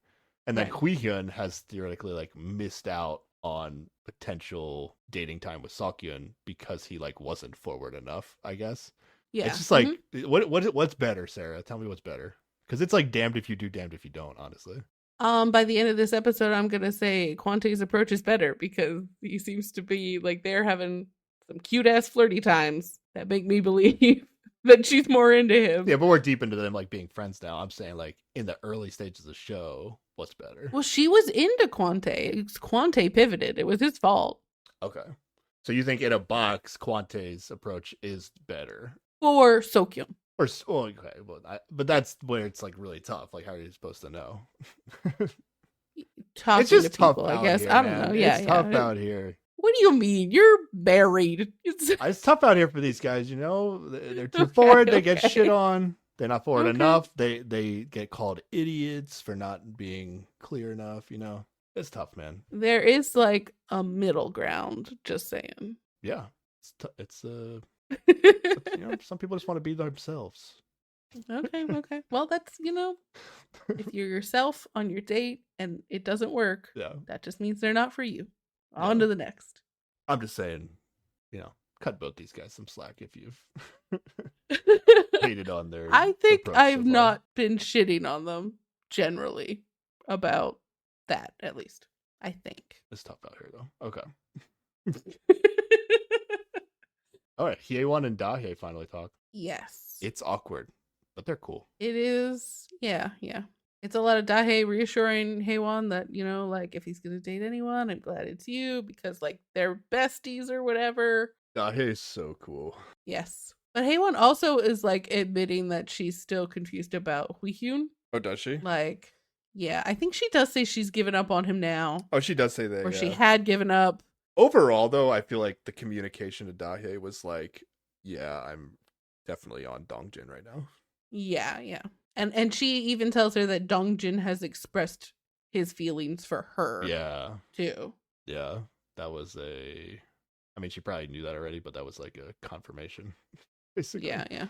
And then Right. Huihyun has theoretically like missed out on potential dating time with Seokhyun because he like wasn't forward enough, I guess. It's Yeah. just like what's better, Sarah? Tell me what's better. Because it's like damned if you do, damned if you don't, honestly. By the end of this episode, I'm gonna say Quante's approach is better because he seems to be like they're having some cute ass flirty times that make me believe that she's more into him. Yeah, but we're deep into them like being friends now. I'm saying like in the early stages of the show, what's better? Well, she was into Quante. Quante pivoted. It was his fault. Okay. So you think in a box, Quante's approach is better? For Seokhyun. Or okay, but that's where it's like really tough. Like, how are you supposed to know? Talking it's just to tough people, I out guess. here, I don't man. know. Yeah, It's yeah. tough out here. What do you mean? You're married. It's tough out here for these guys. You know, they're too forward. They get shit on. They're not forward enough. They get called idiots for not being clear enough. You know, it's tough, man. There is like a middle ground. Just saying. Yeah, it's you know, some people just want to be themselves. Okay. Well, that's, if you're yourself on your date and it doesn't work, Yeah, that just means they're not for you. On to the next. I'm just saying, you know, cut both these guys some slack if you've hated on their. I think approach I've so far. not been shitting on them generally about that, at least. I think. It's tough out here, though. Okay. All right. Hyeon and Dahye finally talk. Yes. It's awkward, but they're cool. It is. Yeah. It's a lot of Dahye reassuring Haewon that, like, if he's going to date anyone, I'm glad it's you because, like, they're besties or whatever. Dahye is so cool. Yes. But Haewon also is, like, admitting that she's still confused about Huihyun. Oh, does she? Like, yeah, I think she does say she's given up on him now. Oh, she does say that. Or she had given up. Overall, though, I feel like the communication to Dahye was like, yeah, I'm definitely on Dongjin right now. Yeah. And she even tells her that Dongjin has expressed his feelings for her. Yeah. Too. Yeah. That was I mean, she probably knew that already, but that was like a confirmation. Basically. Yeah.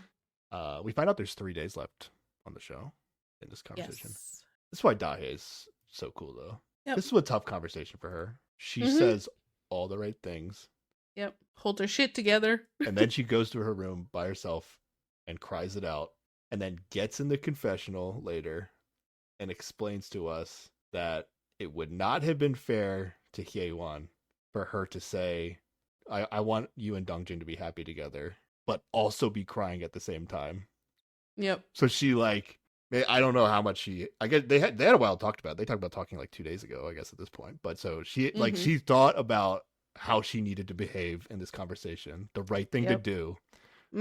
We find out there's 3 days left on the show in this conversation. Yes. That's why Dahye is so cool, though. Yep. This was a tough conversation for her. She says all the right things. Yep. Hold her shit together. And then she goes to her room by herself and cries it out. And then gets in the confessional later and explains to us that it would not have been fair to Hyeon for her to say, I want you and Dongjin to be happy together, but also be crying at the same time. Yep. So she like, I don't know how much I guess they had a while talked about it. They talked about talking like 2 days ago, I guess at this point. But so she like she thought about how she needed to behave in this conversation, the right thing to do.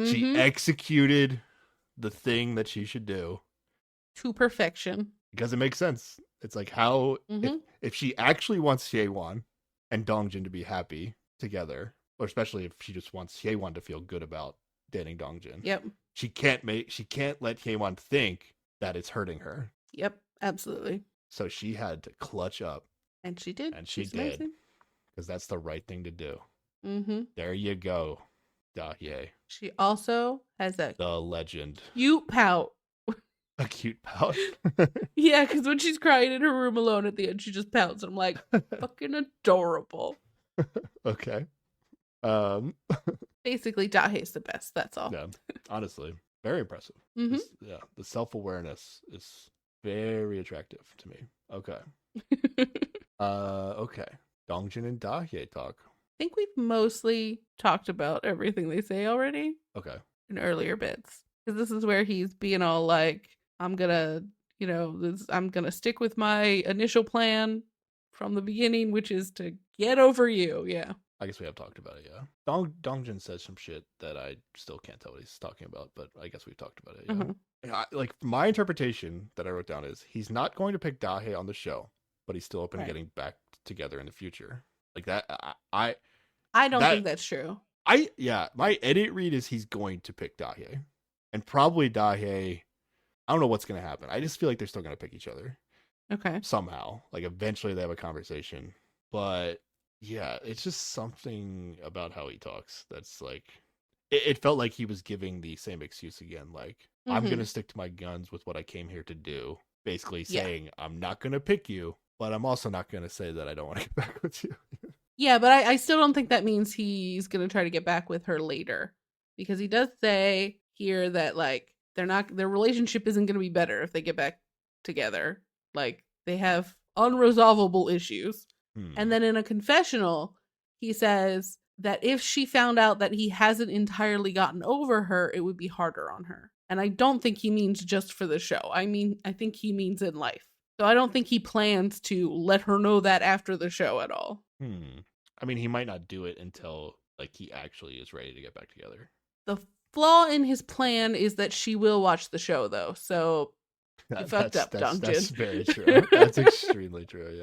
She executed the thing that she should do to perfection because it makes sense. It's like how if she actually wants Hyeon and Dongjin to be happy together, or especially if she just wants Hyeon to feel good about dating Dongjin. Yep. She can't let Hyeon think that it's hurting her. Yep, absolutely. So she had to clutch up. And she did. And she did. Because that's the right thing to do. There you go, Dahye. She also has the legend. Cute pout. A cute pout? Yeah, because when she's crying in her room alone at the end, she just pouts. And I'm like, fucking adorable. Okay. Basically, Dahye's the best. That's all. Yeah, honestly. Very impressive. The self-awareness is very attractive to me. Okay. Okay. Dongjin and Dahye talk. I think we've mostly talked about everything they say already. Okay. In earlier bits. Because this is where he's being all like, I'm gonna stick with my initial plan from the beginning, which is to get over you. Yeah. I guess we have talked about it, yeah. Dongjin says some shit that I still can't tell what he's talking about, but I guess we've talked about it, yeah. Like, my interpretation that I wrote down is he's not going to pick Dahye on the show, but he's still open to getting back together in the future. Like that, I don't think that's true. My edit read is he's going to pick Dahye. And probably Dahye, I don't know what's going to happen. I just feel like they're still going to pick each other. Okay. somehow. Like eventually they have a conversation. But yeah, it's just something about how he talks that's like it felt like he was giving the same excuse again, like I'm Mm-hmm. gonna stick to my guns with what I came here to do. Basically Yeah. saying I'm not gonna pick you, but I'm also not gonna say that I don't want to get back with you. Yeah, but I still don't think that means he's gonna try to get back with her later. Because he does say here that like their relationship isn't gonna be better if they get back together. Like they have unresolvable issues. And Hmm. then in a confessional, he says that if she found out that he hasn't entirely gotten over her, it would be harder on her. And I don't think he means just for the show. I think he means in life. So I don't think he plans to let her know that after the show at all. Hmm. I mean, he might not do it until like he actually is ready to get back together. The flaw in his plan is that she will watch the show though. So you fucked up, That's Dungeon. very true. That's extremely true.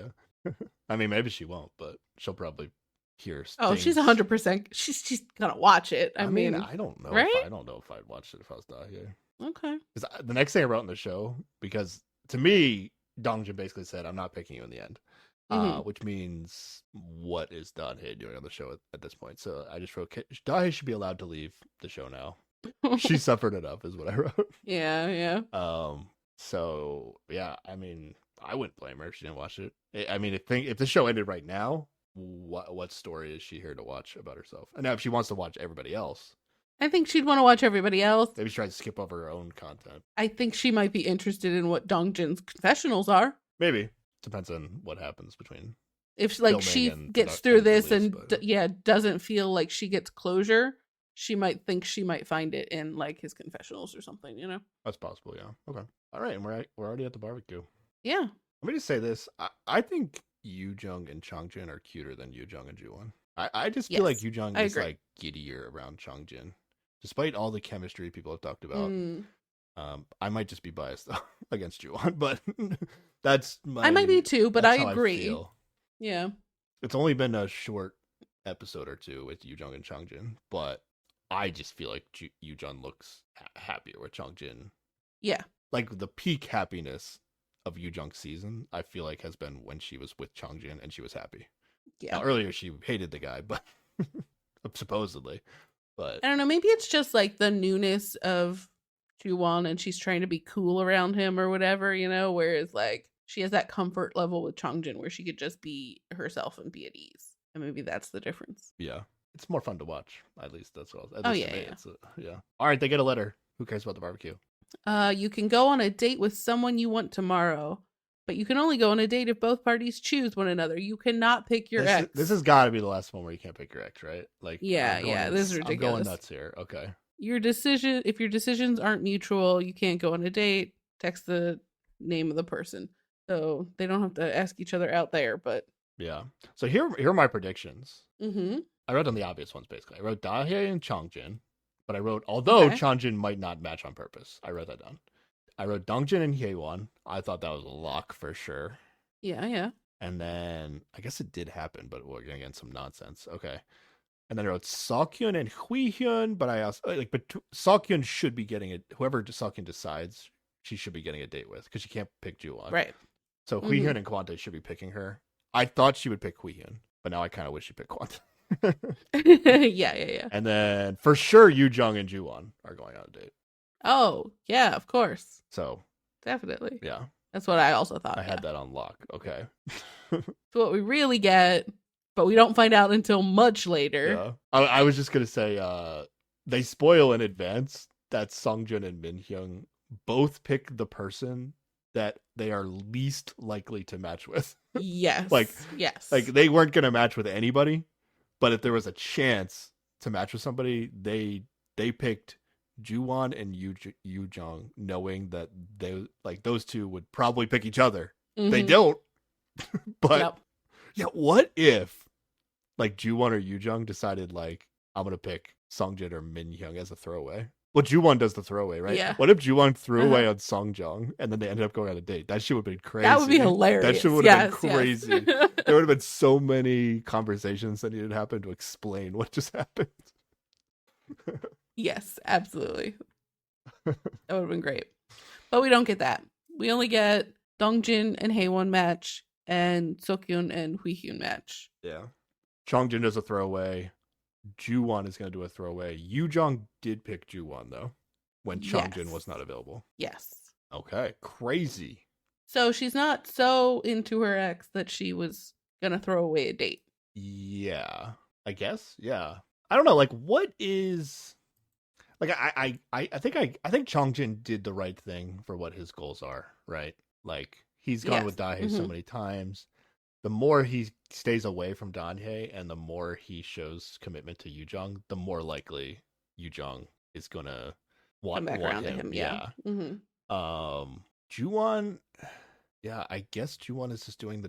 Yeah. I mean, maybe she won't, but she'll probably hear Oh, she's things. 100%. She's gonna watch it. I I mean, mean, I right? don't know if I'd watch it if I was Dahye. Okay. Because the next thing I wrote in the show, because to me, Dongjin basically said, "I'm not picking you in the end," Mm-hmm. which means what is Dahye doing on the show at this point? So I just wrote, Dahye should be allowed to leave the show now. She suffered enough, is what I wrote. Yeah, yeah. So yeah, I mean, I wouldn't blame her if she didn't watch it. I mean, if the show ended right now, what story is she here to watch about herself? And now, if she wants to watch everybody else, I think she'd want to watch everybody else. maybe she tries to skip over her own content. I think she might be interested in what Dongjin's confessionals are. Maybe depends on what happens between If like filming she and gets product through and this release. and But yeah, doesn't feel like she gets closure, she might think she might find it in like his confessionals or something, you know? that's possible. Yeah. Okay. All right, and we're already at the barbecue. Yeah. Let me just say this: I think Yu Jung and Changjin are cuter than Yu Jung and Juwon. I just feel like Yes. Yu Jung I is agree. like giddier around Changjin, despite all the chemistry people have talked about. Mm. I might just be biased though against Juwon, but that's I might be my too, but I that's how I agree. feel. Yeah. It's only been a short episode or two with Yu Jung and Changjin, but I just feel like Yu Jung looks happier with Changjin. Yeah. Like the peak happiness of Yu Jung's season, I feel like has been when she was with Changjin and she was happy. Yeah. Now earlier she hated the guy, but supposedly, but I don't know. Maybe it's just like the newness of Juwon and she's trying to be cool around him or whatever, you know, whereas like she has that comfort level with Changjin where she could just be herself and be at ease. And maybe that's the difference. yeah, it's more fun to watch. At least that's all. At Oh least to yeah, me, yeah. it's yeah. All right, they get a letter. Who cares about the barbecue? You can go on a date with someone you want tomorrow, but you can only go on a date if both parties choose one another. You cannot pick your This ex. has got to be the last one where you can't pick your ex, right? Like Yeah, yeah, this is I'm going ridiculous. nuts here. Okay. If your decisions aren't mutual, you can't go on a date. Text the name of the person. So they don't have to ask each other out there, but Yeah. So here are my predictions. mm-hmm. I wrote down the obvious ones basically. I wrote Dahye and Changjin, but I wrote although Okay. Changjin might not match on purpose. I wrote that down. I wrote Dongjin and Hyewon. I thought that was a lock for sure. Yeah, yeah. And then I guess it did happen, but we're gonna get some nonsense. Okay. And then I wrote Seokhyun and Huihyun, but I also but Seokhyun should be getting it. Whoever Seokhyun decides, she should be getting a date with because she can't pick Juwon. Right. So Mm-hmm. Huihyun and Kwante should be picking her. I thought she would pick Huihyun, but now I kind of wish she picked Kwante. Yeah, yeah, yeah. And then for sure, Yu Jung and Juwon are going on a date. Oh, yeah, of course. So Definitely. yeah, That's what I also thought. I Yeah. had that on lock. Okay. It's what we really get, but we don't find out until much later. Yeah. I was just gonna say, they spoil in advance that Songjun and Minhyung both pick the person that they are least likely to match with. Yes. like, yes. like they weren't gonna match with anybody, but if there was a chance to match with somebody, they picked Juwon and Yu Jung, knowing that they like those two would probably pick each other. They Mhm. don't, but Yep. yeah, what if like Juwon or Yu Jung decided like I'm gonna pick Songjin or Min Hyung as a throwaway? Well, Juwon does the throwaway, right? Yeah. What if Juwon threw Uh-huh. away on Songjung and then they ended up going on a date? That shit would have been crazy. That would be hilarious. That shit would have Yes, been crazy. yes. There would have been so many conversations that needed to happen to explain what just happened. Yes, absolutely. That would have been great. But we don't get that. We only get Dongjin and Haewon match and Seokhyun and Huihyun match. Yeah. Chongjin does a throwaway. Juwon is going to do a throwaway. Yujong did pick Juwon, though, when Chongjin was not available. Yes. Okay. Crazy. So she's not so into her ex that she was going to throw away a date. Yeah. I guess. Yeah. I don't know. Like, what is... Like, I think Chongjin did the right thing for what his goals are, right? Like, he's gone with Dahye so many times. The more he stays away from Dahye and the more he shows commitment to Yujong, the more likely Yujong is gonna want come back around to him. Yeah. Juwon, yeah, I guess Juwon is just doing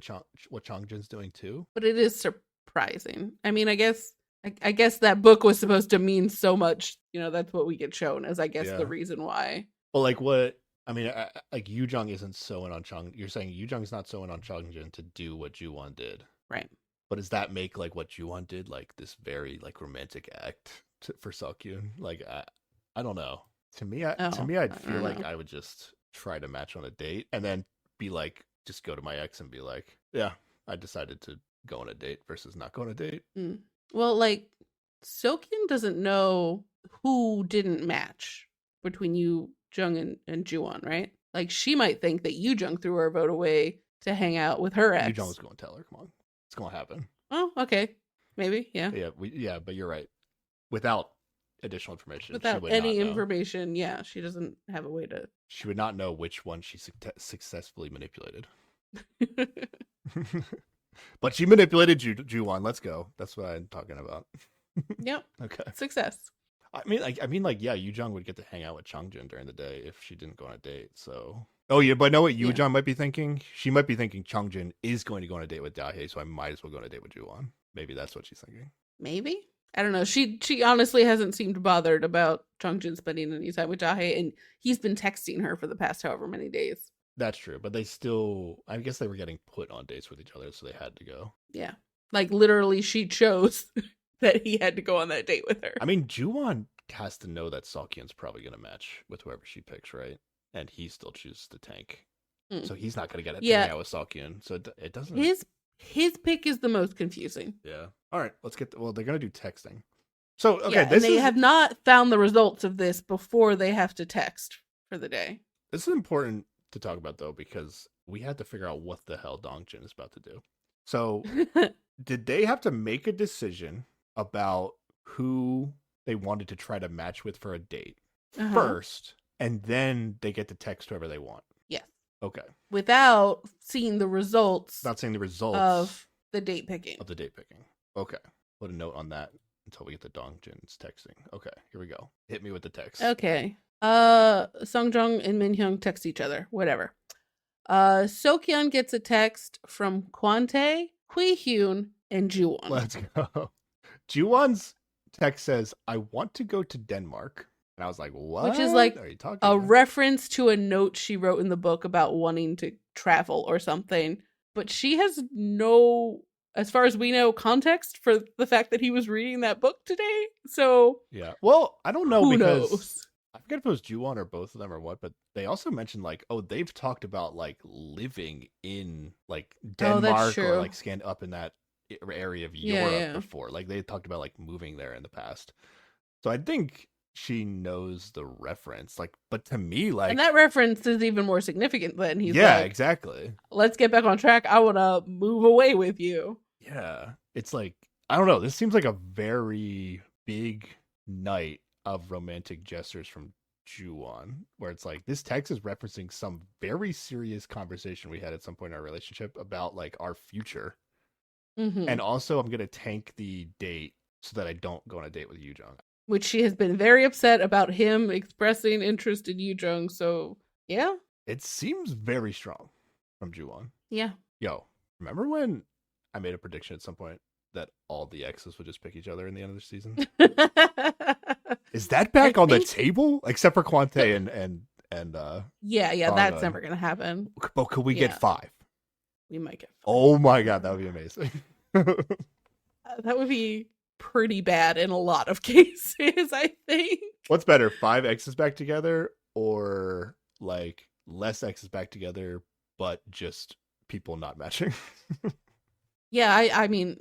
what Chongjin's doing too. But it is surprising. I mean, I guess that book was supposed to mean so much. You know, that's what we get shown as, I guess, the reason why. Well, like what? I mean, like Yujong isn't so in on Chong. You're saying Yujong's not so in on Chongjin to do what Juwon did, right? But does that make like what Juwon did like this very like romantic act for Seokhyun? Like I don't know. To me, I'd feel like I would just try to match on a date and then be like, just go to my ex and be like, yeah, I decided to go on a date versus not go on a date. Well, like Seokhyun doesn't know who didn't match between Yujong and Juwon, right? Like she might think that Yujong threw her vote away to hang out with her ex. Yujong's going to tell her. Come on, it's going to happen. Oh, okay, maybe, yeah. Yeah, but you're right. Without additional information, without any information, yeah, she doesn't have a way to. She would not know which one she successfully manipulated. But she manipulated Juwon. Let's go. That's what I'm talking about. Yep. Okay. Success. I mean, yeah, Yujong would get to hang out with Chongjin during the day if she didn't go on a date. So, oh yeah, but I know what Yujong might be thinking. She might be thinking Chongjin is going to go on a date with Dahye, so I might as well go on a date with Juwon. Maybe that's what she's thinking. Maybe, I don't know. She honestly hasn't seemed bothered about Chongjin spending any time with Dahye, and he's been texting her for the past however many days. That's true, but they still, I guess they were getting put on dates with each other, so they had to go. Yeah, like literally, she chose that he had to go on that date with her. I mean, Juwon has to know that Seokhyun's probably going to match with whoever she picks, right? And he still chooses the tank. So he's not going to get it hang out with Seokhyun. So it doesn't... His pick is the most confusing. Yeah. All right, let's get... Well, they're going to do texting. So, okay, and they have not found the results of this before they have to text for the day. This is important to talk about, though, because we had to figure out what the hell Dongjin is about to do. So, did they have to make a decision about who they wanted to try to match with for a date first, and then they get to text whoever they want? Yes. Okay. Without seeing the results. Not seeing the results of the date picking. Okay. Put a note on that until we get to Dongjin's texting. Okay, here we go. Hit me with the text. Okay. Sungjung and Minhyung text each other. Whatever. Seokhyun gets a text from Kwante, Huihyun, and Juwon. Let's go. Juwon's text says, "I want to go to Denmark." And I was like, what? Which is like are you talking a about? reference to a note she wrote in the book about wanting to travel or something. But she has no, as far as we know, context for the fact that he was reading that book today. So yeah. Well, I don't know who because knows? I forget if it was Juwon or both of them or what, but they also mentioned like, oh, they've talked about like living in like Denmark or like up in that area of Europe before. Like they talked about like moving there in the past. So I think she knows the reference, like, but to me, like, and that reference is even more significant than he's exactly. Let's get back on track. I want to move away with you. Yeah, it's like, I don't know. This seems like a very big night of romantic gestures from Juwon, where it's like this text is referencing some very serious conversation we had at some point in our relationship about like our future, and also I'm gonna tank the date so that I don't go on a date with Yujong. Which she has been very upset about him expressing interest in Yujong. So, yeah. It seems very strong from Juwon. Yeah. Yo, remember when I made a prediction at some point that all the exes would just pick each other in the end of the season? Is that back on the table? Except for Kwante and yeah, that's never going to happen. But could we get 5? We might get 5. Oh my god, that would be amazing. That would be pretty bad in a lot of cases, I think. What's better, 5 exes back together or like less exes back together but just people not matching. Yeah, I mean,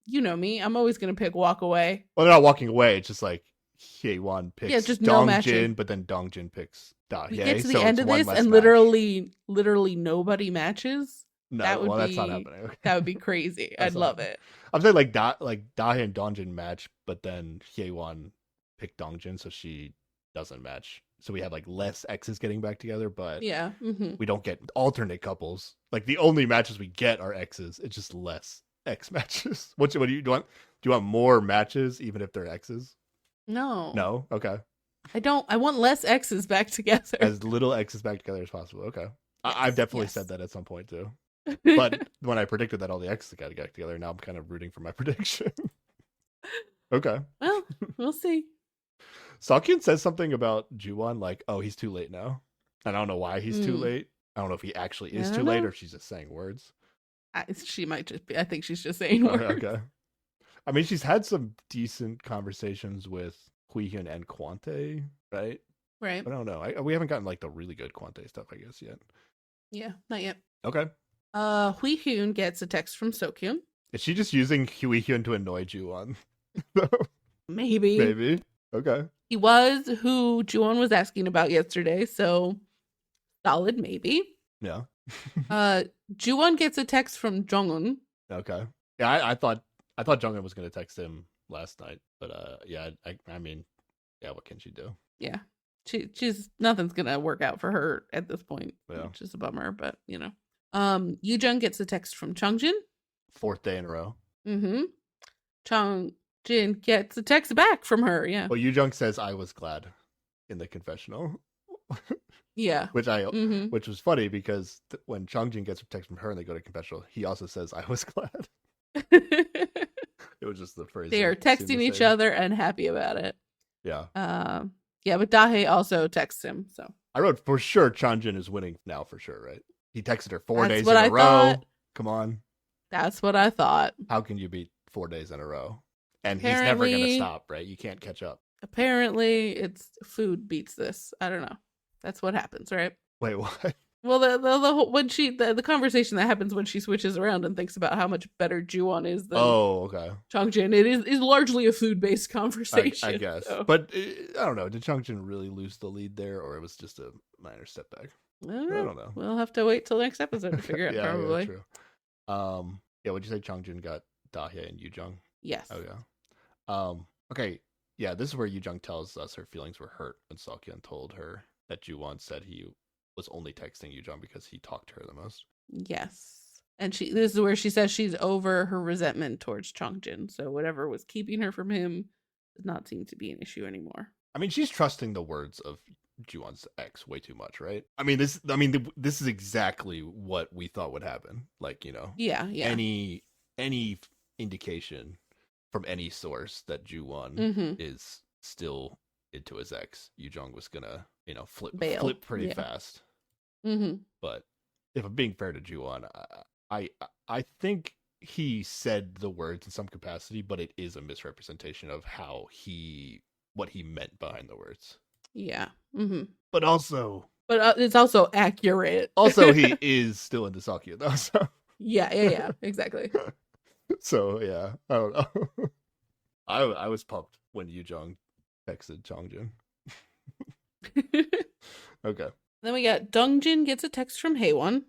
you know me. I'm always gonna pick walk away. Well, they're not walking away. It's just like Hyewon Yeah, picks just no matching. Dongjin, but then Dongjin picks We get Dahye, to the so end it's of one this less and match. literally nobody matches. No, That would well, that's not be happening. that would be crazy. I'd That's not love happening. it. I'm saying like Dahye and Dongjin match, but then Hyewon picked Dongjin, so she doesn't match. So we have like less X's getting back together, but Yeah. we don't get alternate couples. Like the only matches we get are X's. It's just less X matches. What do you want? Do you want more matches even if they're X's? No. No. Okay. I don't. I want less X's back together. As little X's back together as possible. Okay. Yes, I've definitely yes. said that at some point too. But when I predicted that all the X's got to get together, now I'm kind of rooting for my prediction. Okay. Well, we'll see. Seokhyun says something about Juwon, like, "Oh, he's too late now." And I don't know why he's too late. I don't know if he actually is too late or if she's just saying words. She might just be. I think she's just saying words. Okay. I mean, she's had some decent conversations with Huihyun and Kwante, right? Right. But I don't know. We haven't gotten like the really good Kwante stuff, I guess, yet. Yeah, not yet. Okay. Huihyun gets a text from Seokhyun. Is she just using Huihyun to annoy Juwon? Maybe. Maybe. Okay. He was who Juwon was asking about yesterday, so solid maybe. Yeah. Juwon gets a text from Jongun. Okay. Yeah, I thought Jonghyun was going to text him last night, but yeah, I mean, yeah, what can she do? Yeah. She's nothing's going to work out for her at this point, which is a bummer, but you know. Yoojung gets a text from Chongjin. 4th day in a row. Mm-hmm. Chongjin gets a text back from her, yeah. Well, Yoojung says I was glad in the confessional. Yeah. Which was funny because when Chongjin gets a text from her and they go to confessional, he also says I was glad. It was just the phrase. They are texting each other and happy about it. Yeah. Yeah, but Dahye also texts him, so. I wrote for sure Chongjin is winning now for sure, right? He texted her 4 days in a row. Thought. Come on. That's what I thought. How can you beat 4 days in a row? And he's never going to stop, right? You can't catch up. Apparently, it's food beats this. I don't know. That's what happens, right? Wait, what? Well, the conversation that happens when she switches around and thinks about how much better Juwon is than Chongjin, it is largely a food-based conversation. I guess. So. But I don't know. Did Chongjin really lose the lead there, or it was just a minor step back? I don't know. We'll have to wait till next episode to figure out, probably. Yeah, true. Yeah, would you say Chongjin got Dahye and Yoojung? Yes. Oh, yeah. Okay. Yeah, this is where Yoojung tells us her feelings were hurt when Seokhyun told her that Juwon said he was only texting Yoojung because he talked to her the most. Yes. And this is where she says she's over her resentment towards Chongjin. So whatever was keeping her from him does not seem to be an issue anymore. I mean, she's trusting the words of Juwon's ex way too much, right? I mean, this is exactly what we thought would happen. Like, you know, any indication from any source that Juwon is still into his ex, Yoojung was gonna, you know, flip pretty fast. But if I'm being fair to Juwon, I think he said the words in some capacity, but it is a misrepresentation of what he meant behind the words. Yeah. But it's also accurate. Also, he is still into Seokhyun though. So. Yeah, exactly. So yeah, I don't know. I was pumped when Yoojung texted Chongjin. Okay. Then we got Dongjin gets a text from Haewon.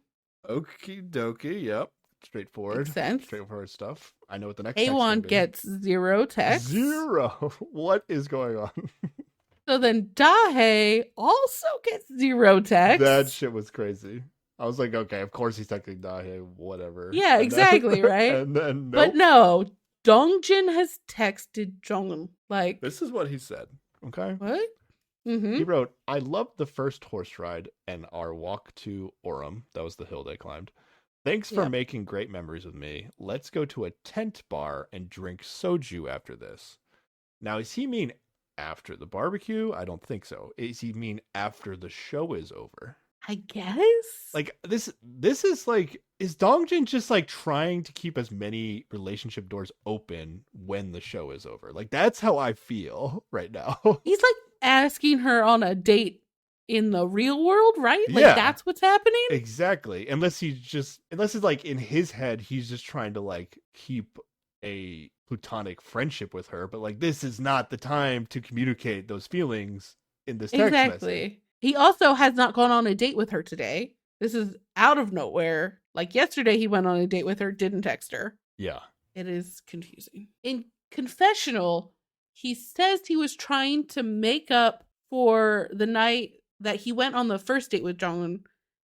Okie dokie. Yep. Straightforward. Makes sense. Straightforward stuff. I know what the next Haewon gets 0 texts. 0. What is going on? So then Dahye also gets 0 texts. That shit was crazy. I was like, okay, of course he's texting Dahye, whatever. Yeah, exactly, right? And then, nope. But no, Dongjin has texted Jonghyun. Like, this is what he said. Okay. What? He wrote, I loved the first horse ride and our walk to Orem. That was the hill they climbed. Thanks for making great memories with me. Let's go to a tent bar and drink soju after this. Now, does he mean after the barbecue? I don't think so. Does he mean after the show is over? I guess. Like, this is like, is Dongjin just like trying to keep as many relationship doors open when the show is over? Like, that's how I feel right now. He's like asking her on a date in the real world, right? Like, Yeah, that's what's happening? exactly. Unless it's like in his head, he's just trying to like keep a platonic friendship with her, but like this is not the time to communicate those feelings in this text message. Exactly. He also has not gone on a date with her today. This is out of nowhere. Like, yesterday, he went on a date with her, didn't text her. Yeah. It is confusing. In confessional, he says he was trying to make up for the night that he went on the first date with Jong-un,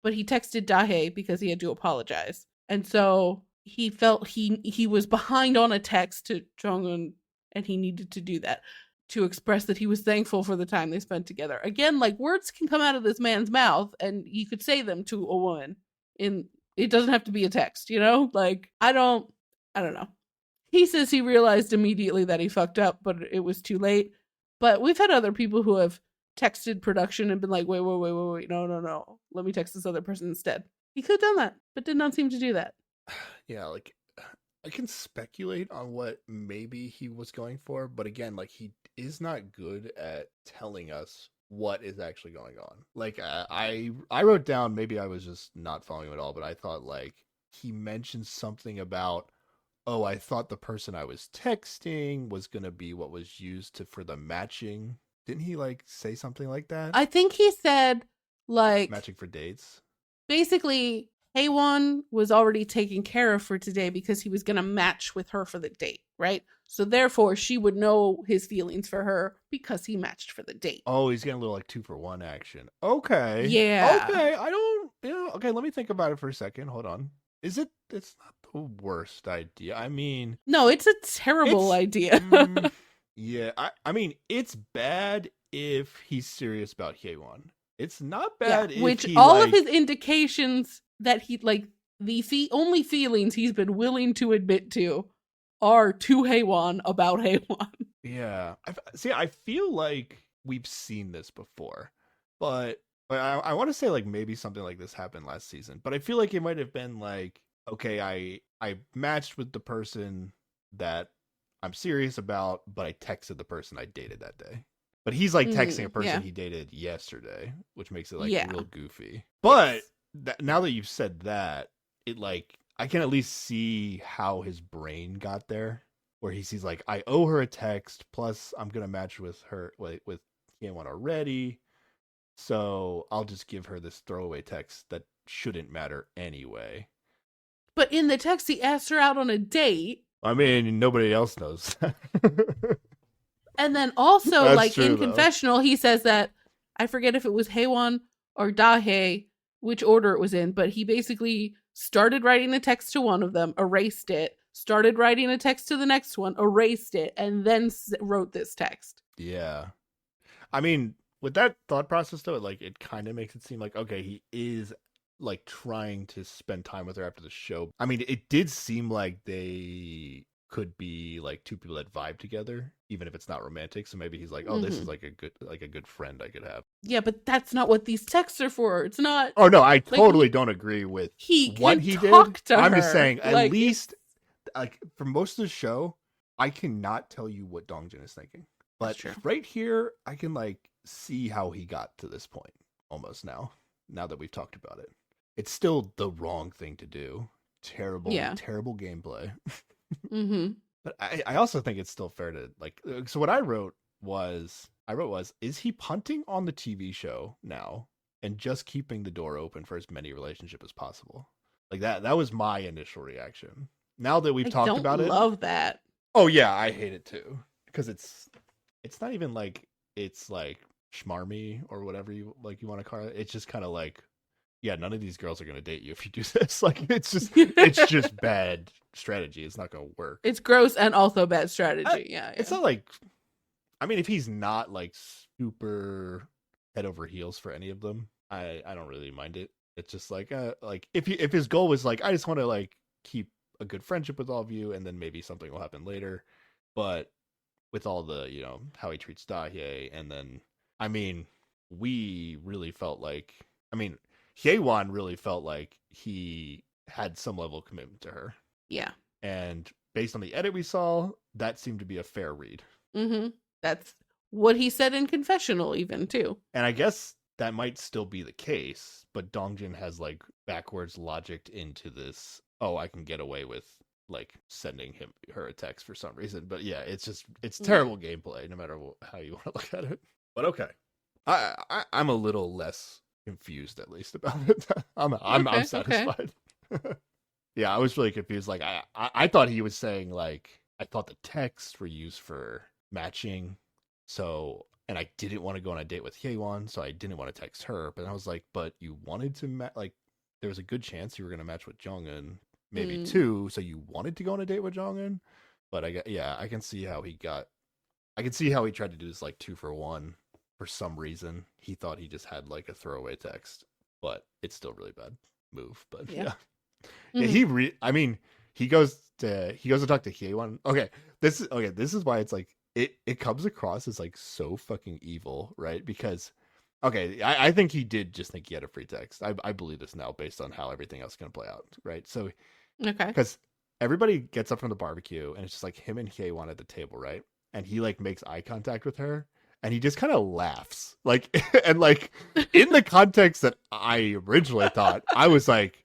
but he texted Dahae because he had to apologize. And so he felt he was behind on a text to Jong-un, and he needed to do that to express that he was thankful for the time they spent together. Again, like, words can come out of this man's mouth and you could say them to a woman. It doesn't have to be a text, you know? Like, I don't know. He says he realized immediately that he fucked up, but it was too late. But we've had other people who have texted production and been like, wait, no. Let me text this other person instead. He could have done that, but did not seem to do that. Yeah, like I can speculate on what maybe he was going for, but again, like he is not good at telling us what is actually going on. Like I wrote down, maybe I was just not following him at all, but I thought like he mentioned something about, oh, I thought the person I was texting was gonna be what was used for the matching. Didn't he like say something like that? I think he said, like, matching for dates. Basically, Haewon was already taken care of for today because he was going to match with her for the date, right? So therefore, she would know his feelings for her because he matched for the date. Oh, he's getting a little like 2-for-1 action. Okay. Yeah. Okay. I don't. Yeah. Okay. Let me think about it for a second. Hold on. Is it? It's not the worst idea. I mean, no, it's a terrible idea. Yeah. I mean, it's bad if he's serious about Haewon. It's not bad if which he, all like, of his indications that he, like, the only feelings he's been willing to admit to are to Haewon about Haewon. Yeah. I feel like we've seen this before, but I want to say like maybe something like this happened last season, but I feel like it might have been like, okay, I matched with the person that I'm serious about, but I texted the person I dated that day. But he's like texting a person he dated yesterday, which makes it like real goofy. But now that you've said that, it like I can at least see how his brain got there, where he sees like I owe her a text, plus I'm gonna match with her with Haewon already, so I'll just give her this throwaway text that shouldn't matter anyway. But in the text, he asked her out on a date. I mean, nobody else knows that. And then also, That's like, true, in though. confessional, he says that, I forget if it was Haewon or Dahae, which order it was in, but he basically started writing a text to one of them, erased it, started writing a text to the next one, erased it, and then wrote this text. Yeah. I mean, with that thought process, though, it kind of makes it seem like, okay, he is like trying to spend time with her after the show. I mean, it did seem like they could be like two people that vibe together, even if it's not romantic. So maybe he's like, oh, this is like a good friend I could have. Yeah, but that's not what these texts are for. It's not. Oh no, I totally don't agree with what he did. I'm just saying, at least like for most of the show, I cannot tell you what Dongjin is thinking. But right here, I can like see how he got to this point almost now that we've talked about it. It's still the wrong thing to do. Terrible gameplay. But I also think it's still fair to like. So what I wrote was, is he punting on the TV show now and just keeping the door open for as many relationships as possible? Like that was my initial reaction. Now that we've talked about it, I love that. Oh yeah, I hate it too because it's not even like it's like schmarmy or whatever you want to call it. It's just kind of like, yeah, none of these girls are going to date you if you do this. Like it's just bad strategy. It's not going to work. It's gross and also bad strategy. Yeah. It's not like, I mean, if he's not like super head over heels for any of them, I don't really mind it. It's just like if his goal was like, I just want to like keep a good friendship with all of you, and then maybe something will happen later. But with all the, how he treats Dahae, and then, I mean, we really felt like, Haewon really felt like he had some level of commitment to her. Yeah. And based on the edit we saw, that seemed to be a fair read. That's what he said in confessional even, too. And I guess that might still be the case, but Dongjin has like backwards logicked into this. Oh, I can get away with like sending her a text for some reason. But yeah, it's terrible gameplay no matter how you want to look at it. But okay, I'm a little less confused at least about it. I'm satisfied. Okay. Yeah, I was really confused. Like I thought he was saying like I thought the texts were used for matching. So, and I didn't want to go on a date with Hyewon, so I didn't want to text her. But I was like, but you wanted to like, there was a good chance you were going to match with Jongin, maybe two. So you wanted to go on a date with Jongin. But I can see how he tried to do this like 2-for-1 for some reason. He thought he just had like a throwaway text, but it's still really bad move. But yeah. He goes to talk to Hyewon. Okay, this is why it's like it comes across as like so fucking evil, right? Because I think he did just think he had a free text. I believe this now based on how everything else is gonna play out, right? So because everybody gets up from the barbecue and it's just like him and Hyewon at the table, right? And he like makes eye contact with her and he just kind of laughs, like and like in the context that I originally thought, I was like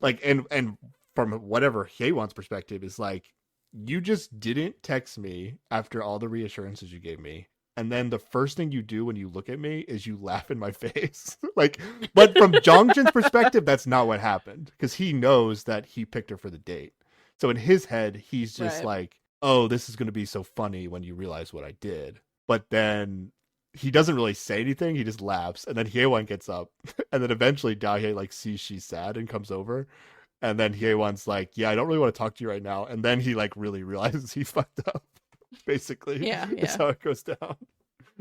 and from whatever Hyewon's perspective is like, you just didn't text me after all the reassurances you gave me. And then the first thing you do when you look at me is you laugh in my face. Like, but from Jongjin's perspective, that's not what happened. Because he knows that he picked her for the date. So in his head, he's just like, oh, this is going to be so funny when you realize what I did. But then he doesn't really say anything. He just laughs. And then Hyewon gets up. And then eventually Dahae like sees she's sad and comes over. And then Hyewon's like, yeah, I don't really want to talk to you right now. And then he like really realizes he fucked up. Basically. Yeah. That's how it goes down.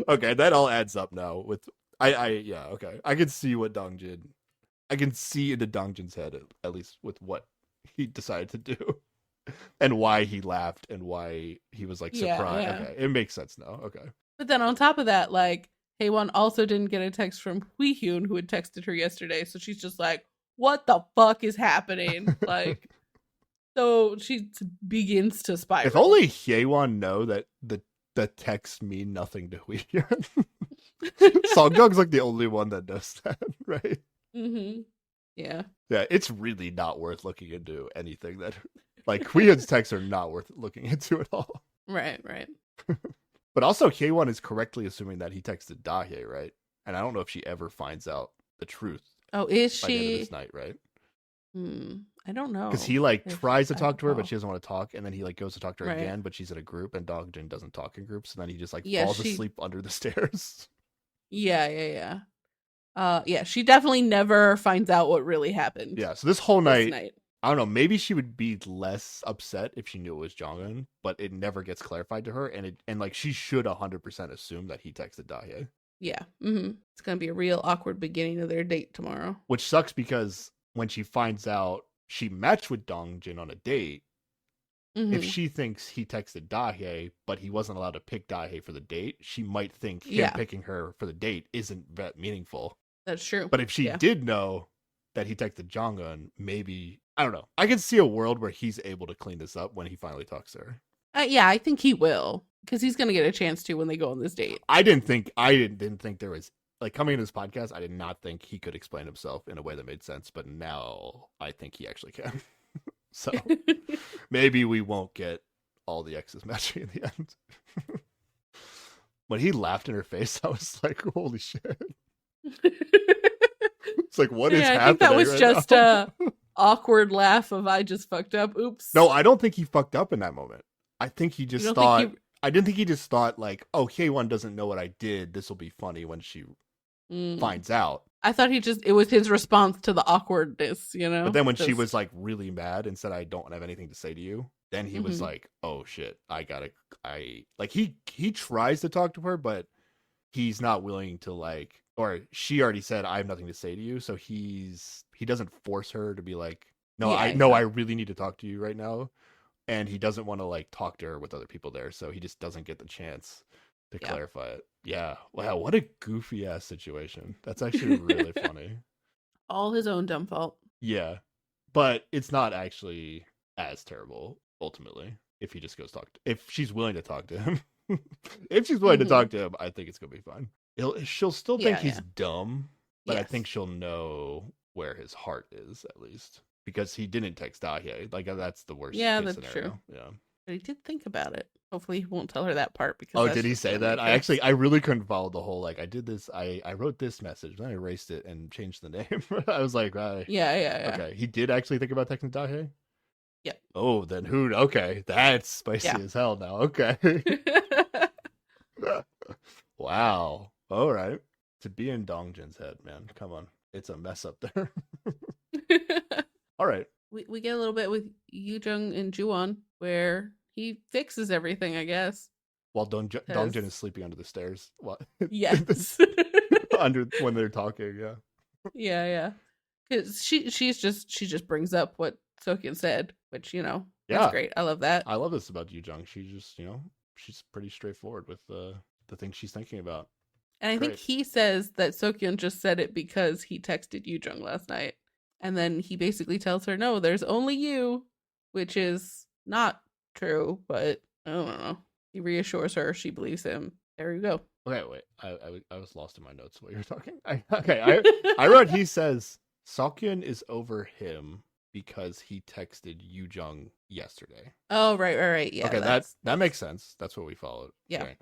Okay, that all adds up now with okay. I can see into Dongjin's head, at least with what he decided to do. And why he laughed and why he was like surprised. Yeah. Okay, it makes sense now. Okay. But then on top of that, like Hyewon also didn't get a text from Hui-hyun, who had texted her yesterday. So she's just like, what the fuck is happening? Like, so she begins to spiral. If only Hyewon know that the texts mean nothing to Hui-hyun. Songjong's like the only one that knows that, right? Mm-hmm. Yeah. Yeah, it's really not worth looking into anything that, like, Hui-hyun's texts are not worth looking into at all. Right. But also, Hyewon is correctly assuming that he texted Dahae, right? And I don't know if she ever finds out the truth. Oh, is she? By the end of this night, right? I don't know. Because he like tries to talk to her, but she doesn't want to talk, and then he like goes to talk to her again, but she's in a group, and Dongjin doesn't talk in groups, and then he just like falls asleep under the stairs. Yeah. She definitely never finds out what really happened. Yeah, so this whole night, I don't know, maybe she would be less upset if she knew it was Jongin, but it never gets clarified to her, and like she should 100% assume that he texted Dahae. Yeah. Mm-hmm. It's gonna be a real awkward beginning of their date tomorrow. Which sucks because when she finds out she matched with Dongjin on a date, if she thinks he texted Dahae, but he wasn't allowed to pick Dahae for the date, she might think him picking her for the date isn't that meaningful. That's true. But if she did know that he texted Jongin, maybe, I don't know. I can see a world where he's able to clean this up when he finally talks to her. Yeah, I think he will. Because he's going to get a chance to when they go on this date. I didn't think there was, like, coming into this podcast, I did not think he could explain himself in a way that made sense, but now I think he actually can. So maybe we won't get all the X's matching in the end. When he laughed in her face, I was like, holy shit. It's like, what is happening? I think that was just a awkward laugh of I just fucked up. Oops. No, I don't think he fucked up in that moment. I think he just thought... I didn't think he just thought like, oh, Hyewon doesn't know what I did. This will be funny when she finds out. I thought it was his response to the awkwardness, you know? But then when she was like really mad and said, I don't have anything to say to you, then he was like, oh shit, he tries to talk to her, but he's not willing to like, or she already said, I have nothing to say to you. So he doesn't force her to be like, no, I really need to talk to you right now. And he doesn't want to like talk to her with other people there, so he just doesn't get the chance to clarify it. Yeah, wow, what a goofy ass situation. That's actually really funny. All his own dumb fault. Yeah, but it's not actually as terrible ultimately if he just goes if she's willing to talk to him. If she's willing to talk to him, I think it's gonna be fine. she'll still think Yeah, he's yeah. dumb, but I think Yes. she'll know where his heart is at least because he didn't text Dahye. Like that's the worst Yeah, case that's true. scenario. Yeah. But he did think about it. Hopefully he won't tell her that part because Oh, that's did he just say gonna that? make her I really couldn't follow the whole like I did this. I wrote this message, then I erased it and changed the name. I was like, Yeah, yeah, yeah. okay, he did actually think about texting Dahye. Yep. Oh, then who? Okay, that's Yeah. spicy as hell now. Okay. Wow. All right. To be in Dongjin's head, man. Come on. It's a mess up there. All right. we get a little bit with Yujung and Juwon where he fixes everything, I guess. While Because Dongjin is sleeping under the stairs. What? yes. Under when they're talking, yeah. Yeah, yeah. Because she just brings up what Sokyun said, which that's Yeah. great. I love that. I love this about Yu Jung. She just, she's pretty straightforward with the things she's thinking about. And It's I think great. he says that Sokyun just said it because he texted Yujung last night, and then he basically tells her, "No, there's only you," which is not true, but I don't know. He reassures her. She believes him. There you go. Okay, wait. I was lost in my notes while you were talking. I wrote he says Seokhyun is over him because he texted Yu Jung yesterday. Oh, right. Yeah, Okay, that that's makes sense. That's what we followed. yeah. Right.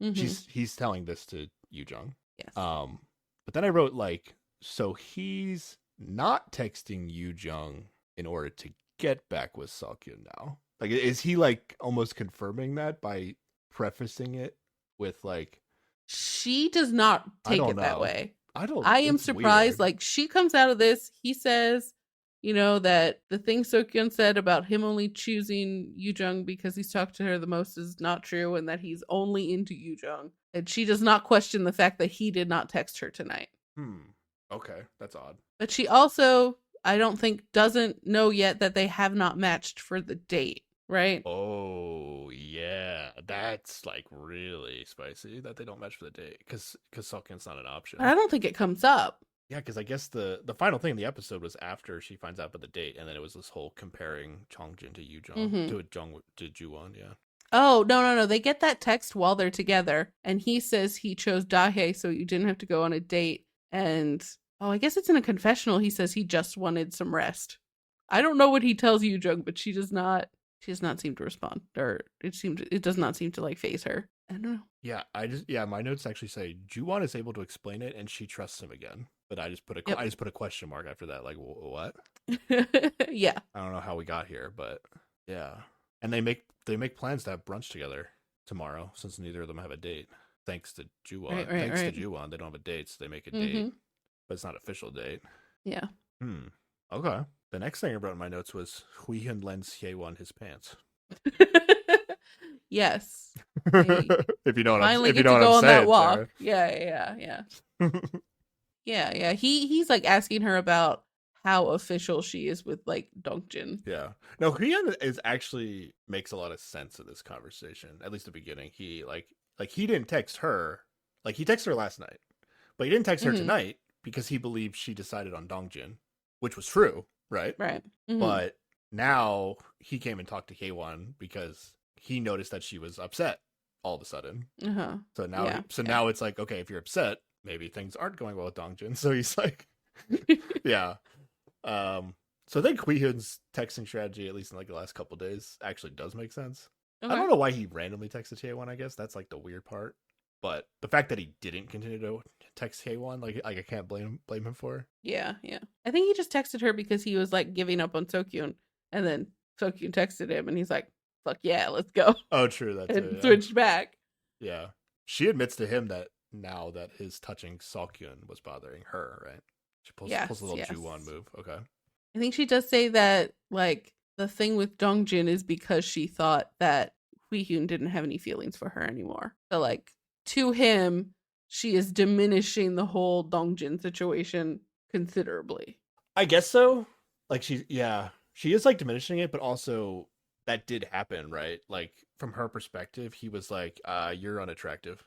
Mm-hmm. He's telling this to Yu Jung. Yes. But then I wrote like, so he's not texting Yu Jung in order to get back with Seokhyun now. Like, is he like almost confirming that by prefacing it with like, She does not I take don't it that know. way. I don't. I am It's surprised. weird. Like she comes out of this, he says, that the thing Sokyun said about him only choosing Yujung because he's talked to her the most is not true, and that he's only into Yujung. And she does not question the fact that he did not text her tonight. Okay, that's odd. But she also, I don't think, doesn't know yet that they have not matched for the date, right? Oh yeah, that's like really spicy that they don't match for the date because Seokhyun's not an option. But I don't think it comes up. Yeah, because I guess the final thing in the episode was after she finds out about the date, and then it was this whole comparing Chongjin to Yujong Mm-hmm. to Juwon. Yeah. Oh, no. They get that text while they're together, and he says he chose Dahe so you didn't have to go on a date. And, I guess it's in a confessional. He says he just wanted some rest. I don't know what he tells Yu Jung, but she does not seem to respond, or it does not seem to like phase her. I don't know. Yeah, my notes actually say Juwon is able to explain it, and she trusts him again. But I just put Yep. a question mark after that. Like, what? Yeah. I don't know how we got here, but yeah. And they make plans to have brunch together tomorrow since neither of them have a date. Thanks to Juwon. Right. To Juwon, they don't have a date, so they make a date, but it's not an official date. Yeah. Okay. The next thing I wrote in my notes was Huihyun lends Hyewon his pants. Yes. If you know what Finally I'm, if get you know to what go I'm on saying, that walk. Sarah. Yeah. Yeah. He's like asking her about how official she is with like Dongjin. Yeah. No, Hyun is actually makes a lot of sense in this conversation. At least the beginning. He like he didn't text her. Like he texted her last night, but he didn't text her tonight because he believed she decided on Dongjin, which was true, right? Right. But now he came and talked to K1 because he noticed that she was upset all of a sudden. So now, now it's like, okay, if you're upset, maybe things aren't going well with Dongjin. So he's like, yeah. So I think Huihyun's texting strategy, at least in like the last couple of days, actually does make sense. Okay. I don't know why he randomly texted K1. I guess that's like the weird part. But the fact that he didn't continue to text K1, like I can't blame him for. Yeah. I think he just texted her because he was like giving up on Sokyun, and then Sokyun texted him, and he's like, "Fuck yeah, let's go." Oh, true. That's and switched back. Yeah, she admits to him that now that his touching Seokhyun was bothering her, right? She pulls a little Juwon move. Okay. I think she does say that like the thing with Dongjin is because she thought that Huihyun didn't have any feelings for her anymore. So like to him, she is diminishing the whole Dongjin situation considerably. I guess so. Like she is like diminishing it, but also that did happen, right? Like from her perspective, he was like, "You're unattractive."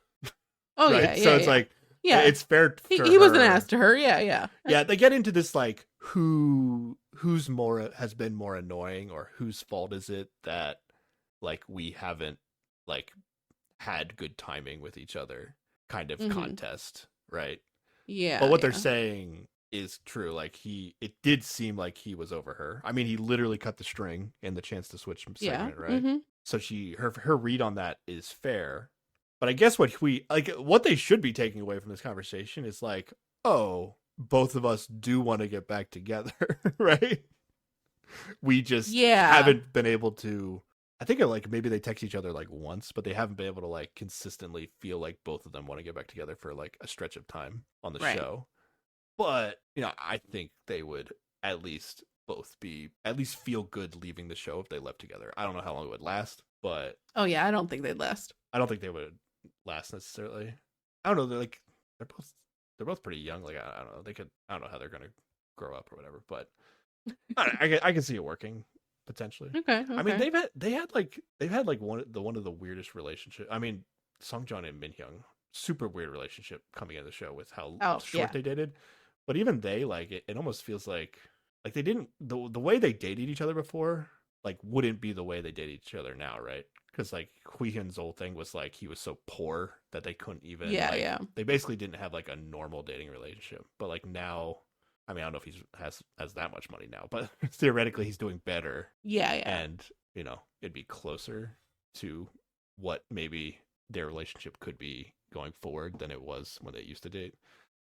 Oh right? yeah. So it's like, yeah, it's fair. He wasn't asked to her. Yeah. Yeah, they get into this like who's more has been more annoying, or whose fault is it that like we haven't like had good timing with each other. kind of Mm-hmm. contest, right? But Yeah, what they're yeah. saying is true. Like it did seem like he was over her. I mean, he literally cut the string in the chance to switch Yeah. segment, right? Mm-hmm. So her read on that is fair. But I guess what they should be taking away from this conversation is like, oh, both of us do want to get back together, right? We just Yeah. haven't been able to. I think like maybe they text each other like once, but they haven't been able to like consistently feel like both of them want to get back together for like a stretch of time on the Right. show. But I think they would at least both be at least feel good leaving the show if they left together. I don't know how long it would last, but Oh yeah, I don't think they'd last. I don't think they would last necessarily. I don't know. They're both pretty young. Like I don't know. They could. I don't know how they're gonna grow up or whatever. But I can see it working potentially. Okay, I mean, okay. they've had like one of the weirdest relationships. I mean, Sungjoon and Minhyung, super weird relationship coming into the show with how Oh, short yeah. they dated. But even they like it almost feels like they didn't the way they dated each other before like wouldn't be the way they date each other now, right? Because like Huihyun's whole thing was like he was so poor that they couldn't even Yeah, like yeah. they basically didn't have like a normal dating relationship. But like now, I mean, I don't know if he has that much money now, but theoretically he's doing better, Yeah, yeah. and it'd be closer to what maybe their relationship could be going forward than it was when they used to date.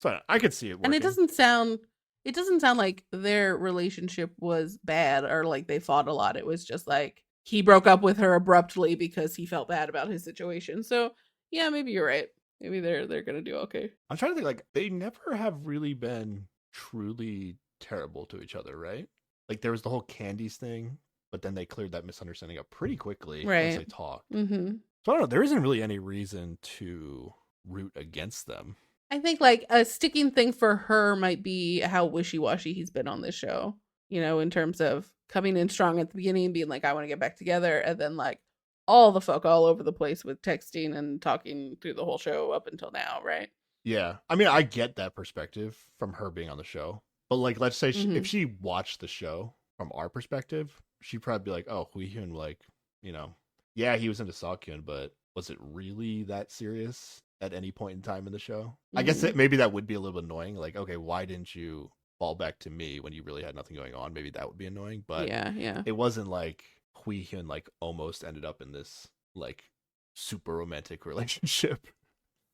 So I could see it And working. it doesn't sound like their relationship was bad or like they fought a lot. It was just like he broke up with her abruptly because he felt bad about his situation. So, yeah, maybe you're right. Maybe they're going to do okay. I'm trying to think like they never have really been truly terrible to each other, right? Like there was the whole Candies thing, but then they cleared that misunderstanding up pretty quickly once Right. they talked. Mhm. So I don't know, there isn't really any reason to root against them. I think like a sticking thing for her might be how wishy-washy he's been on this show. In terms of coming in strong at the beginning, being like, I want to get back together, and then like all the fuck all over the place with texting and talking through the whole show up until now, right? Yeah. I mean, I get that perspective from her being on the show. But like let's say if Mm-hmm. she watched the show from our perspective, she'd probably be like, "Oh, Huihyun like, you know, yeah, he was into Seokhyun, but was it really that serious at any point in time in the show?" I guess Mm-hmm. maybe that would be a little bit annoying. Like, okay, why didn't you fall back to me when you really had nothing going on? Maybe that would be annoying, but Yeah, yeah. it wasn't like Huihyun like almost ended up in this like super romantic relationship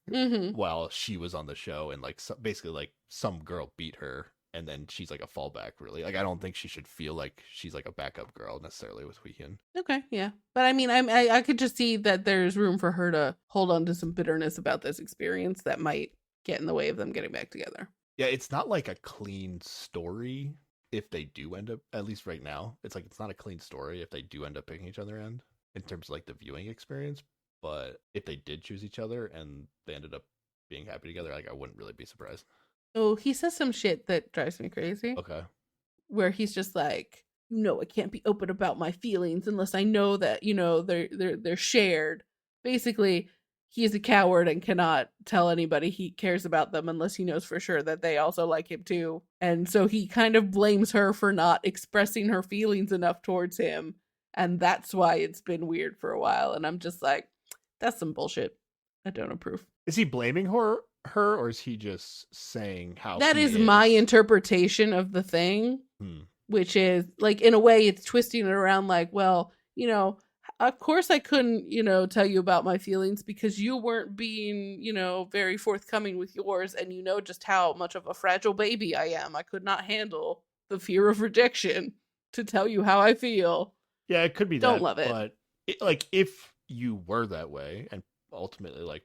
Mm-hmm. while she was on the show, and like basically like some girl beat her and then she's like a fallback, really. Like I don't think she should feel like she's like a backup girl necessarily with Weekend. Okay, yeah. But I mean, I could just see that there's room for her to hold on to some bitterness about this experience that might get in the way of them getting back together. Yeah, it's not like a clean story if they do end up, at least right now. It's like it's not a clean story if they do end up picking each other end in terms of like the viewing experience. But if they did choose each other and they ended up being happy together, like I wouldn't really be surprised. Oh, he says some shit that drives me crazy. Okay. Where he's just like, I can't be open about my feelings unless I know that they're shared. Basically, he's a coward and cannot tell anybody he cares about them unless he knows for sure that they also like him too. And so he kind of blames her for not expressing her feelings enough towards him, and that's why it's been weird for a while. And I'm just like, that's some bullshit. I don't approve. Is he blaming her, or is he just saying how That he is my is? interpretation of the thing, Hmm. which is like, in a way it's twisting it around like, well, of course I couldn't, tell you about my feelings because you weren't being, very forthcoming with yours, and you know just how much of a fragile baby I am. I could not handle the fear of rejection to tell you how I feel. Yeah, it could be Don't that, love it. but like if you were that way, and ultimately, like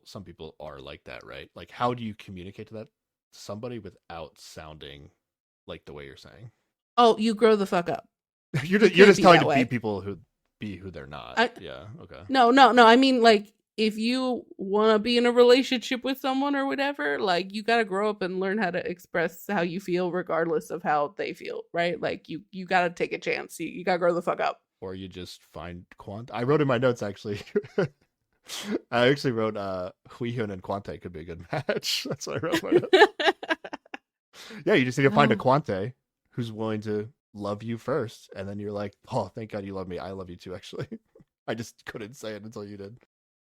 some people are like that, right? Like, how do you communicate to somebody without sounding like the way you're saying? Oh, you grow the fuck up. You're You just, you're can't just be telling that to be way. people who be who they're not. I Yeah. Okay. No, no, no. I mean, like, if you want to be in a relationship with someone or whatever, like, you got to grow up and learn how to express how you feel, regardless of how they feel, right? Like, you got to take a chance. You got to grow the fuck up. Or you just find Quant. I wrote in my notes actually. I actually wrote Huihyun and Quante could be a good match. That's what I wrote in my notes. Yeah, you just need to find a Oh, Quante who's willing to love you first, and then you're like, oh, thank God you love me. I love you too, actually. I just couldn't say it until you did.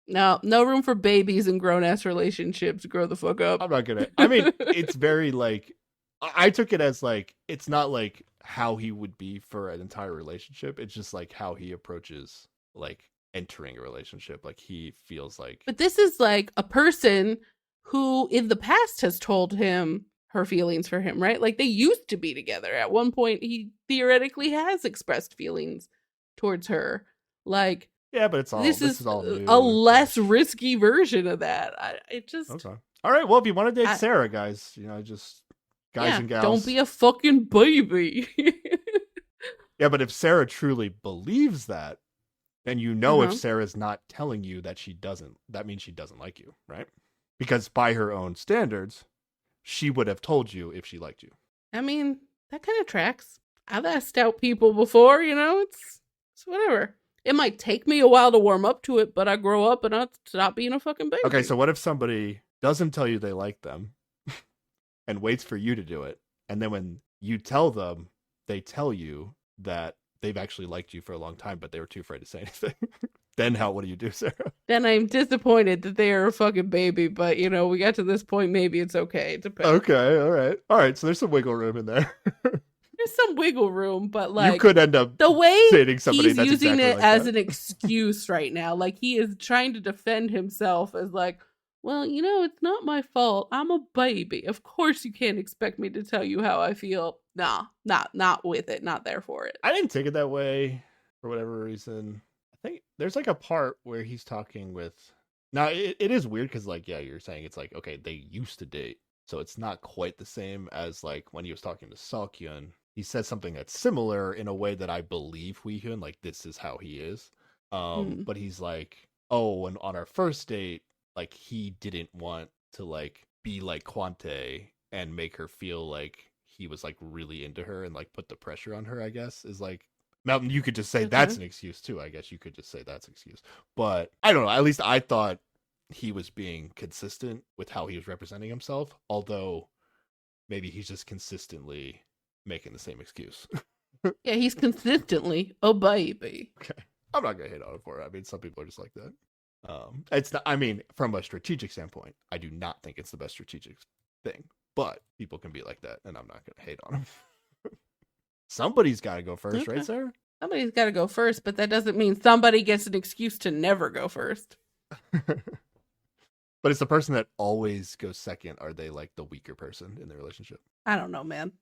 No room for babies and grown ass relationships. Grow the fuck up. I'm not gonna. I mean, it's very like I took it as like it's not like how he would be for an entire relationship. It's just like how he approaches like entering a relationship. Like he feels like But this is like a person who in the past has told him her feelings for him, right? Like they used to be together. At one point he theoretically has expressed feelings towards her. Like yeah, but this this is is all new a and less fresh. risky version of that. It just Okay. All right. Well, if you want to date I, Sarah, guys, just guys yeah, and don't be gals. a fucking baby. Yeah, but if Sarah truly believes that, then if Uh-huh. Sarah's not telling you that she doesn't, that means she doesn't like you, right? Because by her own standards, she would have told you if she liked you. I mean, that kind of tracks. I've asked out people before, it's whatever. It might take me a while to warm up to it, but I grow up and I stop being a fucking Okay, baby. so what if somebody doesn't tell you they like them and waits for you to do it, and then when you tell them, they tell you that they've actually liked you for a long time, but they were too afraid to say anything? Then what do you do, Sarah? Then I'm disappointed that they are a fucking baby, but we got to this point, maybe it's okay. It depends. Okay, all right. So there's some wiggle room in there. There's some wiggle room, but You like could end up the way dating somebody he's that's using exactly it like as that. an excuse right now, like he is trying to defend himself as like, well, it's not my fault. I'm a baby. Of course you can't expect me to tell you how I feel. Nah, not with it. Not there for it. I didn't take it that way for whatever reason. I think there's like a part where he's talking with. Now it is weird because like yeah, you're saying it's like okay they used to date, so it's not quite the same as like when he was talking to Seokhyun. He says something that's similar in a way that I believe Hui-hyun, like this is how he is. Hmm. But he's like, oh, and on our first date, like he didn't want to like be like Quante and make her feel like he was like really into her and like put the pressure on her, I guess, is like Mountain, you could just say Okay. that's an excuse too. I guess you could just say that's an excuse. But I don't know. At least I thought he was being consistent with how he was representing himself, although maybe he's just consistently making the same excuse. Yeah, he's consistently a baby. Okay. I'm not gonna hate on him for it. I mean, some people are just like that. It's not, I mean, from a strategic standpoint, I do not think it's the best strategic thing, but people can be like that, and I'm not gonna hate on them. Somebody's got to go first, right, Okay. Sarah? Somebody's got to go first, but that doesn't mean somebody gets an excuse to never go first. But it's the person that always goes second. Are they like the weaker person in the relationship? I don't know, man.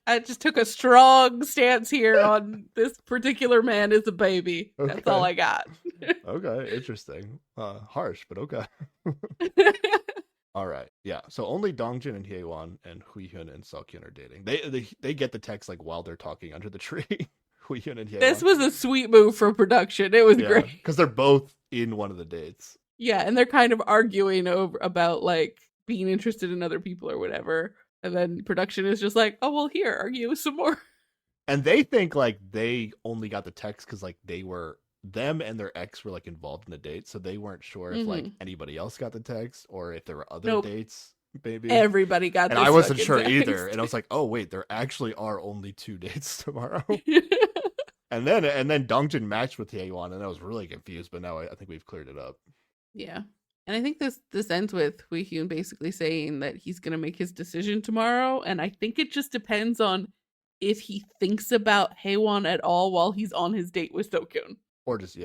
I just took a strong stance here on this particular man is a baby. That's all Okay. I got. Okay. Interesting. Harsh, but okay. All right. Yeah. So only Dongjin and Hyeon and Huihyun and Seokhyun are dating. They get the text like while they're talking under the tree. Huihyun and This Hyeon. was a sweet move for production. It was Yeah, great. because they're both in one of the dates. Yeah, and they're kind of arguing over about like being interested in other people or whatever. And then production is just like, "Oh, well, here, argue some more." And they think like they only got the text because like them and their ex were like involved in the date, so they weren't sure if like Mm-hmm. anybody else got the text or if there were other Nope. dates, maybe. Everybody got And I this wasn't fucking sure either. text. And I was like, oh wait, there actually are only 2 dates tomorrow. And then Dongjin matched with Taewon, and I was really confused. But now I think we've cleared it up. Yeah. And I think this ends with Hui Hyun basically saying that he's gonna make his decision tomorrow. And I think it just depends on if he thinks about Haewon at all while he's on his date with Seokhyun. Or just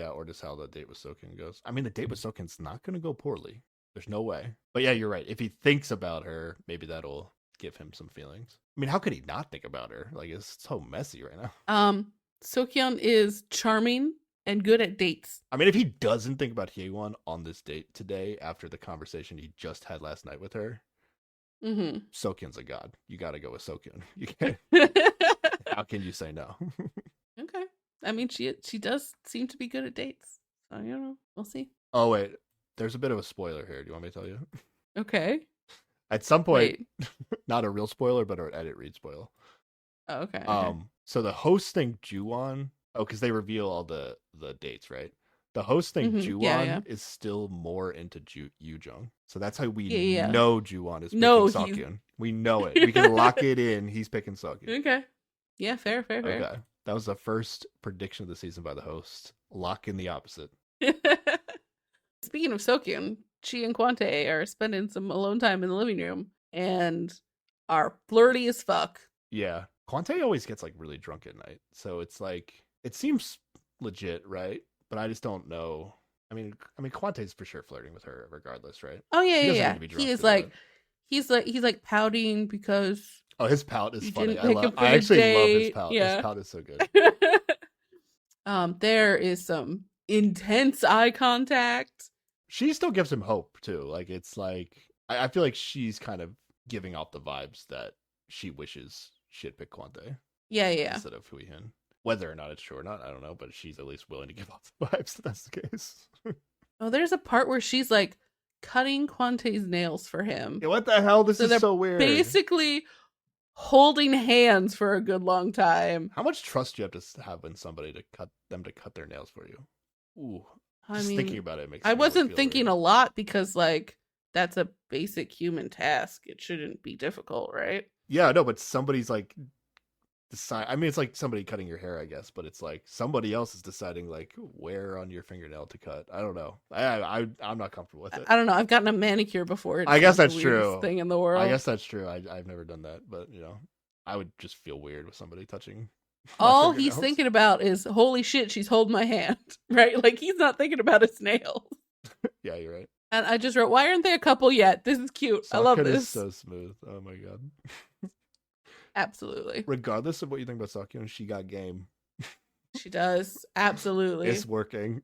how the date with Soken goes. I mean, the date with Soken's not going to go poorly. There's no way. But yeah, you're right. If he thinks about her, maybe that'll give him some feelings. I mean, how could he not think about her? Like, it's so messy right now. Seokhyun is charming and good at dates. I mean, if he doesn't think about Hyewon on this date today after the conversation he just had last night with her, Mm-hmm. Sokyun's a god. You got to go with Sokyun. You can't. How can you say no? Okay. I mean, she does seem to be good at dates. So, we'll see. Oh, wait. There's a bit of a spoiler here. Do you want me to tell you? Okay. At some point, Wait. not a real spoiler, but an edit read spoiler. Oh, okay. So the host thing Juwon, because they reveal all the dates, right? The host thing Mm-hmm. Yeah, yeah. Juwon is still more into Yujong. So that's how we Yeah. know Juwon is picking No, he's Seokhyun. We know it. We can lock it in. He's picking Seokhyun. okay. Yeah, fair. Okay. That was the first prediction of the season by the host. Lock in the opposite. speaking of Sokyun, she and Quante are spending some alone time in the living room and are flirty as fuck. Yeah. Quante always gets like really drunk at night. So it's like it seems legit, right? But I just don't know. I mean Quante's for sure flirting with her regardless, right? Oh yeah, He yeah, doesn't need yeah. to be He drunk is to do it. he's like pouting because Oh, his pout is you funny. didn't pick him for I the actually love his date. pout. His Yeah. pout is so good. There is some intense eye contact. She still gives him hope too. Like it's like I feel like she's kind of giving off the vibes that she wishes she had picked Quante Yeah, yeah. instead of Huihin. Whether or not it's true or not, I don't know, but she's at least willing to give off the vibes that that's the case. Oh, there's a part where she's like cutting Quante's nails for him. Yeah, what the hell? This So is they're so weird. basically holding hands for a good long time. How much trust do you have to have in somebody to cut their nails for you? Ooh, I just mean, thinking about it makes I me really wasn't feel thinking weird. a lot because like that's a basic human task. It shouldn't be difficult, right? Yeah, no, but somebody's like decide. I mean, it's like somebody cutting your hair, I guess, but it's like somebody else is deciding like where on your fingernail to cut. I don't know. I'm not comfortable with it. I don't know. I've gotten a manicure before. I guess not that's the weirdest true. Thing in the world. I guess that's true. I've never done that, but you know, I would just feel weird with somebody touching. All he's thinking about is, holy shit, she's holding my hand, right? Like he's not thinking about his nails. Yeah, you're right. And I just wrote, why aren't they a couple yet? This is cute. I love this. Is so smooth. Oh my god. Absolutely. Regardless of what you think about Sakyun, she got game. She does. Absolutely. It's working.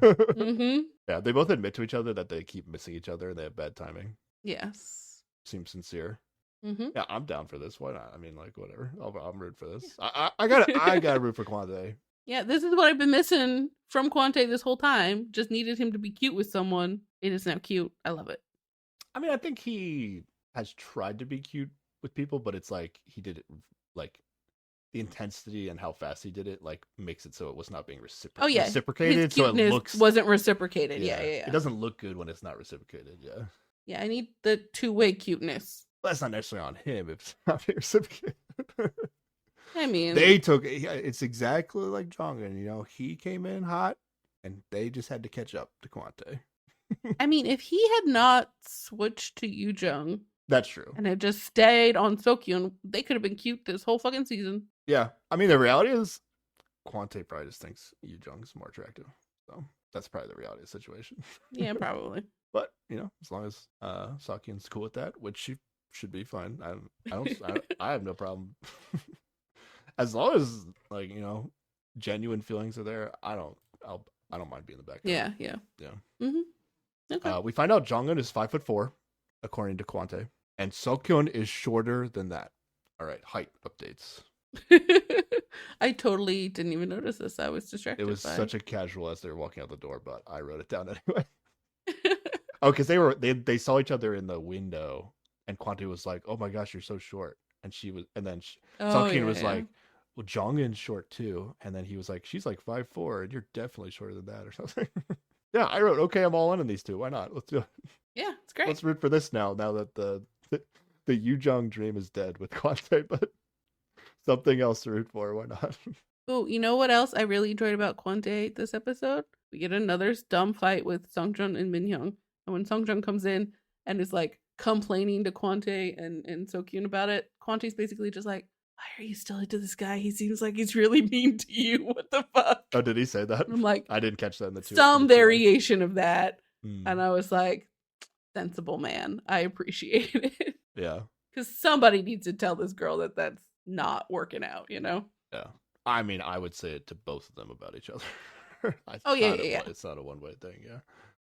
Mm-hmm. Yeah, they both admit to each other that they keep missing each other and they have bad timing. Yes. Seems sincere. Mm-hmm. Yeah, I'm down for this. Why not? I mean, like, whatever. I'm rooting for this. I gotta root for Quante. Yeah, this is what I've been missing from Quante this whole time. Just needed him to be cute with someone. It is now cute. I love it. I mean, I think he has tried to be cute with people, but it's like he did it like the intensity and how fast he did it like makes it so it was not being reciprocated. His cuteness wasn't reciprocated. Yeah. It doesn't look good when it's not reciprocated. Yeah. Yeah, I need the two-way cuteness. But that's not necessarily on him if it's not being reciprocated. I mean, it's exactly like Jongun, you know, he came in hot and they just had to catch up to Quante. I mean, if he had not switched to Yoojung, that's true, and had just stayed on Sokyun, they could have been cute this whole fucking season. Yeah, I meon, the reality is, Quante probably just thinks Yoojung's more attractive, so that's probably the reality of the situation. Yeah, probably. But you know, as long as Sakyun's cool with that, which she should be fine. I have no problem. As long as like you know, genuine feelings are there, I don't mind being the background. Yeah. Mm-hmm. Okay. We find out Jongun is 5'4", according to Quante, and Sokyun is shorter than that. All right, height updates. I totally didn't even notice this. I was distracted. It was such a casual as they were walking out the door, but I wrote it down anyway. Oh, because they saw each other in the window, and Quante was like, "Oh my gosh, you're so short," and Sokyun was like, "Well, Jongun's short too," and then he was like, "She's like 5'4", and you're definitely shorter than that, or something. Yeah, I wrote, "Okay, I'm all in on these two. Why not? Let's do it." Yeah, it's great. Let's root for this now that the Yoojung dream is dead with Quante, but something else to root for. Why not? Oh, you know what else I really enjoyed about Quante this episode? We get another dumb fight with Songjun and Minhyung. And when Songjun comes in and is like complaining to Quante and Sokyun about it, Quante's basically just like, why are you still into this guy? He seems like he's really mean to you. What the fuck? Oh, did he say that? And I'm like, I didn't catch that in the two. Some variation of that. Mm. And I was like, sensible man. I appreciate it. Yeah. Because somebody needs to tell this girl that that's not working out, you know? Yeah. I mean, I would say it to both of them about each other. Yeah. It's not a one-way thing, yeah.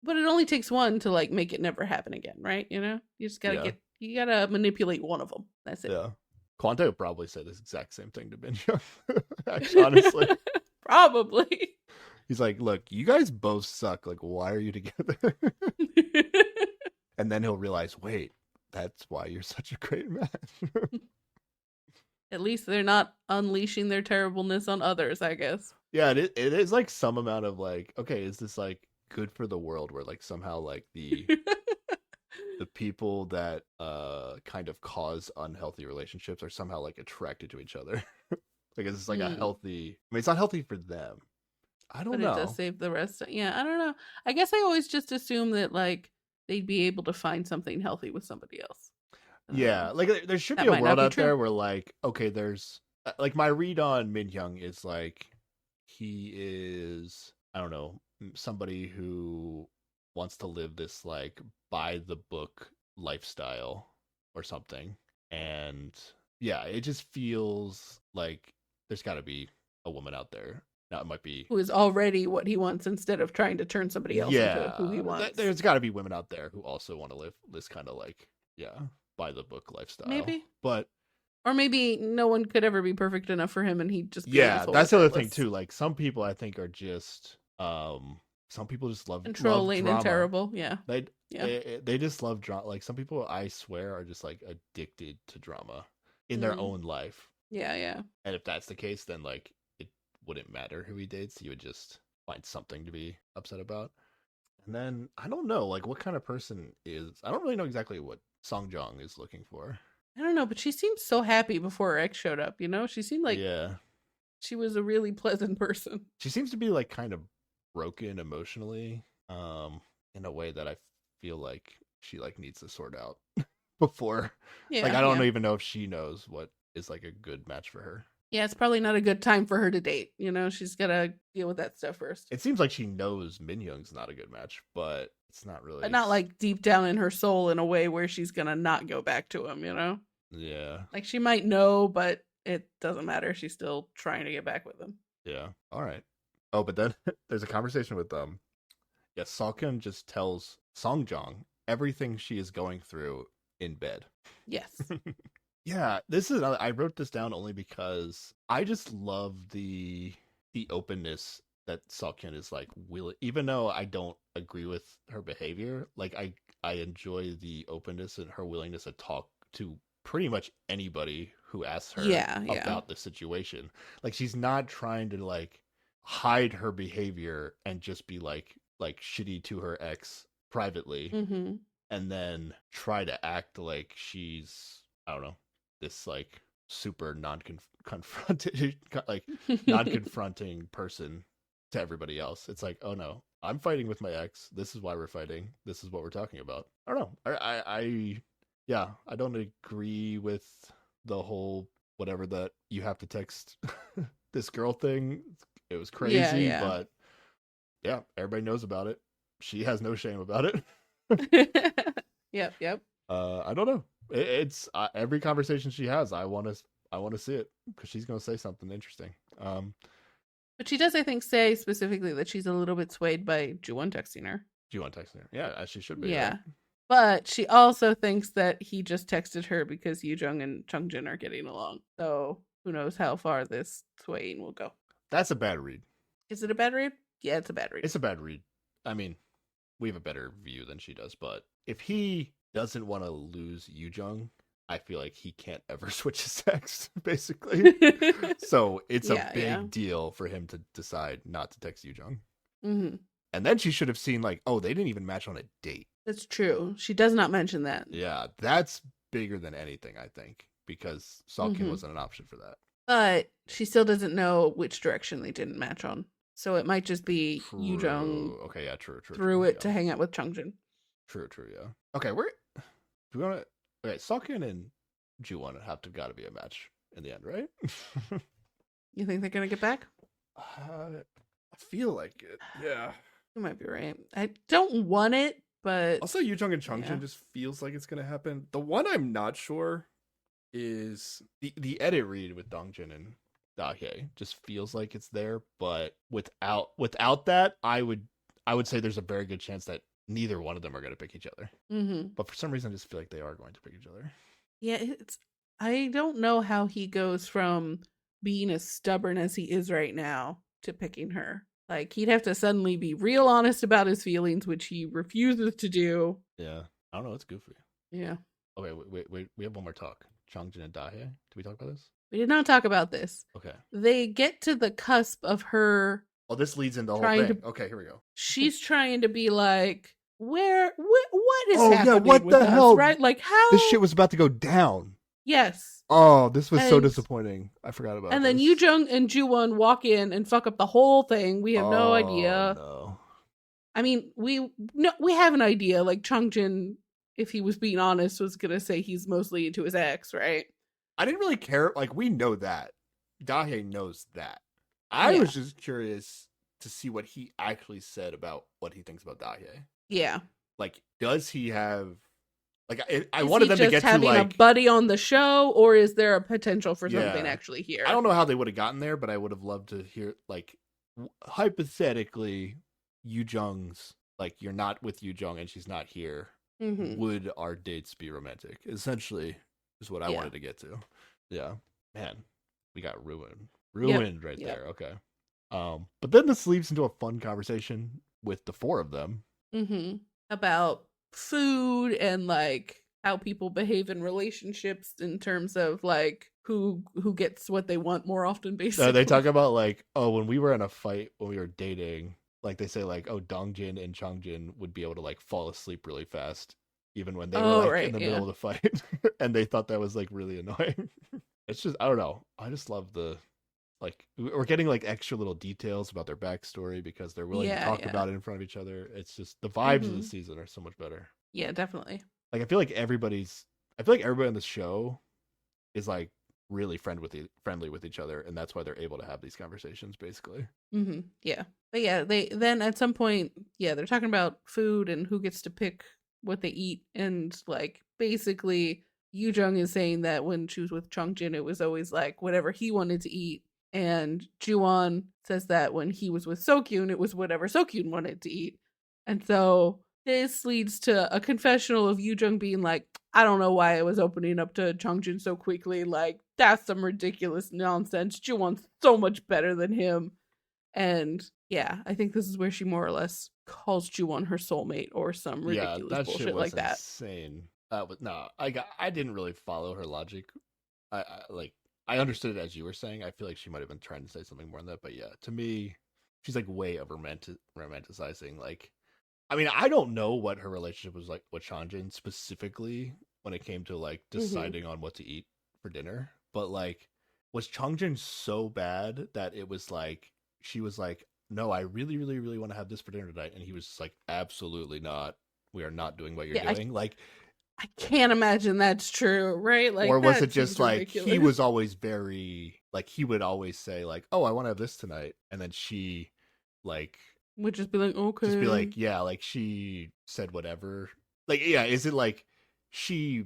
But it only takes one to like make it never happen again, right? You know, you just gotta you gotta manipulate one of them. That's it. Yeah, Quante would probably say this exact same thing to Minhyung. Actually, honestly, probably. He's like, "Look, you guys both suck. Like, why are you together?" And then he'll realize, wait, that's why you're such a great match. At least they're not unleashing their terribleness on others, I guess. Yeah, it is like some amount of like, okay, is this like good for the world where like somehow like the people that kind of cause unhealthy relationships are somehow like attracted to each other. Like it's like a healthy, I mean, it's not healthy for them, I don't but it does know. save the rest. Yeah, I don't know. I guess I always just assume that like they'd be able to find something healthy with somebody else. Yeah, Um, like there should be that a might not world be out true. there where like okay, there's like my read on Min Hyung is like he is I don't know somebody who wants to live this like by the book lifestyle or something, and yeah, it just feels like there's got to be a woman out there. Now it might be Who is already what he wants instead of trying to turn somebody else into who he yeah, wants. there's got to be women out there who also want to live this kind of like yeah by the book lifestyle, Maybe. but Or maybe no one could ever be perfect enough for him and he'd just be an yeah, asshole that's the other thing regardless. too. Like some people, I think, are just some people just love Controlling and drama. terrible. Yeah. They Yeah. they just love drama. Like some people, I swear, are just like addicted to drama in their Mm. own life. Yeah, yeah. And if that's the case, then like it wouldn't matter who he dates. You would just find something to be upset about. And then I don't know, like what kind of person is. I don't really know exactly what Song Jong is looking for. I don't know, but she seemed so happy before her ex showed up, you know? She seemed like Yeah, she was a really pleasant person. she seems to be like kind of broken emotionally in a way that I feel like she like needs to sort out before like Yeah, I don't yeah. even know if she knows what is like a good match for her. Yeah, it's probably not a good time for her to date. You know, she's got to deal with that stuff first. It seems like she knows Min Young's not a good match, but it's not But really not like deep down in her soul in a way where she's going to not go back to him, you know? yeah. Like she might know, but it doesn't matter. She's still trying to get back with him. Yeah. All right. Oh, but then there's a conversation with yeah, Salkyun just tells Songjong everything she is going through in bed. Yes. Yeah, this is I wrote this down only because I just love the openness that Salkyun is like will even though I don't agree with her behavior, like I enjoy the openness and her willingness to talk to pretty much anybody who asks her Yeah, yeah. about the situation. Like she's not trying to like hide her behavior and just be like shitty to her ex privately Mhm. and then try to act like she's I don't know this like super non-confronted like non-confronting person to everybody else. It's like, oh no, I'm fighting with my ex. This is why we're fighting. This is what we're talking about. I don't know. Yeah, I don't agree with the whole whatever that you have to text this girl thing. It was Yeah, crazy, yeah. but yeah, everybody knows about it. She has no shame about it. Yep, yep. I don't know. It's every conversation she has. I want to see it because she's going to say something interesting. But she does, I think, say specifically that she's a little bit swayed by Juwon texting her. Do you want to text her? Yeah, as she should be, right? Yeah. But she also thinks that he just texted her because Yu Jung and Chung Jin are getting along. So who knows how far this swaying will go. That's a bad read. Is it a bad read? Yeah, it's a bad read. It's a bad read. I mean, we have a better view than she does, but if he doesn't want to lose Yu Jung, I feel like he can't ever switch his text, basically. So it's a Yeah, big yeah. deal for him to decide not to text Yu Jung. Mm-hmm. And then she should have seen like, oh, they didn't even match on a date. That's true. She does not mention that. Yeah, that's bigger than anything, I think, because Salkin Mm-hmm. wasn't an option for that. But she still doesn't know which direction they didn't match on. So it might just be Yu Jung True. Okay, yeah, threw it yeah. to hang out with Chung Jin. True, yeah. Okay, do we want to? Okay, Salkin and Ju-won have to got to be a match in the end, right? You think they're gonna get back? I feel like it. Yeah. You might be right. I don't want it, but Also, Yu Jung and Chung Jin yeah. just feels like it's gonna happen. The one I'm not sure is The edit read with Dongjin and Dahye just feels like it's there, but without that, I would say there's a very good chance that neither one of them are going to pick each other. Mm-hmm. But for some reason, I just feel like they are going to pick each other. Yeah, it's. I don't know how he goes from being as stubborn as he is right now to picking her. Like he'd have to suddenly be real honest about his feelings, which he refuses to do. Yeah, I don't know. It's goofy. Yeah. Okay, wait. We have one more talk. Chongjin and Dahye. Did we talk about this? We did not talk about this. Okay. They get to the cusp of her. Oh, this leads into the whole Trying thing. to- Okay, here we go. She's trying to be like, what is Oh, yeah, happening what with the us, hell? right? Like how This shit was about to go down. Yes. Oh, this was so And disappointing. I forgot about and then this. Yu Jung and Ju-won walk in and fuck up the whole thing. We have no Oh idea. no. I mean, we have an idea. Like Changjin, if he was being honest, was gonna say he's mostly into his ex, right? I didn't really care. Like, we know that. Dahe knows that. I Yeah. was just curious to see what he actually said about what he thinks about Dahe. Yeah. Like, does he have... Like, I Is wanted he them to just get to, having a like... buddy on the show, or is there a potential for something Yeah. actually here? I don't know how they would have gotten there, but I would have loved to hear, like, hypothetically, Yu Jung's... Like, you're not with Yu Jung and she's not here. Mm-hmm. Would our dates be romantic? Essentially, is what I wanted to get to. Yeah. Man, we got ruined. Ruined right there. Okay. But then this leads into a fun conversation with the four of them. Mm-hmm. About food and like how people behave in relationships in terms of like who gets what they want more often, basically. They talk about like, oh, when we were in a fight when we were dating, like they say like, oh, Dongjin and Changjin would be able to like fall asleep really fast even when they were like in the middle of the fight. And they thought that was like really annoying. It's just, I don't know. I just love the, like, we're getting like extra little details about their backstory because they're willing to talk about it in front of each other. It's just, the vibes of the season are so much better. Yeah, definitely. Like, I feel like everybody on the show is like really friendly with each other, and that's why they're able to have these conversations, basically. Mm-hmm. Yeah. But yeah, they then at some point, they're talking about food and who gets to pick what they eat, and like basically Yu Jung is saying that when she was with Changjin, it was always like whatever he wanted to eat, and Ju-won says that when he was with Sokyun, it was whatever Sokyun wanted to eat, and so this leads to a confessional of Yu Jung being like, I don't know why I was opening up to Changjin so quickly. Like, that's some ridiculous nonsense. Ju-won's so much better than him. And yeah, I think this is where she more or less calls Ju-won her soulmate or some ridiculous that bullshit shit was like that. Insane. I didn't really follow her logic. I understood it as you were saying. I feel like she might have been trying to say something more than that, but yeah, to me, she's like way over romanticizing. Like, I mean, I don't know what her relationship was like with Changjin specifically when it came to like deciding on what to eat for dinner, but like, was Changjin so bad that it was like she was like, no, I really, really, really want to have this for dinner tonight, and he was just like, absolutely not. We are not doing what you're doing. Like, I can't imagine that's true, right? Like, or was it just like ridiculous. he was always very like he would always say like, oh, I want to have this tonight, and then she like would just be like, okay, just be like, yeah, like she said whatever. Like, yeah, is it like she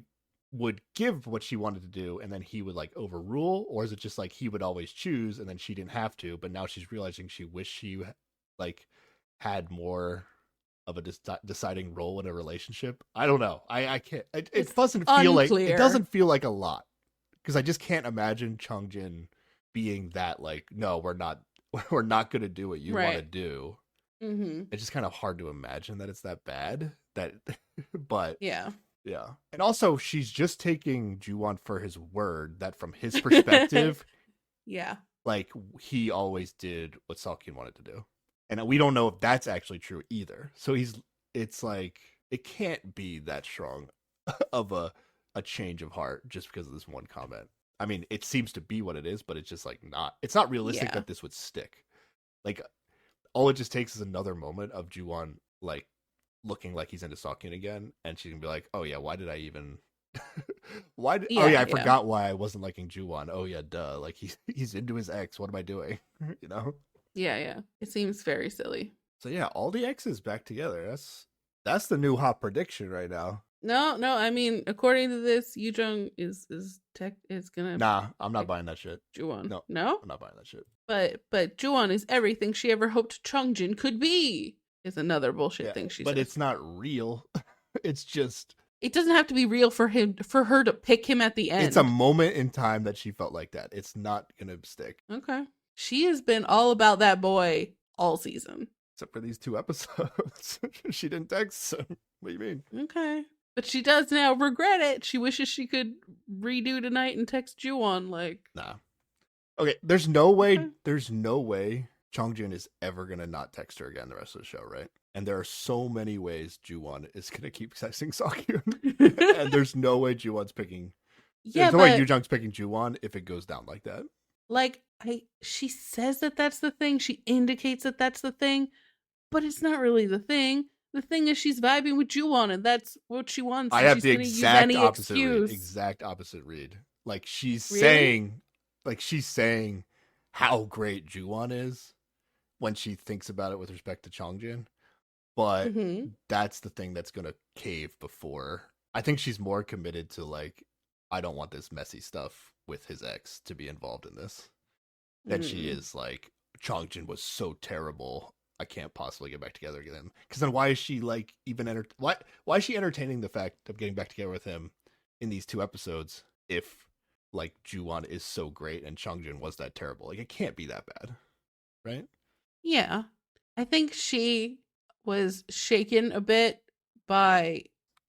would give what she wanted to do and then he would like overrule, or is it just like he would always choose and then she didn't have to, but now she's realizing she wished she like had more of a deciding role in a relationship? I don't know. I can't. It doesn't feel unclear. like it doesn't feel like a lot, because I just can't imagine Changjin being that like, no, we're not going to do what you want to do. Mm-hmm. It's just kind of hard to imagine that it's that bad. But yeah. And also, she's just taking Ju-won for his word that from his perspective, yeah, like he always did what Salkian wanted to do. And we don't know if that's actually true either. So it's like, it can't be that strong of a change of heart just because of this one comment. I mean, it seems to be what it is, but it's just like it's not realistic that this would stick. Like, all it just takes is another moment of Ju-won like looking like he's into Salkian again, and she can be like, oh yeah, why did I even I forgot why I wasn't liking Ju-won. Oh yeah, duh. Like he's into his ex. What am I doing? You know? Yeah. It seems very silly. So yeah, all the exes back together. That's the new hot prediction right now. No. I mean, according to this, Yu Jung is gonna. Nah, I'm not buying that shit. Ju-won. No, no, I'm not buying that shit. But Ju-won is everything she ever hoped Changjin could be. Is another bullshit thing she said. But it's not real. It's just. It doesn't have to be real for her to pick him at the end. It's a moment in time that she felt like that. It's not gonna stick. Okay. She has been all about that boy all season. Except for these 2 episodes. She didn't text him. What do you mean? Okay. But she does now regret it. She wishes she could redo tonight and text Ju-won, like. Nah. Okay, there's no way Changjin is ever gonna not text her again the rest of the show, right? And there are so many ways Ju-won is gonna keep texting Salkyun. And there's no way Ju-won's picking Yeah, There's no way but Yu Jung's picking Ju-won if it goes down like that. like she says that that's the thing. She indicates that that's the thing, but it's not really the thing. The thing is she's vibing with Ju-won, and that's what she wants. I And have she's the going to use exact any opposite read. excuse. Exact opposite read. Like she's Really? saying how great Ju-won is when she thinks about it with respect to Chongjin. But Mm-hmm. that's the thing that's gonna cave before. I think she's more committed to like, I don't want this messy stuff with his ex to be involved in this than she is like, Chongjin was so terrible, I can't possibly get back together with him. Because then why is she like even why is she entertaining the fact of getting back together with him in these 2 episodes if like Ju-won is so great and Chongjin was that terrible? Like it can't be that bad, right? Yeah. I think she was shaken a bit by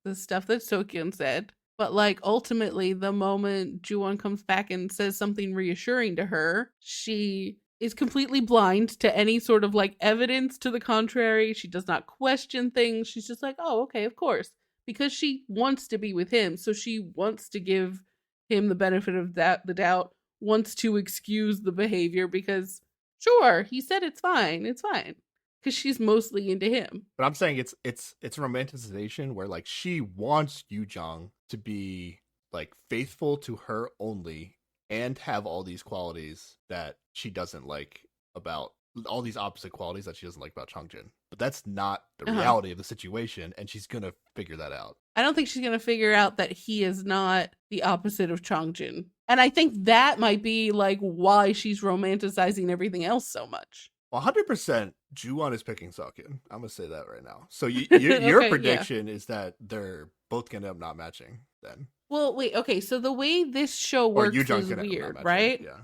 the stuff that Sokyun said. But like ultimately the moment Ju-won comes back and says something reassuring to her, she is completely blind to any sort of like evidence to the contrary. She does not question things. She's just like, "Oh, okay, of course." Because she wants to be with him, so she wants to give him the benefit of the doubt, wants to excuse the behavior because sure, he said it's fine. It's fine. Cuz she's mostly into him. But I'm saying it's romanticization where like she wants Yu Jung to be like faithful to her only and have all these qualities that she doesn't like about all these opposite qualities that she doesn't like about Chongjin. But that's not the reality of the situation, and she's gonna figure that out. I don't think she's gonna figure out that he is not the opposite of Chongjin. And I think that might be like why she's romanticizing everything else so much. 100% Ju-won is picking Seokjin. I'm gonna say that right now. So your Okay, prediction is that they're both gonna end up not matching then. Well, wait, okay, so the way this show Or works Yu Jung's is gonna end up not weird, matching. right? Yeah.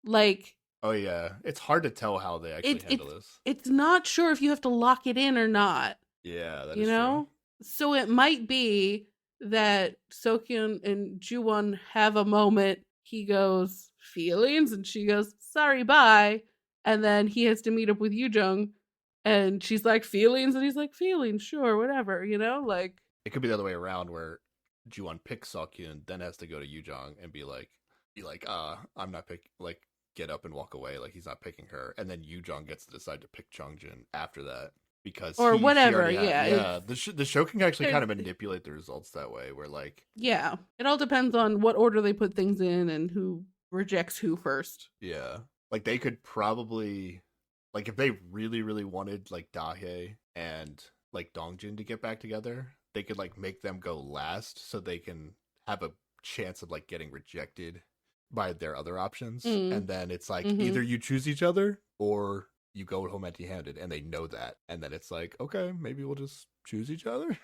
Like Oh yeah, it's hard to tell how they actually handle this. it's not sure if you have to lock it in or not. Yeah, that you is know? true. So it might be that Sokyun and Ju-won have a moment. He goes, "Feelings?" And she goes, "Sorry, bye." And then he has to meet up with Yu Jung. And she's like, "Feelings?" And he's like, "Feelings, sure, whatever." Like. It could be the other way around where Ju-won picks Seokjin, then has to go to Yu Jung and be like, I'm not like get up and walk away, like he's not picking her, and then Yu Jung gets to decide to pick Chongjin after that because Or whatever, yeah. The show can actually kind of manipulate the results that way, where like yeah, it all depends on what order they put things in and who rejects who first. Yeah, like they could probably like if they really really wanted like Dahae and like Dongjin to get back together, they could like make them go last so they can have a chance of like getting rejected by their other options. And then it's like either you choose each other or you go home empty handed, and they know that. And then it's like, okay, maybe we'll just choose each other.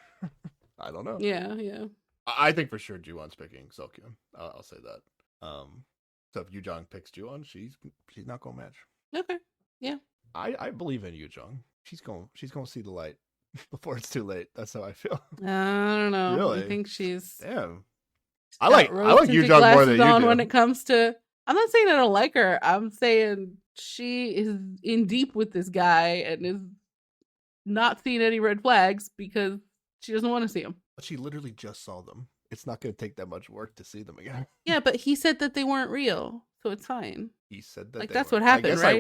I don't know. Yeah. I think for sure Ju-won's picking Seokjin. I'll say that. So if Yu Jung picks Ju-won, she's not gonna match. Okay. Yeah. I believe in Yu Jung. She's gonna see the light before it's too late. That's how I feel. I don't know. Really? I think she's Damn. I like Yu Jung more than you do. When it comes to, I'm not saying I don't like her. I'm saying she is in deep with this guy and is not seeing any red flags because she doesn't want to see them. But she literally just saw them. It's not going to take that much work to see them again. Yeah, but he said that they weren't real, so it's fine. He said that like that's what happened. I guess right?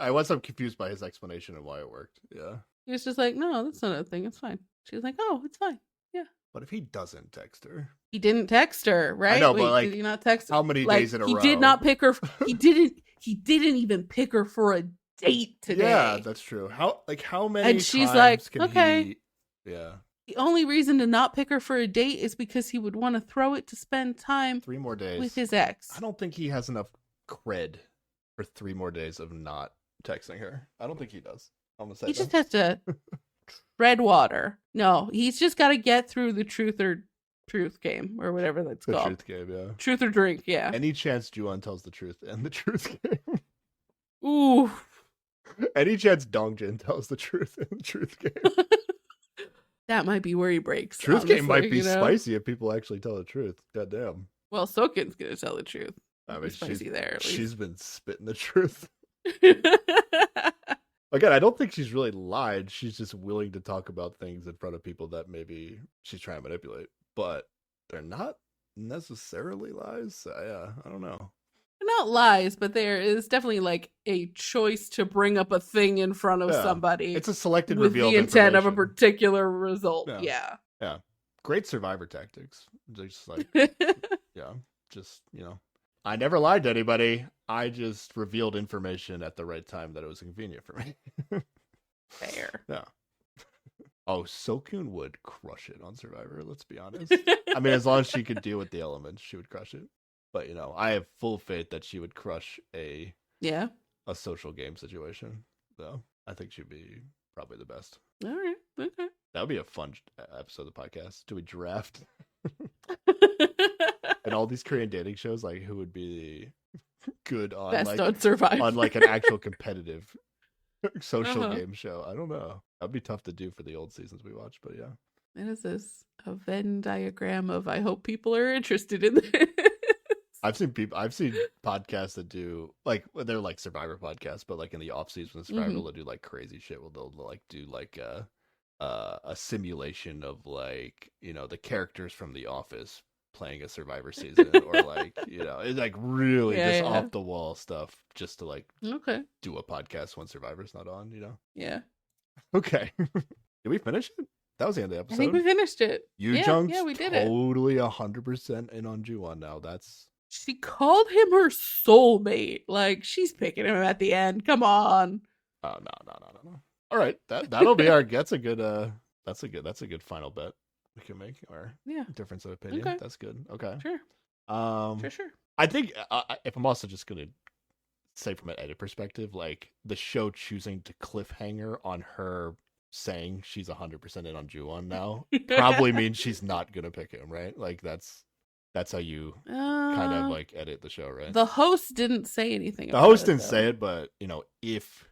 I was confused by his explanation of why it worked. Yeah. He was just like, "No, that's not a thing. It's fine." She was like, "Oh, it's fine." Yeah. But if he doesn't text her, he didn't text her, right? I know, but like, did he not text her? How many days in a row? He did not pick her. He didn't even pick her for a date today. Yeah, that's true. How many? And she's like, okay. Yeah. The only reason to not pick her for a date is because he would want to throw it to spend time 3 more days with his ex. I don't think he has enough cred for 3 more days of not texting her. I don't think he does. I'm gonna say he just has to tread water. No, he's just got to get through the truth game or whatever that's called. Truth game, yeah. Truth or drink, yeah. Any chance Ju-won tells the truth in the truth game? Ooh. Any chance Dongjin tells the truth in the truth game? That might be where he breaks. Truth game might be spicy if people actually tell the truth. Goddamn. Well, Sokin's gonna tell the truth. I mean, spicy there. She's been spitting the truth. Again, I don't think she's really lied. She's just willing to talk about things in front of people that maybe she's trying to manipulate. But they're not necessarily lies. Yeah, I don't know. Not lies, but there is definitely like a choice to bring up a thing in front of somebody. It's a selected with reveal the of intent of a particular result. Yeah. Great survivor tactics. Just like, just, I never lied to anybody. I just revealed information at the right time that it was convenient for me. Fair. Yeah. Oh, Sokun would crush it on Survivor, let's be honest. I mean, as long as she could deal with the elements, she would crush it. But, I have full faith that she would crush a social game situation. So I think she'd be probably the best. All right. Okay. That would be a fun episode of the podcast. Do we draft? And all these Korean dating shows, like who would be good on best on Survivor, on like an actual competitive social game show? I don't know. That'd be tough to do for the old seasons we watched, but yeah. What is this? A Venn diagram of I hope people are interested in this. I've seen podcasts that do like they're like Survivor podcasts, but like in the off season of Survivor, they'll do like crazy shit. They'll like do like a simulation of like the characters from The Office playing a Survivor season, or like it's like really just off the wall stuff, just to like do a podcast when Survivor's not on. Yeah. Okay. Did we finish it? That was the end of the episode. I think we finished it. Yoo-jung's we did totally 100% in on Ju-won now. She called him her soulmate. Like, she's picking him at the end. Come on. Oh, no. All right, that'll be our. That's a good final bet we can make, or difference of opinion. Okay. That's good. Okay, sure. Sure. I think if I'm also just gonna say from an edit perspective, like the show choosing to cliffhanger on her saying she's 100% in on Ju-won now probably means she's not gonna pick him, right? Like that's how you kind of like edit the show, right? The host didn't say anything. The host didn't say it, but if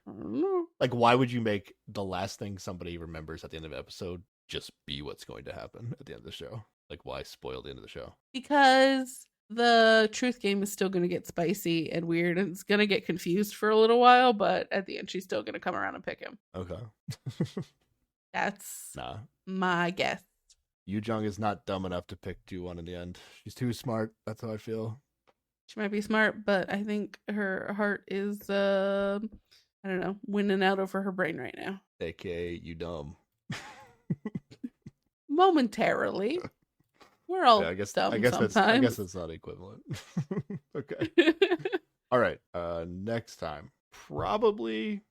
like, why would you make the last thing somebody remembers at the end of the episode just be what's going to happen at the end of the show? Like, why spoil the end of the show? Because the truth game is still going to get spicy and weird, and it's going to get confused for a little while, but at the end, she's still going to come around and pick him. Okay. That's my guess. Yoo-jung is not dumb enough to pick Ju-won in the end. She's too smart. That's how I feel. She might be smart, but I think her heart is, I don't know, winning out over her brain right now. AKA you dumb. Momentarily. We're all dumb sometimes. I guess that's not equivalent. Okay. All right. Next time, probably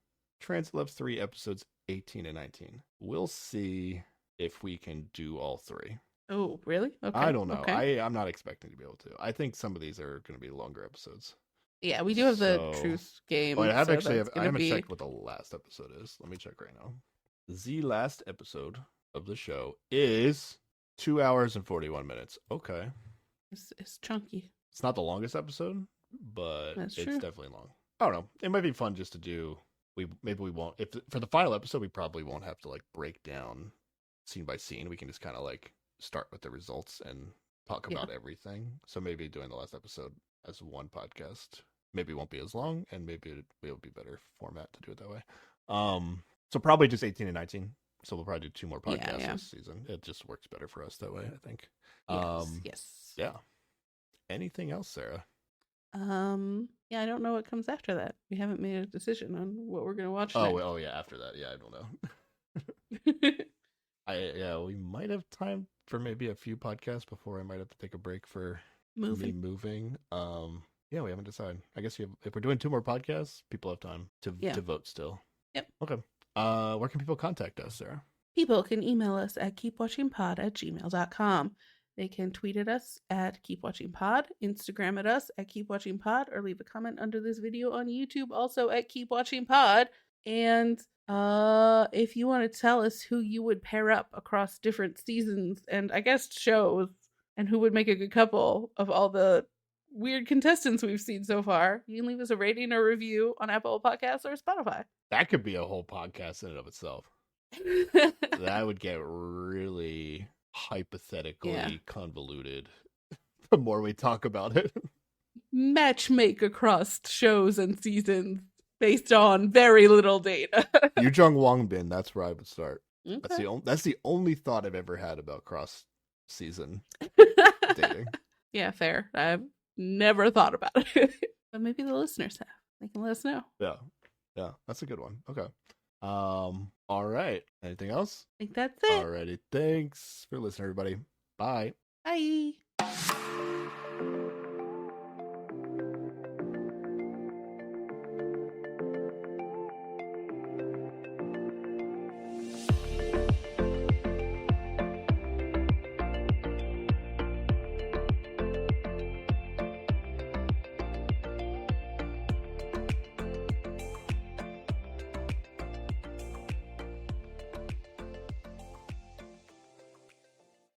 Translove 3 episodes 18 and 19. We'll see if we can do all 3. Oh, really? Okay. I don't know. Okay. I'm not expecting to be able to. I think some of these are going to be longer episodes. Yeah, we do have the truth game. I haven't checked what the last episode is. Let me check right now. The last episode of the show is 2 hours and 41 minutes. Okay. It's chunky. It's not the longest episode, but it's true. definitely long. I don't know. It might be fun just to do. Maybe we won't. If for the final episode, we probably won't have to like break down scene by scene. We can just kind of like start with the results and talk about everything. So maybe doing the last episode as one podcast maybe won't be as long, and maybe it'll be better format to do it that way. So probably just 18 and 19. So we'll probably do 2 more podcasts this season. It just works better for us that way, I think. Yes. Yeah. Anything else, Sarah? Yeah, I don't know what comes after that. We haven't made a decision on what we're gonna watch. Oh yeah, after that. Yeah, I don't know. We might have time for maybe a few podcasts before I might have to take a break for me moving. Yeah, we haven't decided. I guess if we're doing 2 more podcasts, people have time to vote still. Yep. Okay. Where can people contact us, Sarah? People can email us at keepwatchingpod@gmail.com. They can tweet at us at keepwatchingpod, Instagram at us at keepwatchingpod, or leave a comment under this video on YouTube also at keepwatchingpod. And if you want to tell us who you would pair up across different seasons and I guess shows, and who would make a good couple of all the weird contestants we've seen so far, you can leave us a rating or review on Apple Podcasts or Spotify. That could be a whole podcast in and of itself. That would get really hypothetically convoluted the more we talk about it. Matchmake across shows and seasons based on very little data. Yoo-jung Wongbin, that's where I would start. Okay. That's the only thought I've ever had about cross season dating. Yeah, fair. I've never thought about it. But maybe the listeners have. They can let us know. Yeah, that's a good one. Okay. All right. Anything else? I think that's it. Alrighty. Thanks for listening, everybody. Bye. Bye.